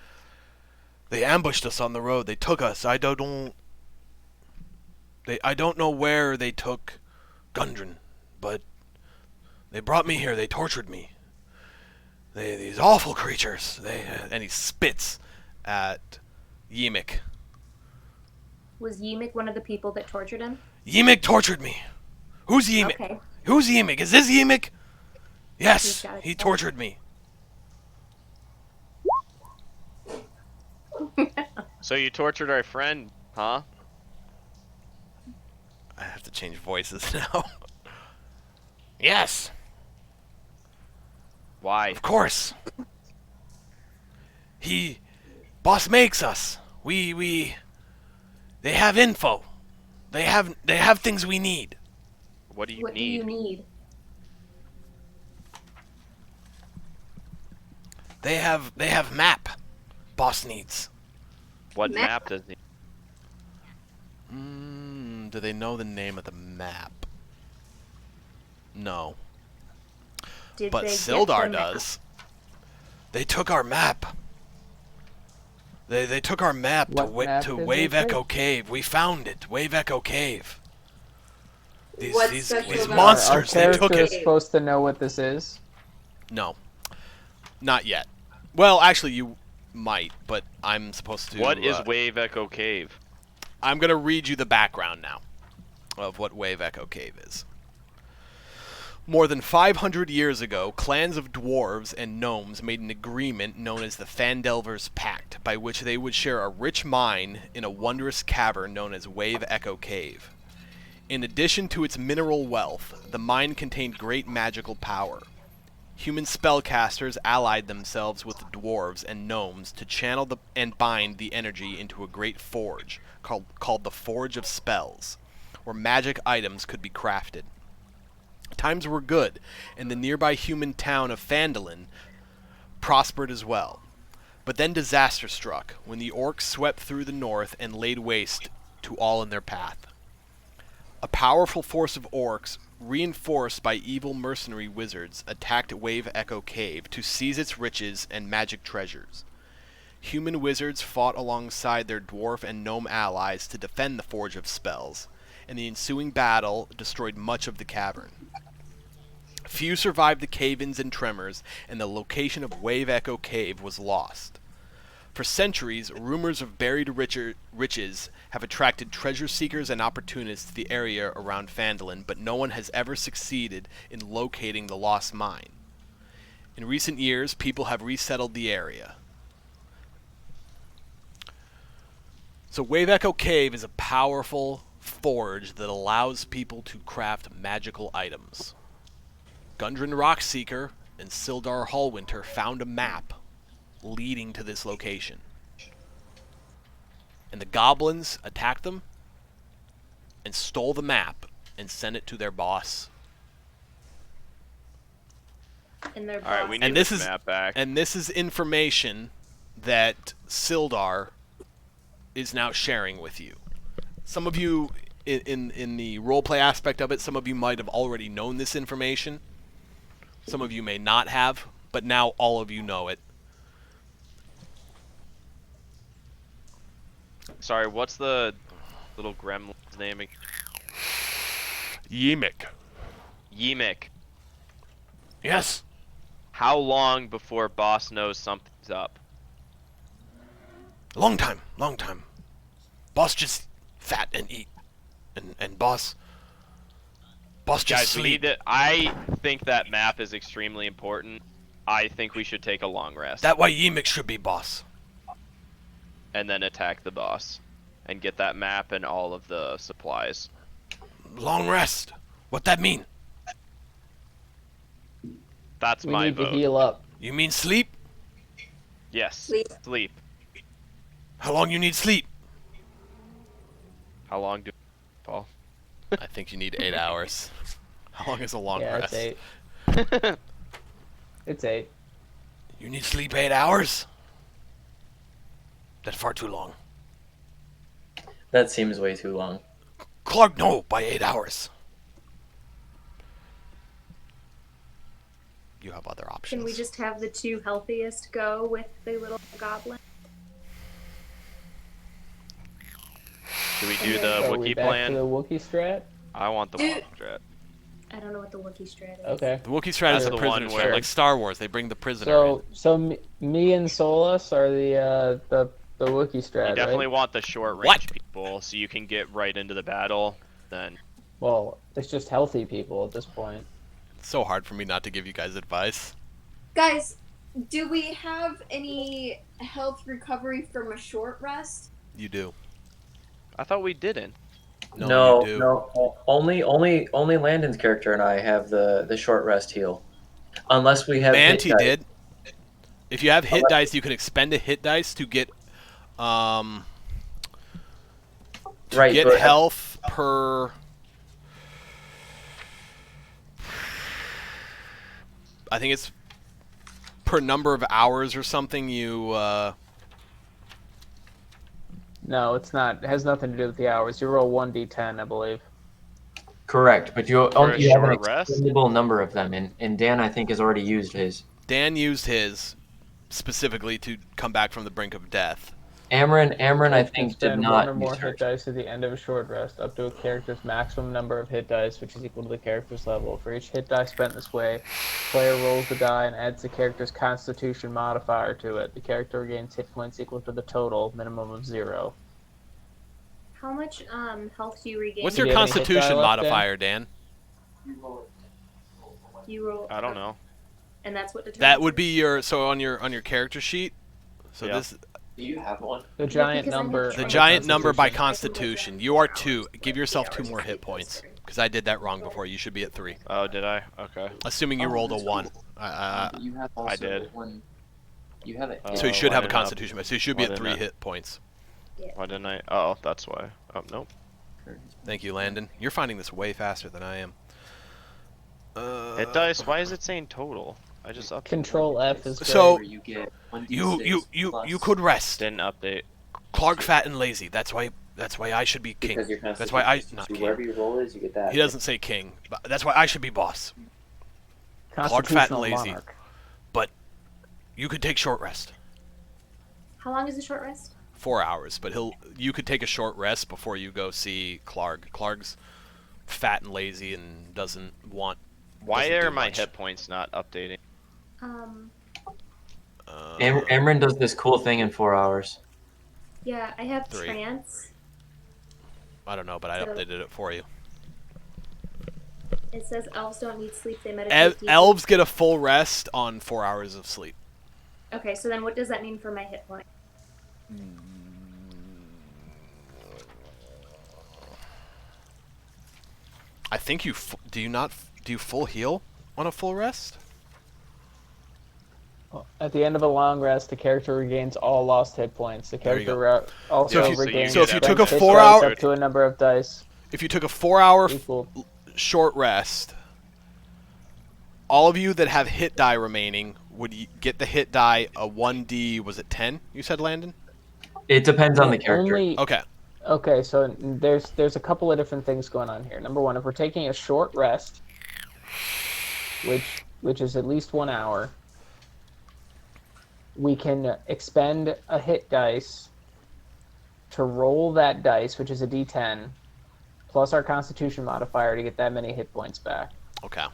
ambushed us on the road. They took us. I don't know where they took Gundren, but they brought me here. They tortured me. These awful creatures. And he spits at Yimik. Was Yimik one of the people that tortured him? Yimik tortured me. Who's Yimik? Okay. Who's Yimik? Is this Yimik? Yes, he tortured me. So you tortured our friend, huh? I have to change voices now. Yes. Why? Of course. Boss makes us. They have info. They have things we need. What do you What need? do you need? They have map. Boss needs. What map does he? Do they know the name of the map? No. But Sildar does. They took our map. They took our map to Wave Echo Cave. We found it. Wave Echo Cave. These monsters, Our they took character is it. supposed to know what this is. No. Not yet. Well, actually, you might, but I'm supposed to... What is Wave Echo Cave? I'm going to read you the background now of what Wave Echo Cave is. More than 500 years ago, clans of dwarves and gnomes made an agreement known as the Phandelver's Pact, by which they would share a rich mine in a wondrous cavern known as Wave Echo Cave. In addition to its mineral wealth, the mine contained great magical power. Human spellcasters allied themselves with the dwarves and gnomes to channel and bind the energy into a great forge, called the Forge of Spells, where magic items could be crafted. Times were good, and the nearby human town of Phandelver prospered as well. But then disaster struck, when the orcs swept through the north and laid waste to all in their path. A powerful force of orcs, reinforced by evil mercenary wizards, attacked Wave Echo Cave to seize its riches and magic treasures. Human wizards fought alongside their dwarf and gnome allies to defend the Forge of Spells, and the ensuing battle destroyed much of the cavern. Few survived the cave-ins and tremors, and the location of Wave Echo Cave was lost. For centuries, rumors of buried riches have attracted treasure seekers and opportunists to the area around Phandelver, but no one has ever succeeded in locating the lost mine. In recent years, people have resettled the area. So Wave Echo Cave is a powerful forge that allows people to craft magical items. Gundren Rockseeker and Sildar Hallwinter found a map leading to this location. And the goblins attacked them and stole the map and sent it to their boss. And their All right, boss. we need And this this is map back. and this is information that Sildar is now sharing with you. Some of you in the roleplay aspect of it, some of you might have already known this information. Some of you may not have, but now all of you know it. Sorry, what's the little gremlin's name? Yimik. Yimik. Yes. How long before boss knows something's up? Long time. Boss just fat and eat. And boss just Guys, we sleep. need to. I think that map is extremely important. I think we should take a long rest That why Yimik should be boss. and then attack the boss and get that map and all of the supplies. Long rest. What that mean? That's We my need vote. to heal up. You mean sleep? Yes. Sleep. How long you need sleep? How long do Paul? I think you need 8 hours. How long is a long Yeah, rest? it's 8. It's 8. You need sleep 8 hours? That's far too long. That seems way too long. Clark, no, by 8 hours. You have other options. Can we just have the 2 healthiest go with the little goblin? Do we do Okay. the Are we Wookiee back plan? to the Wookiee strat? I want the Dude. Wookiee strat. I don't know what the Wookiee strat is. Okay. The Wookiee strat is That's the the one prisoner where- strat, like Star Wars. They bring the prisoner Me and Solus are the Wookiee strat, You definitely right? want the short range What? people so you can get right into the battle. Then Well, it's just healthy people at this point. in. It's so hard for me not to give you guys advice. Guys, do we have any health recovery from a short rest? You do. I thought we didn't. No, you do. no. Only Landon's character and I have the short rest heal, unless we have. hit Manti dice. did. If you have hit dice, you can expend a hit dice to get Right, get but- health per. I think it's per number of hours or something. You No, it's not. It has nothing to do with the hours. You roll 1d10, I believe. Correct, but you For a only have an short rest? expendable number of them, and Dan I think has already used his. Dan used his specifically to come back from the brink of death. Amron I You can think did spend not one or more use hers. hit dice at the end of a short rest, up to a character's maximum number of hit dice, which is equal to the character's level. For each hit die spent this way, player rolls the die and adds the character's Constitution modifier to it. The character regains hit points equal to the total, minimum of 0. How much health do you regain? What's Do your you have any hit Constitution die left, Dan? modifier, Dan? You roll. I don't know. And that's what determines. That would be your on your character sheet. So Yeah. this Do you have one? The giant because I number. have the under giant number by Constitution. Constitution. You are 2. Give yourself 2 more hit points because I did that wrong before. You should be at 3. Oh, did I? Okay. Assuming you rolled a 1. You have I did. one. You have it. So you Oh, should why have a didn't I- Constitution. So you should be why at 3 didn't I- hit points. Why didn't I? Oh, that's why. Oh, nope. Thank you, Landon. You're finding this way faster than I am. Hit dice. Why is it saying total? I just updated. Control F is So- Where you get 1d6 You could rest. Didn't update. Clark fat and lazy. That's why I should be king. because your That's why I Constitution not is king. wherever you roll is, you get that. He doesn't say king. But that's why I should be boss. Fat and Constitutional lazy. monarch. You could take short rest. How long is the short rest? 4 hours, but you could take a short rest before you go see Clark. Clark's fat and lazy and doesn't Why do are my much. hit points not updating? Amryn does this cool thing in 4 hours. Yeah, I have 3. trance. I don't know, but I So- updated it for you. It says elves don't need sleep; they meditate deeply. Elves get a full rest on 4 hours of sleep. Okay, so then what does that mean for my hit point? I think do you full heal on a full rest? At the end of a long rest, the character regains all lost hit points. The There you character also So if you- regains so if you took a hit 4 dice hour- up to a number of dice If you took a 4 hour equal. short rest, all of you that have hit die remaining would get the hit die a 1d. Was it 10? You said, Landon. It depends on the character. Okay. Okay, so there's a couple of different things going on here. Number one, if we're taking a short rest, which is at least 1 hour, we can expend a hit dice to roll that dice, which is a d10, plus our Constitution modifier to get that many hit points back. Okay.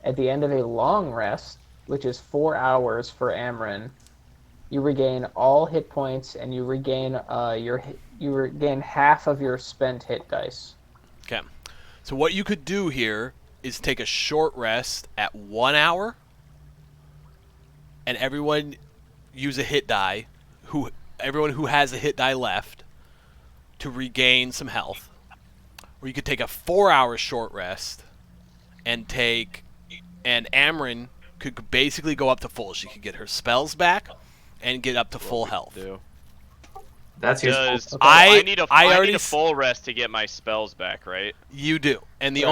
At the end of a long rest, which is 4 hours for Amryn, you regain all hit points and you regain half of your spent hit dice. Okay. So what you could do here is take a short rest at 1 hour, and everyone use a hit die. Everyone who has a hit die left to regain some health. Or you could take a 4 hour short rest and Amryn could basically go up to full. She could get her spells back and get up to full health. That's useful. I need a already full rest to get my spells back, right? You do, and which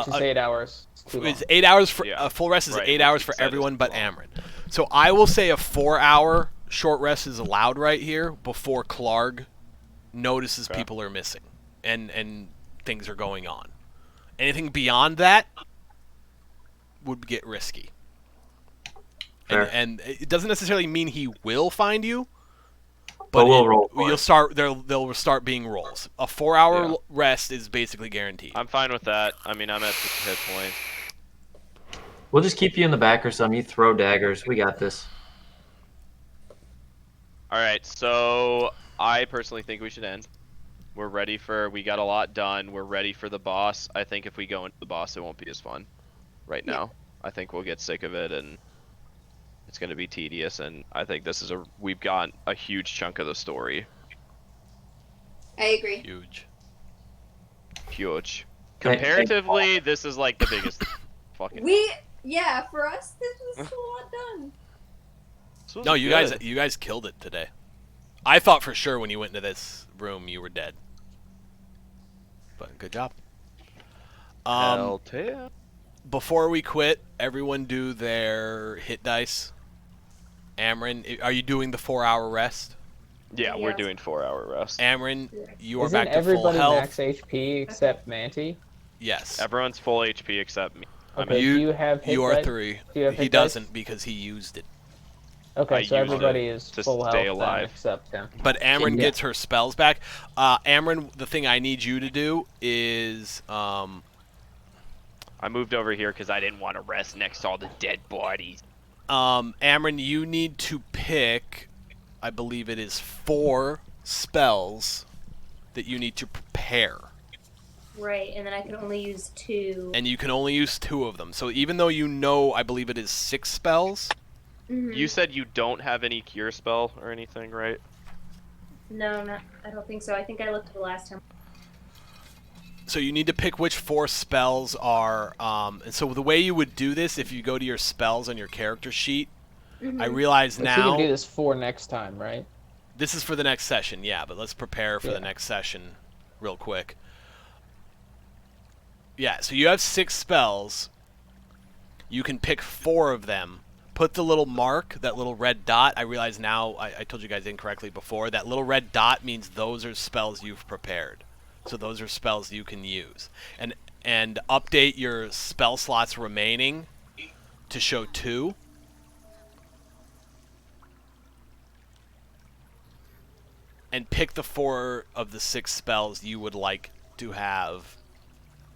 is 8 hours. It's too long. It's 8 hours for Yeah. a full rest is Right, 8 which hours you for said is everyone but long. Amryn. So I will say a 4 hour short rest is allowed right here before Clark notices Okay. people are missing and things are going on. Anything beyond that would get risky. Fair. And it doesn't necessarily mean he will find you, But we'll roll for you'll it. start they'll start being rolls. A 4 hour Yeah. rest is basically guaranteed. I'm fine with that. I mean, I'm at 6 hit points. We'll just keep you in the back or something. You throw daggers. We got this. All right, so I personally think we should end. We got a lot done. We're ready for the boss. I think if we go into the boss, it won't be as fun right now. I think we'll get sick of it and it's going to be tedious. And I think we've got a huge chunk of the story. I agree. Huge. Huge. Hey, Comparatively, this is like the biggest fucking. For us, this was a lot done. This was No, you good. guys killed it today. I thought for sure when you went into this room you were dead. But good job. Hell yeah. Before we quit, everyone do their hit dice. Amryn, are you doing the 4 hour rest? Yeah, we're Yes. doing 4 hour rest. Amryn, you are Isn't back to full everybody health. max HP except Manti? Yes. Everyone's full HP except me. Okay, You- do you have hit You are dice? 3. Do you have He hit dice? doesn't because he used it. Okay, I so used everybody it is to full stay health alive. then, except him. But Amryn Yeah. gets her spells back. Amryn, the thing I need you to do is I moved over here because I didn't want to rest next to all the dead bodies. Amryn, you need to pick, I believe it is 4 spells that you need to prepare. Right, and then I can only use 2. And you can only use 2 of them. So even though you know, I believe it is 6 spells, Mhm. You said you don't have any cure spell or anything, right? No, I don't think so. I think I looked the last time. so you need to pick which 4 spells are, and so the way you would do this, if you go to your spells on your character sheet, I realize But you now, can do this for next time, right? this is for the next session, yeah, but let's prepare for the Yeah. next session real quick. Yeah, so you have 6 spells. You can pick 4 of them. Put the little mark, that little red dot. I realize now, I told you guys incorrectly before, that little red dot means those are spells you've prepared. So those are spells you can use. And update your spell slots remaining to show 2. and pick the 4 of the 6 spells you would like to have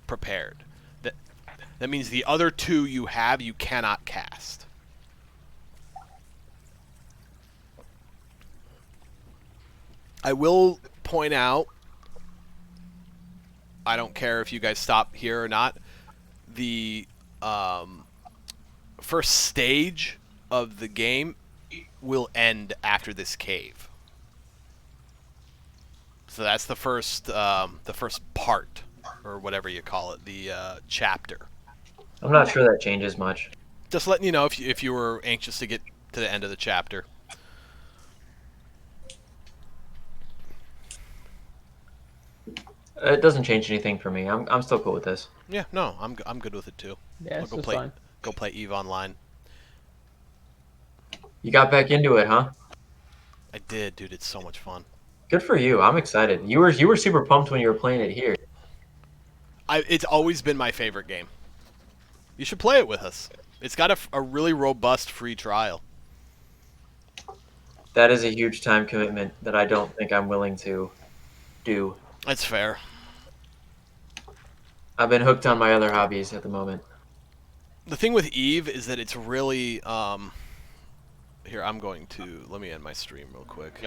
prepared. That means the other 2 you have, you cannot cast. I will point out, I don't care if you guys stop here or not, the first stage of the game will end after this cave. So that's the first part, or whatever you call it, the chapter. I'm not sure that changes much. Just letting you know if you were anxious to get to the end of the chapter. It doesn't change anything for me. I'm still cool with this. Yeah, no, I'm good with it too. Yeah, I'll it's go just play fine. go play Eve Online. You got back into it, huh? I did, dude. It's so much fun. Good for you. I'm excited. You were super pumped when you were playing it here. It's always been my favorite game. You should play it with us. It's got a really robust free trial. That is a huge time commitment that I don't think I'm willing to do. That's fair. I've been hooked on my other hobbies at the moment. The thing with Eve is that it's really here. I'm going to let me end my stream real quick.